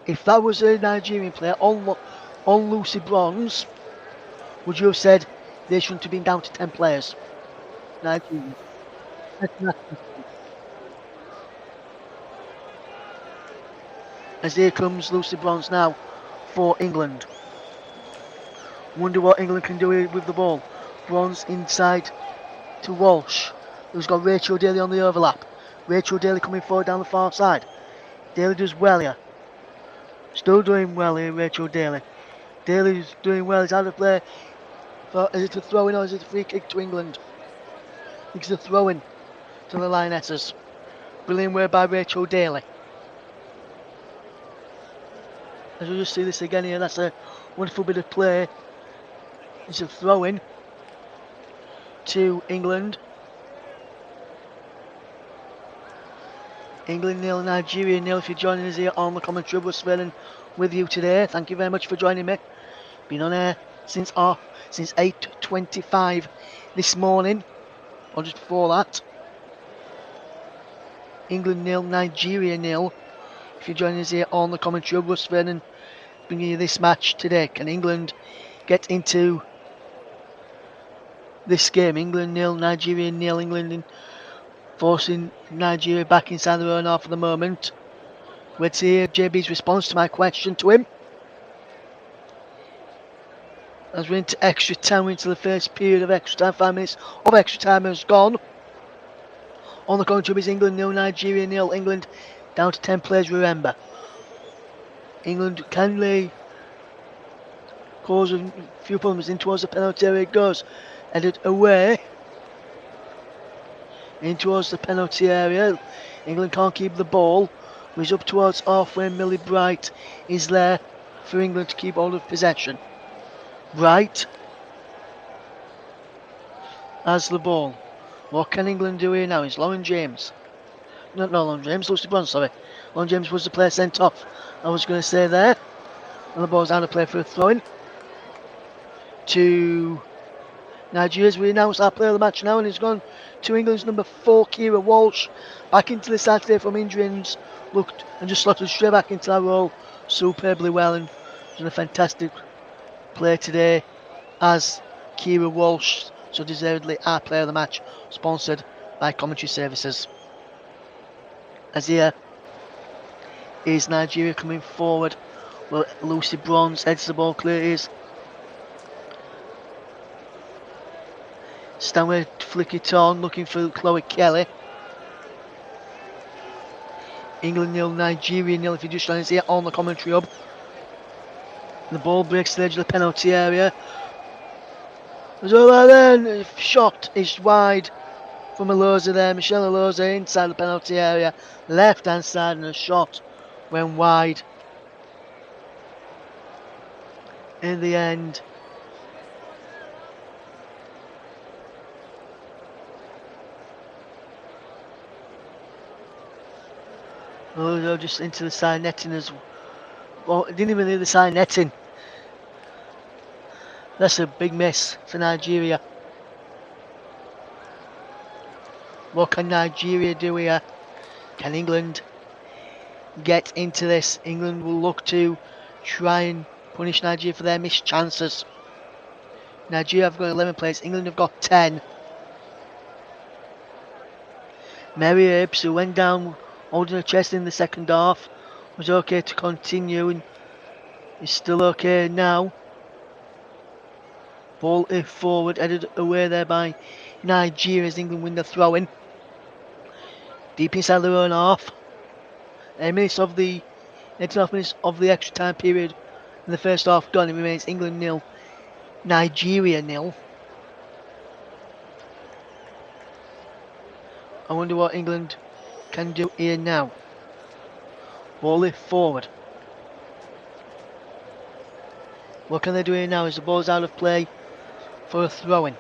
Speaker 1: If that was a Nigerian player on Lucy Bronze, would you have said they shouldn't have been down to 10 players? Nigeria. As here comes Lucy Bronze now for England. Wonder what England can do with the ball. Bronze inside to Walsh, who's got Rachel Daly on the overlap. Rachel Daly coming forward down the far side. Daly does well here. Still doing well here, Rachel Daly. Daly's doing well. He's out of play. Is it a throw-in or is it a free kick to England? I think it's a throw-in to the Lionesses. Brilliant work by Rachel Daly. As we just see this again here, that's a wonderful bit of play. It's a throw-in to England. England 0, Nigeria 0. If you're joining us here on the commentary, Russ Vernon with you today. Thank you very much for joining me. Been on air since 8:25 this morning, or just before that. England 0, Nigeria 0. If you're joining us here on the commentary, Russ Vernon bringing you this match today. Can England get into this game? England 0, Nigeria 0. England forcing Nigeria back inside their own half for the moment. Let's hear JB's response to my question to him. As we're into extra time, we're into the first period of extra time. 5 minutes of extra time has gone. On the commentary is England 0, Nigeria 0. England down to 10 players, remember. England can cause a few problems in towards the penalty area. It goes. Headed away. In towards the penalty area. England can't keep the ball. He's up towards halfway. Millie Bright is there for England to keep hold of possession. Bright has the ball. What can England do here now? It's Lauren James. Not Lauren James, Lucy Bronze, sorry. Lauren James was the player sent off. I was going to say there. And the ball's out of play for a throw-in to Nigeria. As we announce our player of the match now, and it's gone to England's number 4, Kira Walsh. Back into the side today from injury and looked and just slotted straight back into that role superbly well, and done a fantastic play today as Kira Walsh, so deservedly our player of the match, sponsored by Commentary Services. As here is Nigeria coming forward. Well, Lucy Bronze heads the ball clear. Is Stanway flick it on, looking for Chloe Kelly. England 0, Nigeria 0. If you're just trying to see it on the commentary hub. The ball breaks the edge of the penalty area. There's over there. Shot is wide from Aloza there. Michelle Aloza inside the penalty area. Left hand side, and a shot went wide. In the end, Aloza just into the side netting as well. It didn't even leave the side netting. That's a big miss for Nigeria. What can Nigeria do here? Can England get into this? England will look to try and punish Nigeria for their missed chances. Nigeria have got 11 players. England have got 10. Mary Ebbs, who went down holding her chest in the second half, was okay to continue and is still okay now. Ball forward, headed away there by Nigeria as England win the throw-in. Deep inside their own half. 8 minutes of the 8.5 minutes of the extra time period in the first half done. It remains England 0, Nigeria 0. I wonder what England can do here now. Ball forward. What can they do here now as the ball's out of play for a throw-in?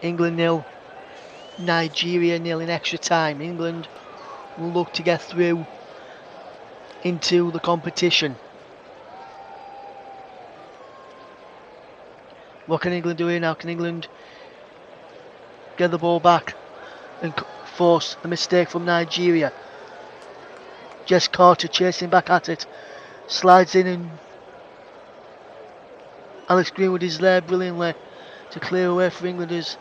Speaker 1: England 0, Nigeria 0 in extra time. England will look to get through into the competition. What can England do here now? Can England get the ball back and force a mistake from Nigeria? Jess Carter chasing back at it. Slides in and Alex Greenwood is there brilliantly to clear away for England. As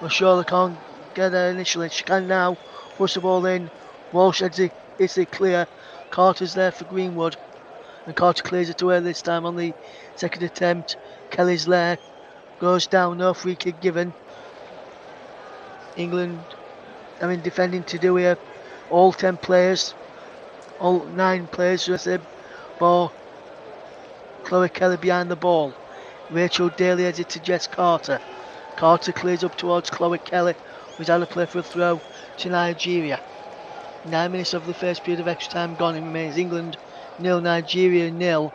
Speaker 1: well, sure they can't get there initially. She can now push the ball in Walsh it's a clear. Carter's there for Greenwood. And Carter clears it away this time on the second attempt. Kelly's there. Goes down, no free kick given. England, defending to do here. All 10 players. All 9 players, should I say. Ball. Chloe Kelly behind the ball. Rachel Daly heads it to Jess Carter. Carter clears up towards Chloe Kelly, who's had a play for a throw to Nigeria. 9 minutes of the first period of extra time gone. It remains England 0, Nigeria 0.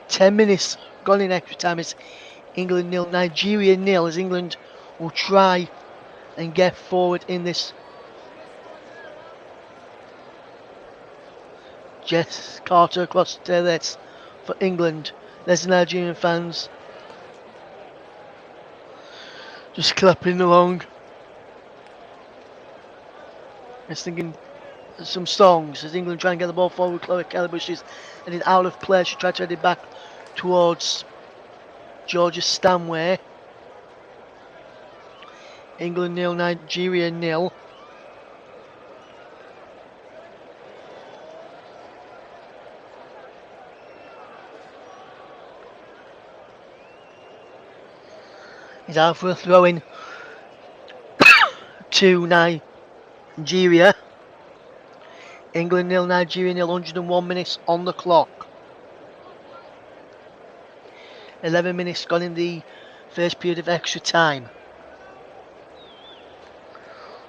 Speaker 1: 10 minutes gone in extra time. It's England 0, Nigeria 0, as England will try and get forward in this. Jess Carter across to this for England. There's the Nigerian fans just clapping along. Just thinking some songs as England try and get the ball forward. Chloe Kelly, but she's headed out of play. She tried to head it back towards Georgia Stanway. England 0, Nigeria 0. He's out for a throw in to Nigeria. England 0, Nigeria 0, 101 minutes on the clock. 11 minutes gone in the first period of extra time.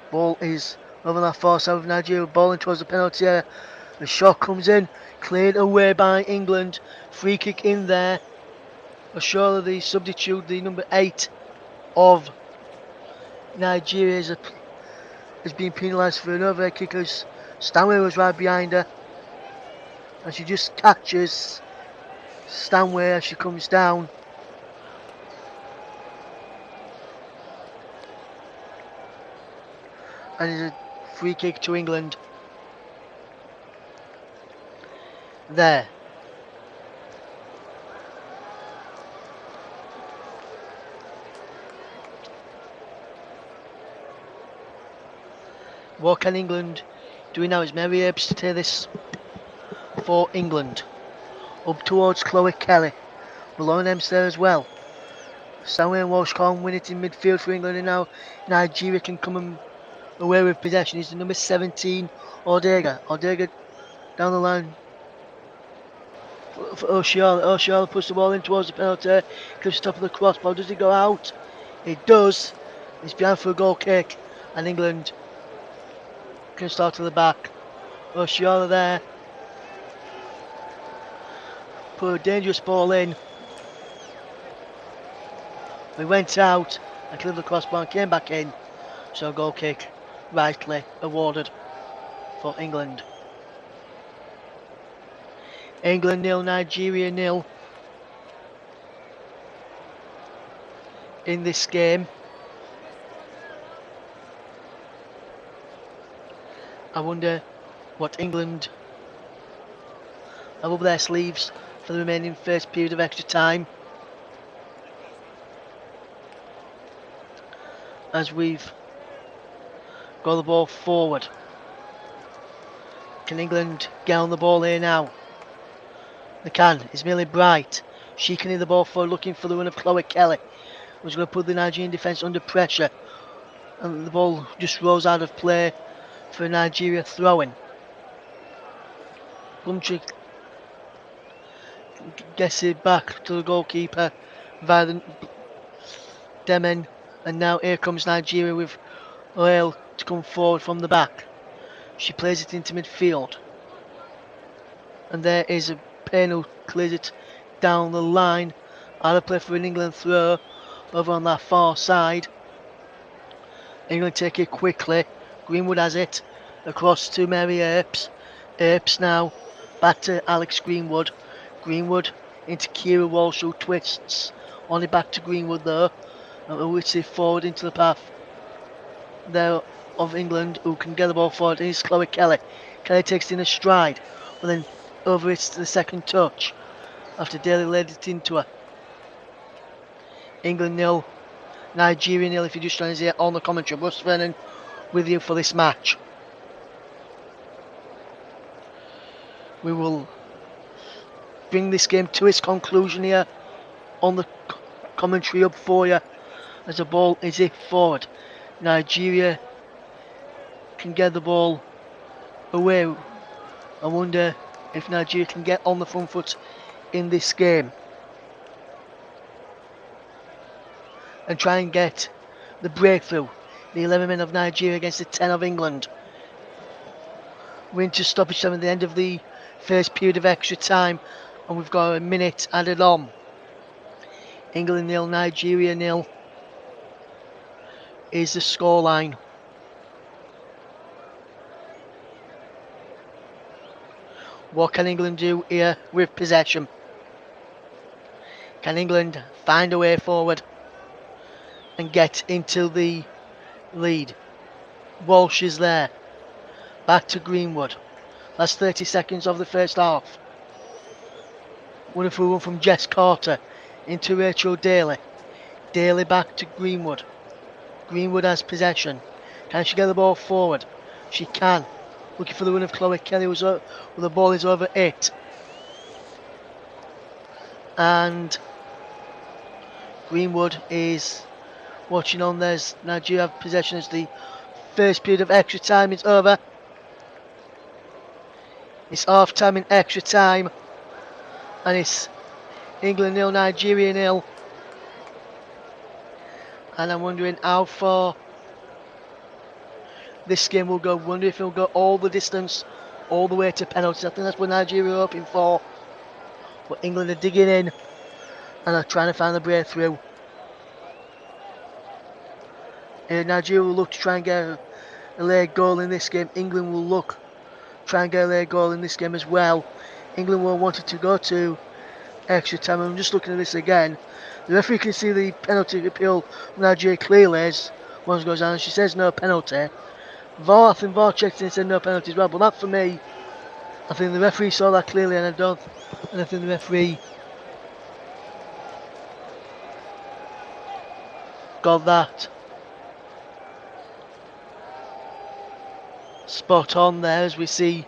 Speaker 1: Ball is over that far side of Nigeria, ball in towards the penalty area. The shot comes in, cleared away by England. Free kick in there. Surely the substitute, the number 8 of Nigeria, is being penalised for an overhead kick as Stanway was right behind her. And she just catches Stanway as she comes down. And it's a free kick to England. There. What can England do now? Is Mary Ebbs to take this for England. Up towards Chloe Kelly. Malone M's there as well. Stanway and Walsh can't win it in midfield for England, and now Nigeria can come away with possession. Is the number 17 Ordega. Ordega down the line for Oshiala. Oshiala puts the ball in towards the penalty. Clips the top of the crossbar. Does it go out? It does. It's behind for a goal kick, and England can start to the back. Oshiala there. Put a dangerous ball in. We went out and cleared the crossbar and came back in. So goal kick rightly awarded for England. England 0, Nigeria 0 in this game. I wonder what England have up their sleeves for the remaining first period of extra time, as we've got the ball forward. Can England get on the ball here now? They can. It's Millie Bright. She can hit the ball forward, looking for the run of Chloe Kelly, who's going to put the Nigerian defence under pressure, and the ball just rolls out of play for Nigeria throwing. Gumtree gets it back to the goalkeeper via the Demen, and now here comes Nigeria with Oil to come forward from the back. She plays it into midfield, and there is a Payne who clears it down the line. Out of play for an England throw over on that far side. England take it quickly. Greenwood has it across to Mary Earps. Earps now back to Alex Greenwood. Greenwood into Kira Walsh, who twists on it back to Greenwood though, and which is forward into the path there of England, who can get the ball forward. It's Chloe Kelly. Kelly takes it in a stride, but then over it's to the second touch after Daly laid it into her. England 0, Nigeria nil if you're just trying to see on the commentary. Russ Vernon with you for this match. We will bring this game to its conclusion here on the commentary up for you as the ball is hit forward. Nigeria can get the ball away. I wonder if Nigeria can get on the front foot in this game and try and get the breakthrough. The 11 men of Nigeria against the 10 of England. We're into stoppage time at the end of the first period of extra time, and we've got a minute added on. England nil, Nigeria nil is the scoreline. What can England do here with possession? Can England find a way forward and get into the lead? Walsh is there. Back to Greenwood. Last 30 seconds of the first half. Wonderful run from Jess Carter into Rachel Daly. Daly back to Greenwood. Greenwood has possession. Can she get the ball forward? She can. Looking for the run of Chloe Kelly where the ball is over it. And Greenwood is watching on. There's Nigeria have possession as the first period of extra time is over. It's half time in extra time. And it's England nil, Nigeria nil. And I'm wondering how far this game will go. Wonder if it'll go all the distance, all the way to penalties. I think that's what Nigeria are hoping for. But England are digging in and are trying to find the breakthrough. Nigeria will look to try and get a late goal in this game. England will look try and get a late goal in this game as well. England will want it to go to extra time. I'm just looking at this again. The referee can see the penalty appeal from Nigeria clearly as one goes down. She says no penalty. VAR, I think VAR checked in and said no penalty as well. But that for me, I think the referee saw that clearly, and I think the referee got that spot on there as we see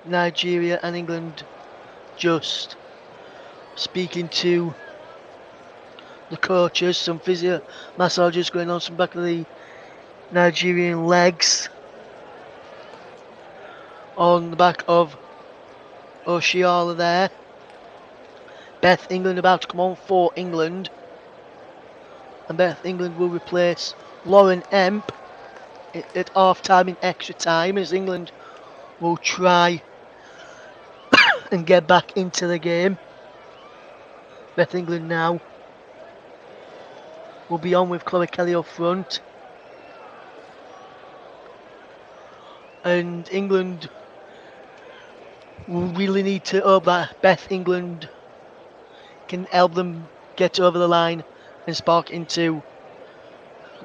Speaker 1: Nigeria and England just speaking to the coaches, some physio massages going on some back of the Nigerian legs on the back of Oshiala there. Beth England about to come on for England, and Beth England will replace Lauren Emp at half time in extra time as England will try and get back into the game. Beth England now will be on with Chloe Kelly up front, and England will really need to hope that Beth England can help them get over the line and spark into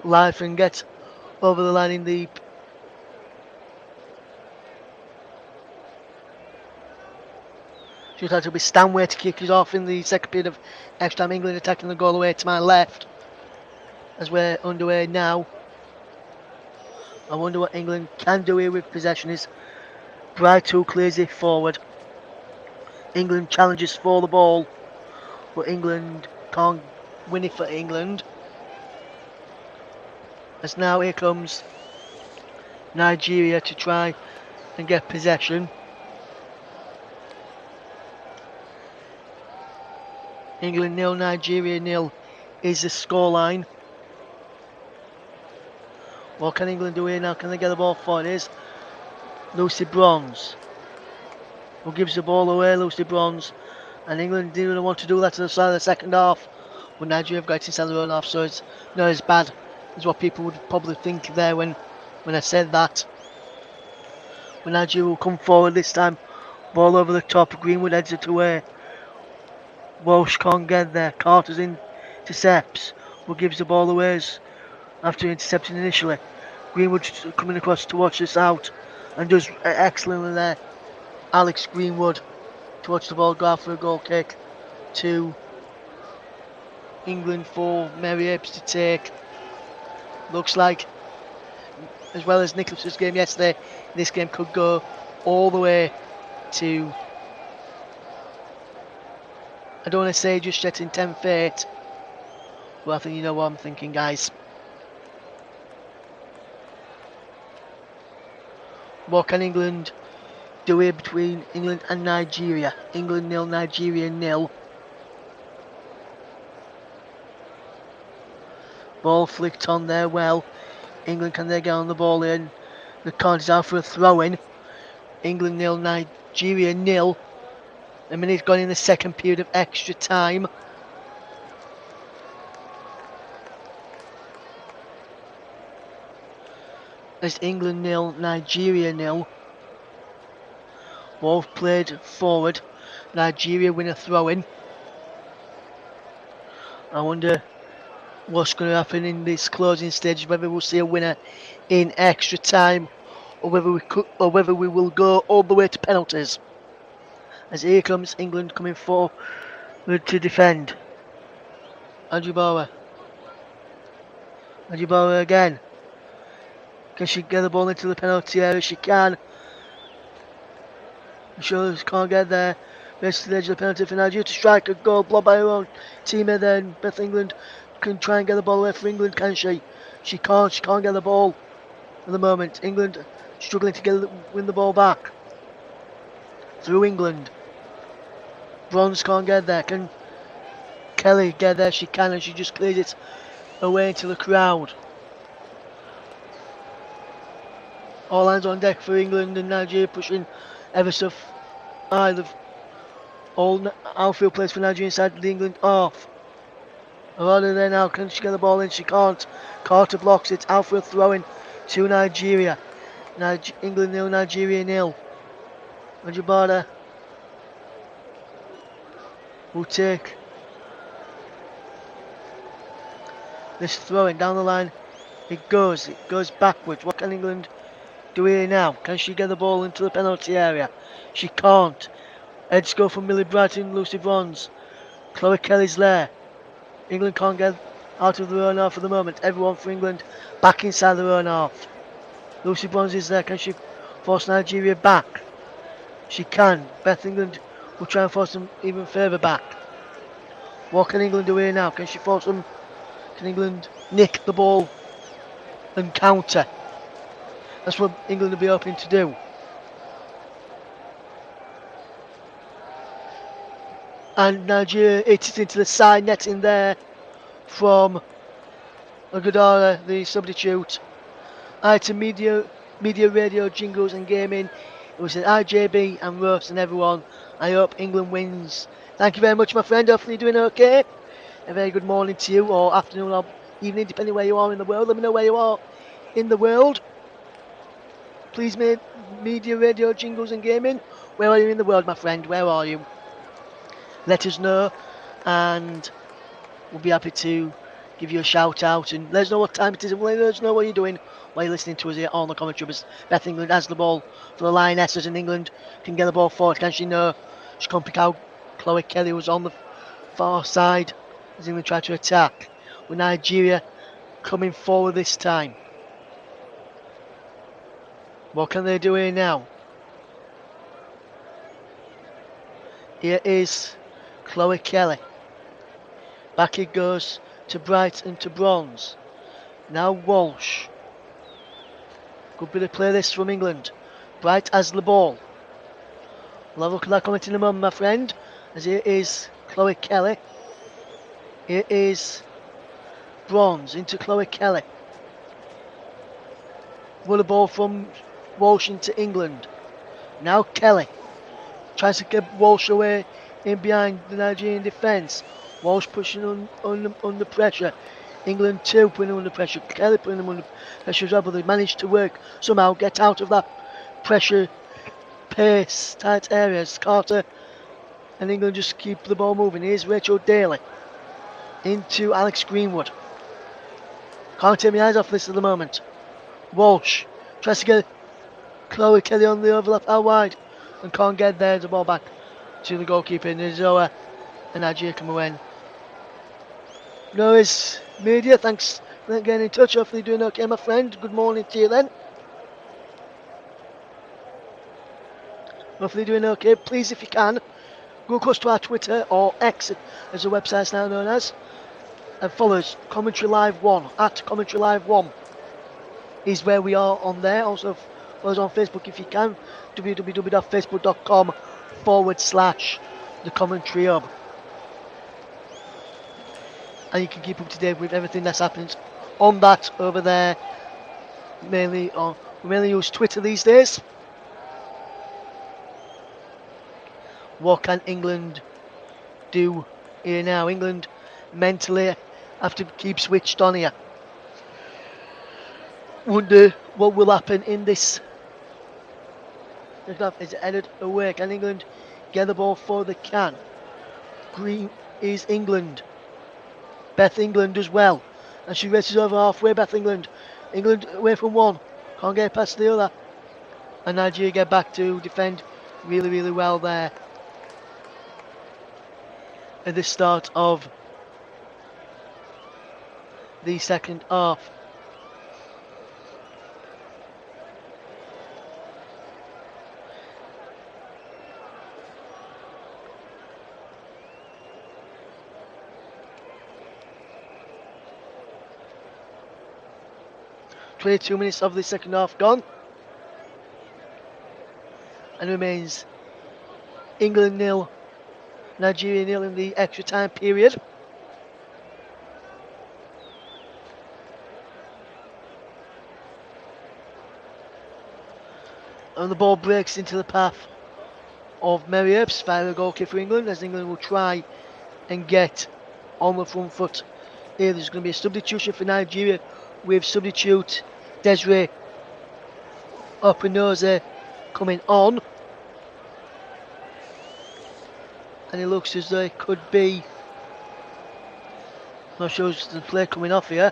Speaker 1: life and get over the line in the should have to be Stanway to kick us off in the second period of extra time. England attacking the goal away to my left as we're underway now. I wonder what England can do here with possession. Is Bright who clears it forward. England challenges for the ball, but England can't win it for England. As now here comes Nigeria to try and get possession. England nil, Nigeria nil is the scoreline. What can England do here now? Can they get the ball forward? It is Lucy Bronze who gives the ball away. Lucy Bronze, and England didn't want to do that to the start of the second half, but Nigeria have got it inside their own half, so it's not as bad as what people would probably think there when I said that. But Nigeria will come forward this time. Ball over the top. Greenwood heads it away. Walsh can't get there. Carter's intercepts, but gives the ball away after intercepting initially. Greenwood coming across to watch this out and does excellently there. Alex Greenwood to watch the ball go out for a goal kick to England for Mary Apes to take. Looks like, as well as Nicholas's game yesterday, this game could go all the way to, I don't want to say just yet in 10 fate, but I think you know what I'm thinking, guys. What can England do here between England and Nigeria? England 0, Nigeria 0. Ball flicked on there well. England, can they get on the ball in? The card is out for a throw-in. England 0, Nigeria 0. A minute gone in the second period of extra time. It's England 0, Nigeria 0. Ball played forward. Nigeria win a throw-in. I wonder what's going to happen in this closing stage, whether we'll see a winner in extra time or whether we will go all the way to penalties. As here comes England coming forward to defend. Ajibara again. Can she get the ball into the penalty area? She can. She can't get there. Race to the edge of the penalty for Nigeria to strike a goal, blocked by her own teammate. Then Beth England can try and get the ball away for England, can she? She can't get the ball at the moment. England struggling to win the ball back. Through England. Bronze can't get there. Can Kelly get there? She can, and she just clears it away into the crowd. All hands on deck for England and Nigeria, pushing ever so high. All outfield players for Nigeria inside the England half. Rather there now, can she get the ball in? She can't. Carter blocks it. Outfield throwing to Nigeria. England 0, Nigeria 0. Ajibara will take this throwing down the line. It goes backwards. What can England do here now? Can she get the ball into the penalty area? She can't. Heads go from Millie Brighton, Lucy Bronze. Chloe Kelly's there. England can't get out of their own half for the moment. Everyone for England back inside their own half. Lucy Bronze is there. Can she force Nigeria back? She can. Beth England will try and force them even further back. What can England do here now? Can she force them? Can England nick the ball and counter? That's what England will be hoping to do. And Nigeria hits it into the side netting there from Agadara, the substitute. Item media, radio, jingles and gaming. It was an IJB and Roast and everyone. I hope England wins. Thank you very much, my friend. Hopefully you're doing okay. A very good morning to you, or afternoon or evening, depending where you are in the world. Let me know where you are in the world. Please, media, radio, jingles and gaming. Where are you in the world, my friend? Where are you? Let us know, and we'll be happy to give you a shout out and let us know what time it is and let us know what you're doing while you're listening to us here on the commentary. But Beth England has the ball for the Lionesses, and England can get the ball forward. Can she know? She can't pick out Chloe Kelly, was on the far side as England tried to attack. With Nigeria coming forward this time. What can they do here now? Here is Chloe Kelly. Back it goes to Bright and to Bronze. Now Walsh. Good bit of play this from England. Bright has the ball. We'll have a look at that comment in a moment, my friend. As here is Chloe Kelly. Here is Bronze into Chloe Kelly. Won the ball from Walsh into England. Now Kelly tries to get Walsh away in behind the Nigerian defence. Walsh pushing under pressure. England too putting them under pressure. Kelly putting them under pressure as well, but they managed to somehow get out of that pressure, pace, tight areas. Carter and England just keep the ball moving. Here's Rachel Daly into Alex Greenwood. Can't take my eyes off this at the moment. Walsh tries to get Chloe Kelly on the overlap out wide and can't get there. The ball back to the goalkeeper Nizoa, and Nigeria come away. No, it's media. Thanks for getting in touch. Hopefully, you're doing okay, my friend. Good morning to you then. Hopefully, you're doing okay. Please, if you can, go across to our Twitter or X, as the website's now known as, and follow us. Commentary Live 1 at Commentary Live 1 is where we are on there. Also, follow us on Facebook if you can. www.facebook.com/The Commentary Hub. And you can keep up to date with everything that's happening on that over there. We mainly use Twitter these days. What can England do here now? England mentally have to keep switched on here. Wonder what will happen in this. Is it headed away? Can England get the ball for the can? Green is England. Beth England as well. And she races over halfway, Beth England. England away from one. Can't get past the other. And Nigeria get back to defend really, really well there. At the start of the second half. "22 minutes of the second half gone. And remains England 0, Nigeria 0 in the extra time period. And the ball breaks into the path of Mary Earps via the goal kick for England, as England will try and get on the front foot. Here there's going to be a substitution for Nigeria with substitute Desiree Opinoze coming on. And it looks as though it could be, not sure the play coming off here.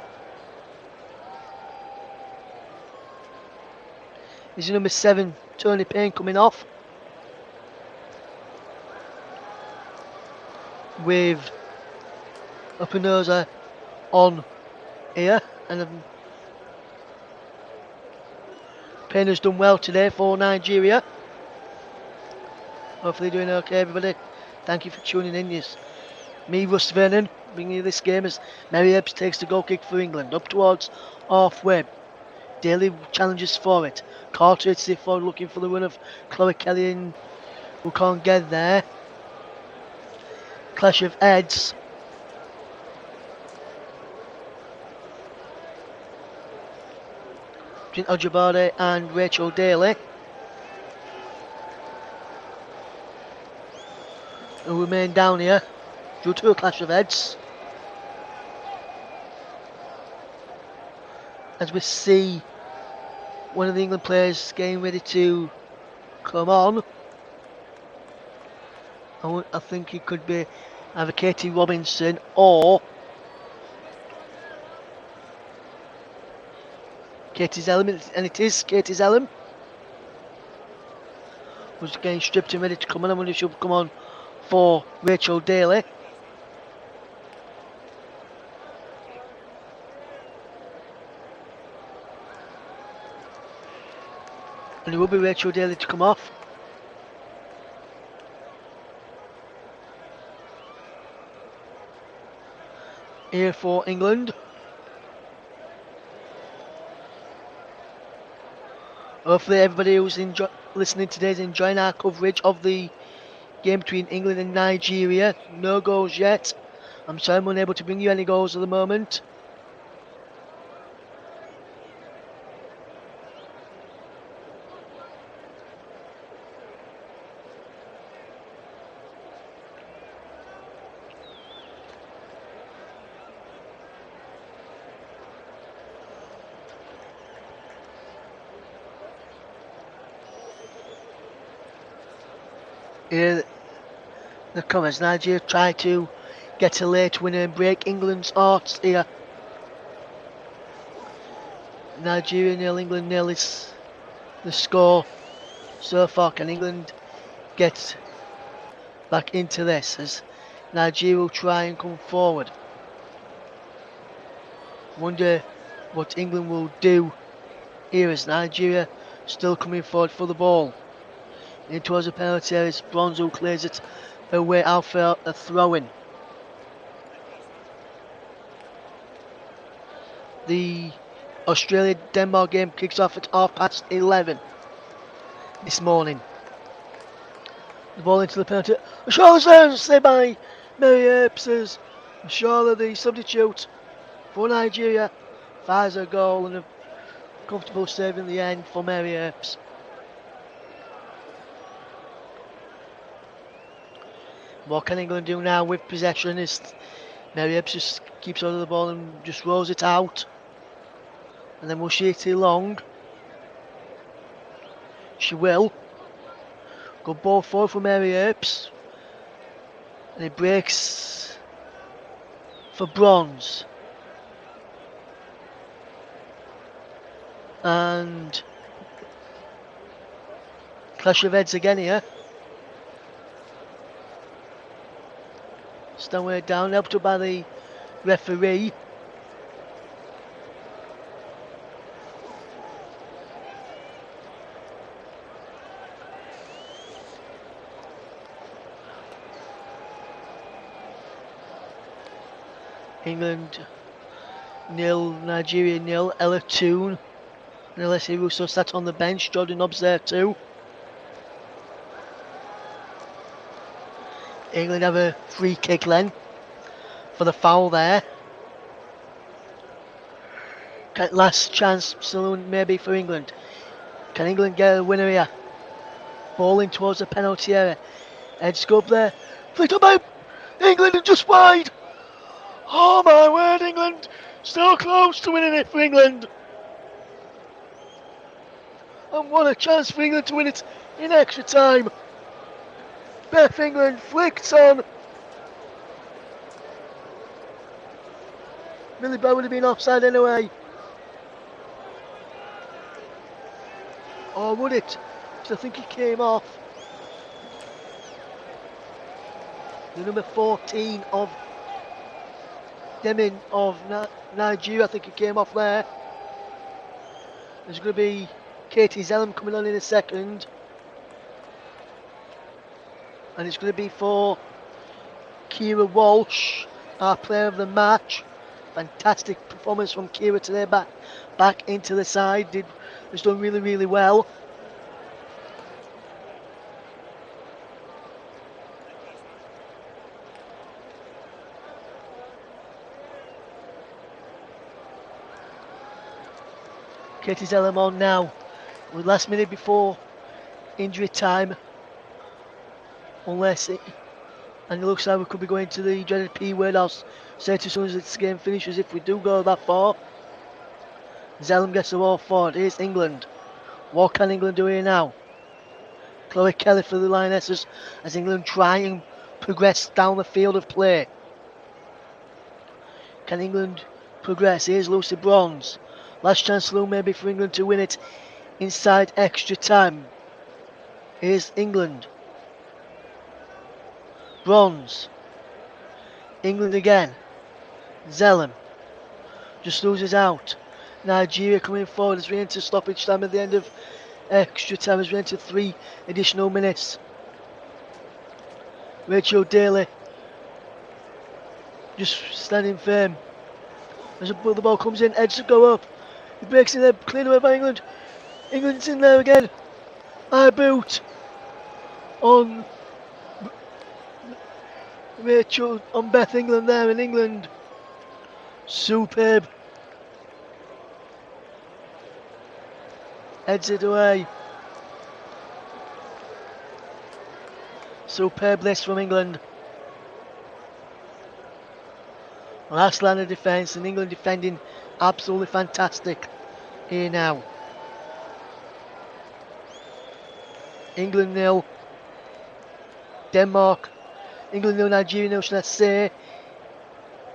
Speaker 1: Is number 7, Tony Payne, coming off. With Opinoze on here. And Payne has done well today for Nigeria. Hopefully doing okay, everybody. Thank you for tuning in. Yes, me, Russ Vernon, bringing you this game as Mary Ebbs takes the goal kick for England up towards halfway. Daly challenges for it. Carter hits it forward, looking for the run of Chloe Kelly, and who can't get there. Clash of heads. Between Ojibade and Rachel Daly, who remain down here due to a clash of heads. As we see one of the England players getting ready to come on. I think it could be either Katie Robinson or Katie's Element, and it is Katie's Element. Who's getting stripped and ready to come on. I wonder if she'll come on for Rachel Daly. And it will be Rachel Daly to come off. Here for England. Hopefully everybody who's listening today is enjoying our coverage of the game between England and Nigeria. No goals yet. I'm sorry I'm unable to bring you any goals at the moment. Here the comers. Nigeria try to get a late winner and break England's hearts here. Nigeria 0, England 0 is the score so far. Can England get back into this as Nigeria will try and come forward? Wonder what England will do here as Nigeria still coming forward for the ball. In towards the penalty area, it's Bronzo clears it away out for a throw-in. The Australia-Denmark game kicks off at 11:30 this morning. The ball into the penalty. Shaw saved by Mary Earps. Shaw, the substitute for Nigeria, fires a goal and a comfortable save in the end for Mary Earps. What can England do now with possession? Is Mary Earps just keeps hold of the ball and just rolls it out. And then will she hit it long? She will. Good ball forward for Mary Earps. And it breaks for Bronze. And clash of heads again here. Stanway down, helped up by the referee. England 0, Nigeria 0, Ella Toon and Alessia Russo sat on the bench, Jordan Nobbs there too. England have a free kick then for the foul there. Last chance saloon maybe for England. Can England get a winner here? Ball towards the penalty area. Edge go up there. Flicked up by England and just wide. Oh my word, England still close to winning it for England. And what a chance for England to win it in extra time. Beth England flicked on. Millie Bow would have been offside anyway. Or would it? Because I think he came off. The number 14 of Demin of Nigeria, I think he came off there. There's going to be Katie Zellum coming on in a second. And it's going to be for Kira Walsh, our player of the match. Fantastic performance from Kira today, back into the side. Has done really, really well. Katie Zellum on now. With last minute before injury time. Unless it, and it looks like we could be going to the dreaded P word. I'll say it as soon as this game finishes if we do go that far. Zellum gets the ball forward. Here's England. What can England do here now? Chloe Kelly for the Lionesses as England try and progress down the field of play. Can England progress? Here's Lucy Bronze. Last chance maybe for England to win it inside extra time. Here's England. Bronze. England again. Zellum. Just loses out. Nigeria coming forward as we enter stoppage time at the end of extra time as we enter 3 additional minutes. Rachel Daly just standing firm. As the ball comes in, edge to go up. It breaks in there, cleared away by England. England's in there again. High boot on Rachel, on Beth England there in England. Superb. Heads it away. Superb list from England. Last line of defence, and England defending absolutely fantastic here now. England 0. Denmark. England 0, Nigeria 0, should I say.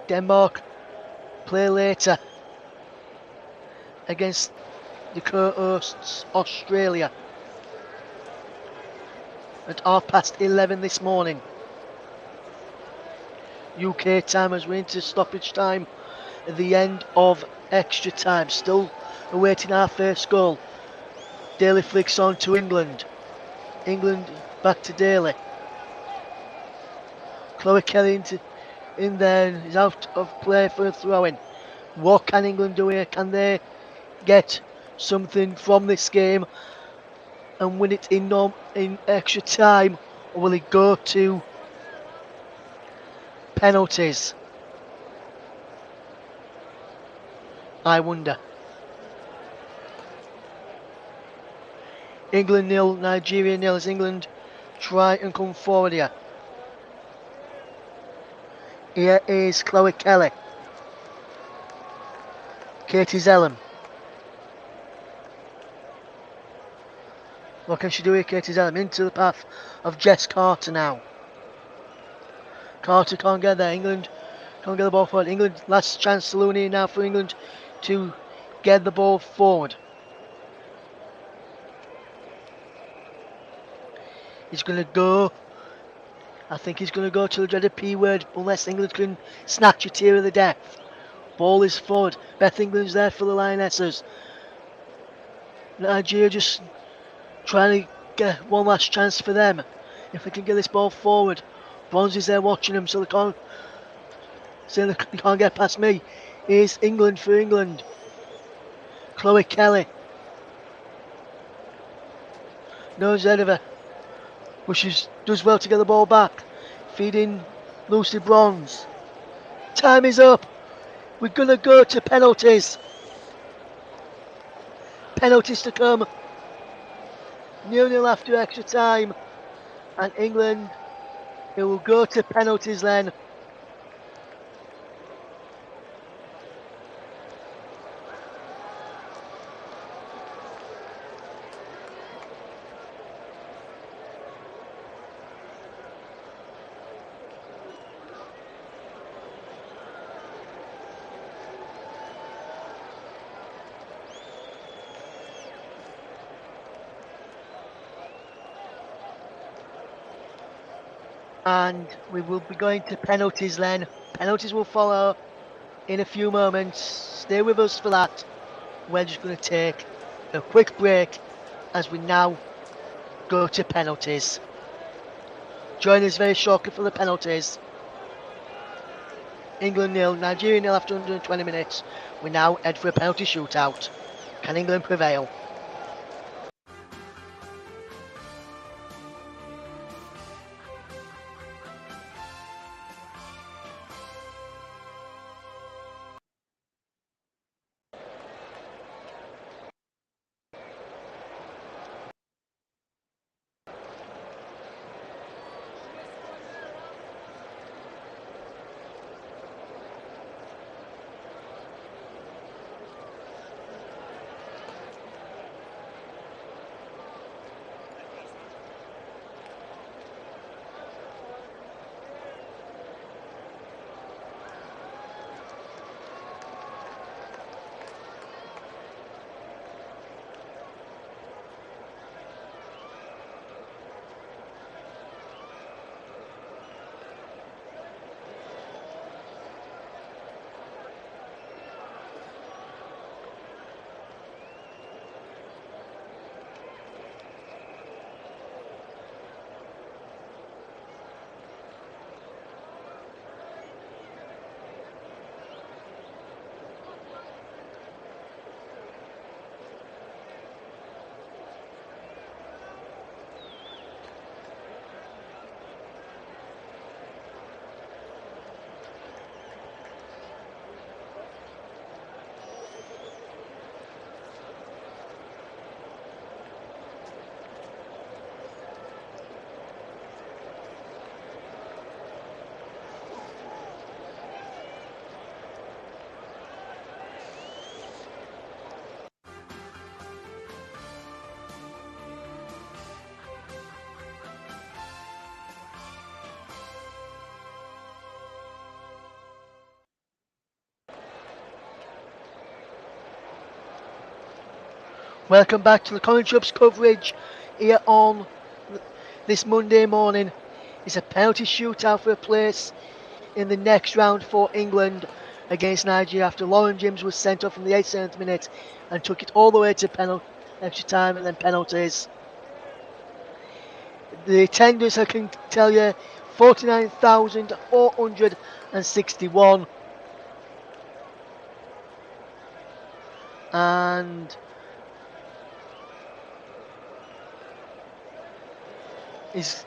Speaker 1: Denmark play later against the co-hosts Australia at 11:30 this morning. UK time as we're into stoppage time at the end of extra time. Still awaiting our first goal. Daly flicks on to England. England back to Daly. Chloe Kelly in there is out of play for a throw-in. What can England do here? Can they get something from this game and win it in extra time, or will it go to penalties? I wonder. England 0, Nigeria 0 as England try and come forward here. Here is Chloe Kelly. Katie Zellum. What can she do here, Katie Zellum? Into the path of Jess Carter now. Carter can't get there. England can't get the ball forward. England, last chance to Looney now for England to get the ball forward. He's going to go. I think he's going to go to the dreaded P word unless England can snatch it here of the death. Ball is forward. Beth England's there for the Lionesses. Nigeria just trying to get one last chance for them. If they can get this ball forward. Bronze is there watching them, so they can't get past me. Here's England for England. Chloe Kelly. Nose ahead of her. But she does well to get the ball back. Feeding Lucy Bronze. Time is up. We're going to go to penalties. Penalties to come. 0-0 after extra time. And England, it will go to penalties then. And we will be going to penalties then. Penalties will follow in a few moments. Stay with us for that. We're just going to take a quick break as we now go to penalties. Join us very shortly for the penalties. England 0, Nigeria 0 after 120 minutes. We now head for a penalty shootout. Can England prevail? Welcome back to the Commentary Hub's coverage here on this Monday morning. It's a penalty shootout for a place in the next round for England. against Nigeria after Lauren James was sent off from the 87th minute and took it all the way to extra time and then penalties. The attendance, I can tell you, 49,461. And is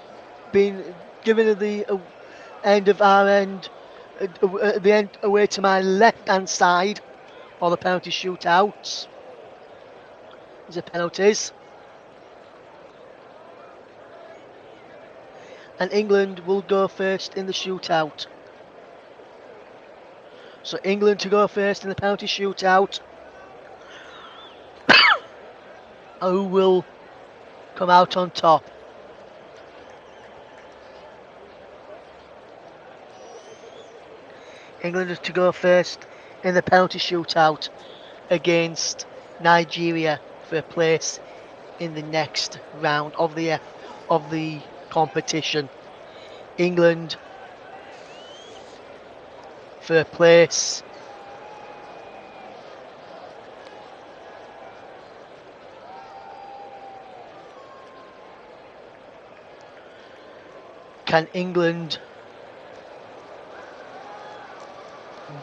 Speaker 1: been given at the end of our end, at the end away to my left hand side, or the penalty shootouts. These are penalties. And England will go first in the shootout. So England to go first in the penalty shootout. Who will come out on top? England to go first in the penalty shootout against Nigeria for a place in the next round of the competition. England for a place can England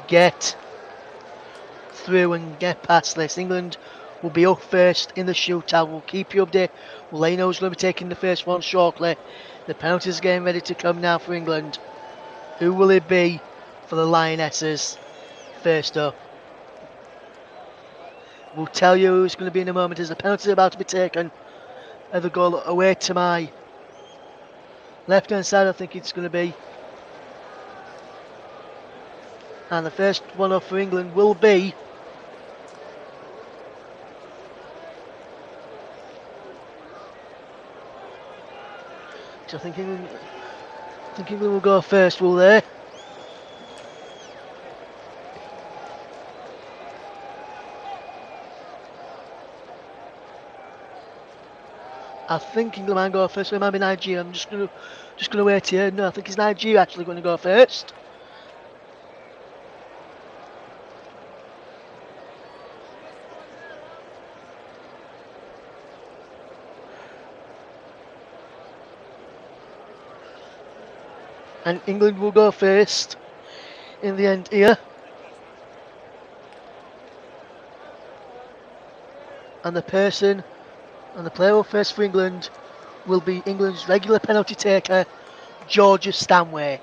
Speaker 1: get through and get past this? England will be up first in the shootout. We'll keep you updated. We'll let you know who's going to be taking the first one shortly. The penalties getting ready to come now for England. Who will it be for the Lionesses first up? We'll tell you who's going to be in a moment as the penalty is about to be taken. And the goal away to my left hand side, I think it's going to be. And the first one up for England will be I think England will go first, will they? I think England might go first. It might be Nigeria. I'm just gonna wait here. No, I think it's Nigeria actually going to go first. And England will go first in the end here. And the person and the player first for England will be England's regular penalty taker, Georgia Stanway.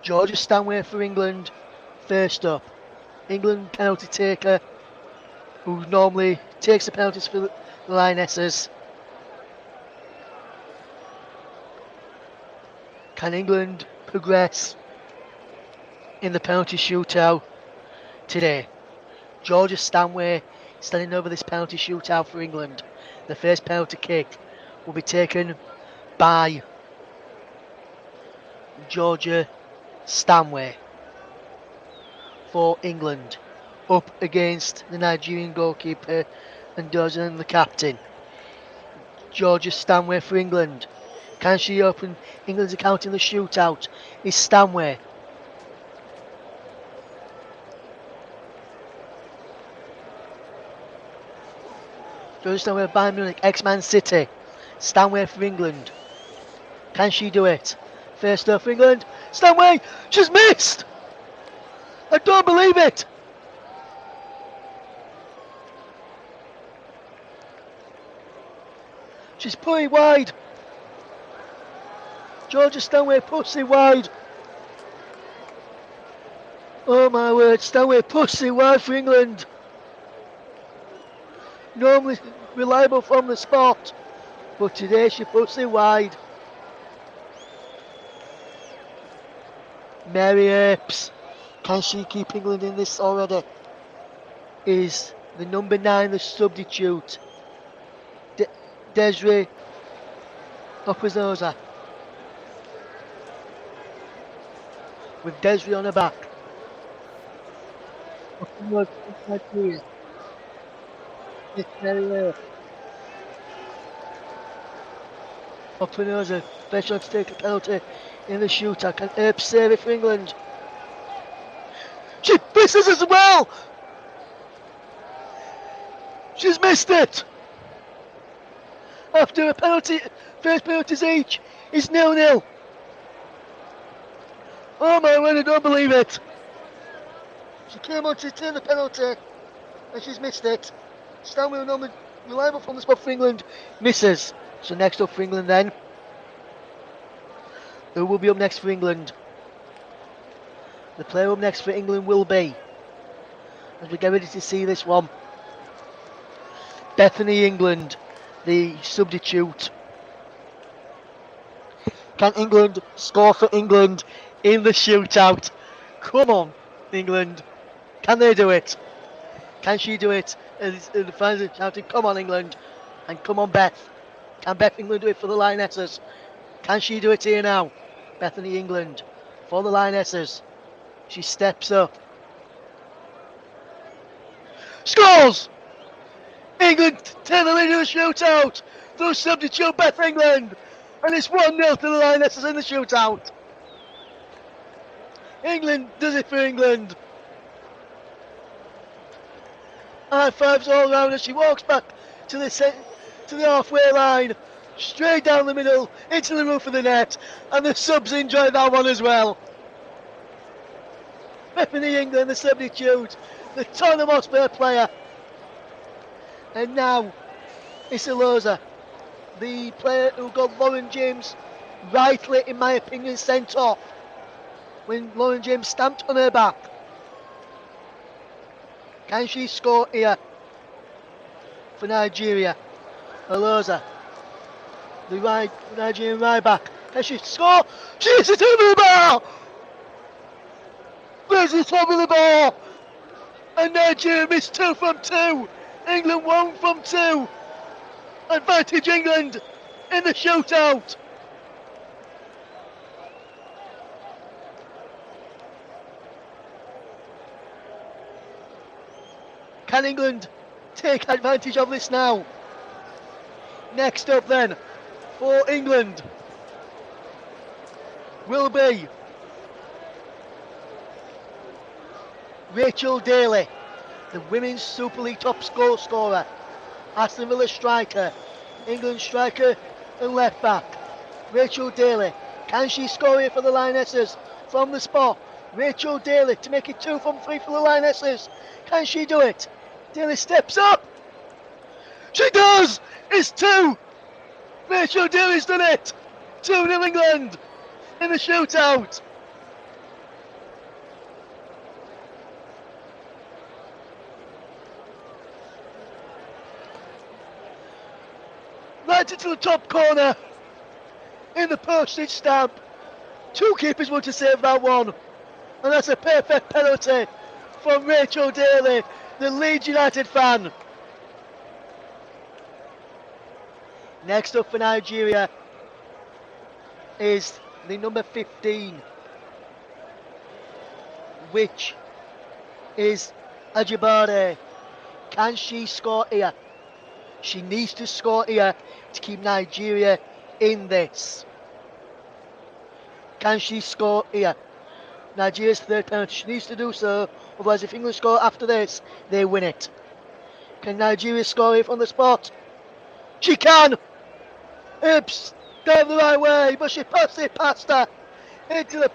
Speaker 1: Georgia Stanway for England first up. England penalty taker who normally takes the penalties for the Lionesses. Can England progress in the penalty shootout today? Georgia Stanway standing over this penalty shootout for England. The first penalty kick will be taken by Georgia Stanway for England, up against the Nigerian goalkeeper and Dozan, the captain. Georgia Stanway for England. Can she open England's account in the shootout? Is Stanway. Georgia Stanway of Bayern Munich, ex-Man City. Stanway for England. Can she do it? First up for England. Stanway! She's missed! I don't believe it! She's put it wide. Georgia Stanway puts it wide. Oh my word, Stanway puts it wide for England. Normally reliable from the spot, but today she puts it wide. Mary Earps, can she keep England in this already? Is the number 9 the substitute? Desiree Opozoza. With Desiree on her back. Opozoza, first shot to take a penalty in the shootout. Can Earps save it for England? misses as well. She's missed it. After a penalty, first penalties each, it's 0-0. Oh my word, I don't believe it. She came on to turn the penalty and she's missed it. Stanley, normally reliable from the spot for England, misses. So next up for England then. Who will be up next for England? The player up next for England will be, as we get ready to see this one, Bethany England, the substitute. Can England score for England in the shootout? Come on, England. Can they do it? Can she do it? As the fans are shouting, come on, England. And come on, Beth. Can Beth England do it for the Lionesses? Can she do it here now? Bethany England for the Lionesses. She steps up. Scores! England turn the lead in the shootout through substitute Beth England. And it's 1-0 to the Lionesses in the shootout. England does it for England. High fives all round as she walks back to the halfway line. Straight down the middle into the roof of the net. And the subs enjoy that one as well. Bethany England, the substitute, the Tottenham Hotspur player. And now it's Aloza, the player who got Lauren James rightly, in my opinion, sent off when Lauren James stamped on her back. Can she score here for Nigeria? Aloza, the Nigerian right back. Can she score? She's it over the bar! There's it over the bar! And Nigeria missed 2 from 2. England 1 from 2. Advantage England in the shootout. Can England take advantage of this now? Next up then, for England, will be Rachel Daly, the Women's Super League top goal scorer, Aston Villa striker, England striker and left back. Rachel Daly, can she score here for the Lionesses from the spot? Rachel Daly to make it 2 from 3 for the Lionesses. Can she do it? Daly steps up. She does! It's 2! Rachel Daly's done it! 2-0 England in the shootout. Right into the top corner in the postage stamp. 2 keepers want to save that one. And that's a perfect penalty from Rachel Daly, the Leeds United fan. Next up for Nigeria is the number 15, which is Ajibade. Can she score here? She needs to score here to keep Nigeria in this. Can she score here? Nigeria's third penalty. She needs to do so. Otherwise, if England score after this, they win it. Can Nigeria score here from the spot? She can! Oops! Down the right way, but she passed it past her into the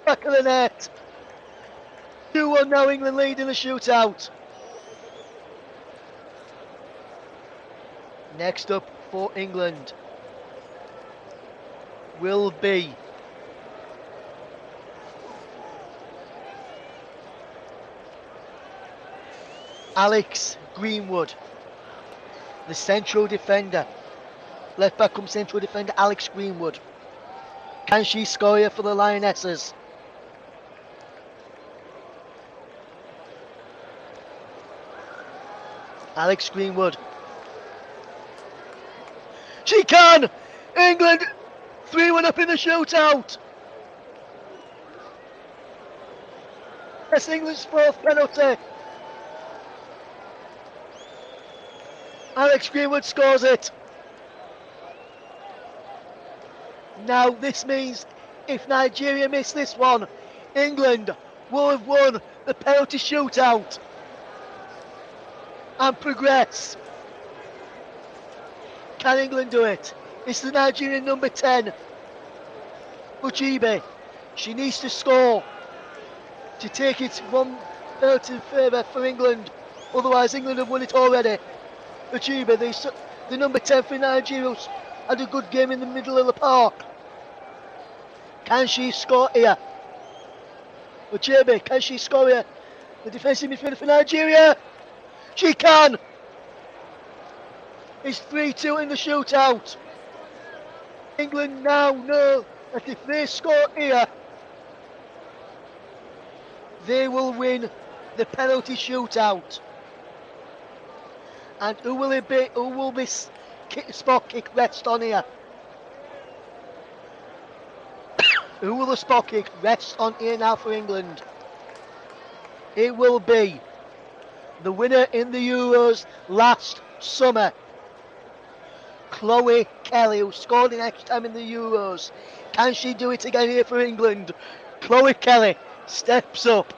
Speaker 1: back of the net. 2-1 now, England lead in the shootout. Next up for England will be Alex Greenwood, the central defender. Left back comes central defender Alex Greenwood. Can she score here for the Lionesses? Alex Greenwood. She can! England 3-1 up in the shootout. That's England's 4th penalty. Alex Greenwood scores it. Now this means if Nigeria miss this one, England will have won the penalty shootout and progress. Can England do it? It's the Nigerian number 10, Ujibe. She needs to score to take it one penalty in favour for England. Otherwise, England have won it already. Ujibe, the number 10 for Nigeria, had a good game in the middle of the park. Can she score here? Ujibe, can she score here? The defensive midfielder for Nigeria. She can! It's 3-2 in the shootout. England now know that if they score here, they will win the penalty shootout. And who will it be? Who will this spot kick rest on here? Who will the spot kick rest on here now for England? It will be the winner in the Euros last summer, Chloe Kelly, who scored in extra time in the Euros. Can she do it again here for England? Chloe Kelly steps up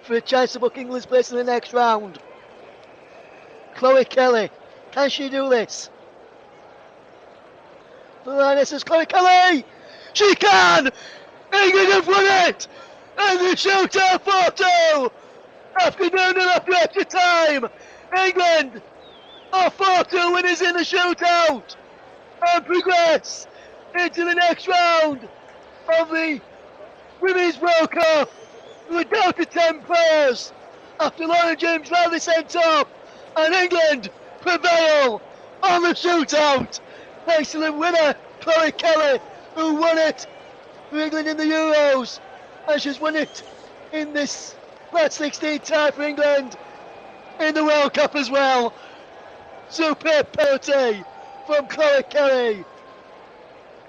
Speaker 1: for a chance to book England's place in the next round. Chloe Kelly, can she do this? The lioness is Chloe Kelly! She can! England have won it! And the shootout 4-2! After 0-0 after extra time! England are 4-2 winners in the shootout! And progress into the next round of the Women's World Cup! We're down to 10 players after Lauren James Riley sent off, and England prevail on the shootout thanks to the winner, Chloe Kelly, who won it for England in the Euros, and she's won it in this last 16 tie for England in the World Cup as well. Superb penalty from Chloe Kelly.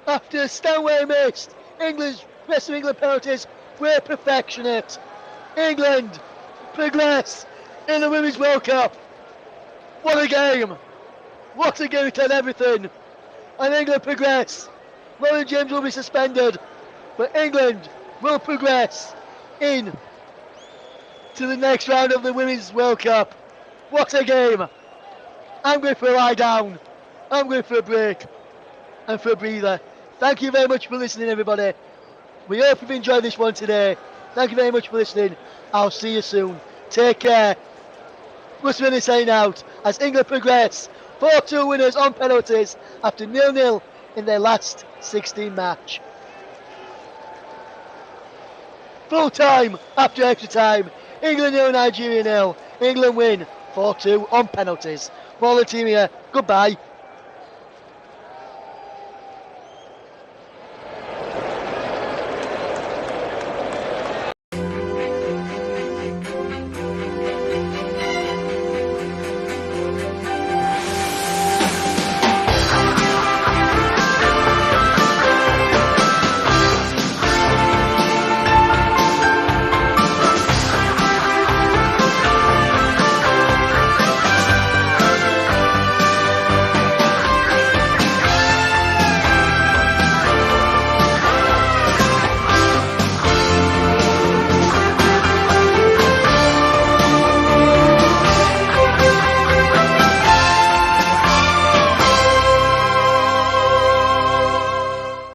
Speaker 1: After Stanway missed, rest of England penalties were perfectionate. England progress in the Women's World Cup. What a game! What a game, it had everything. And England progress. Lauren James will be suspended, but England will progress in to the next round of the Women's World Cup. What a game! I'm going for a lie down. I'm going for a break and for a breather. Thank you very much for listening, everybody. We hope you've enjoyed this one today. Thank you very much for listening. I'll see you soon. Take care. Russ Minnie saying out as England progress. 4-2 winners on penalties after 0-0 in their last 16 match. Full time after extra time. England 0, Nigeria 0. England win 4-2 on penalties. For all the team here, goodbye.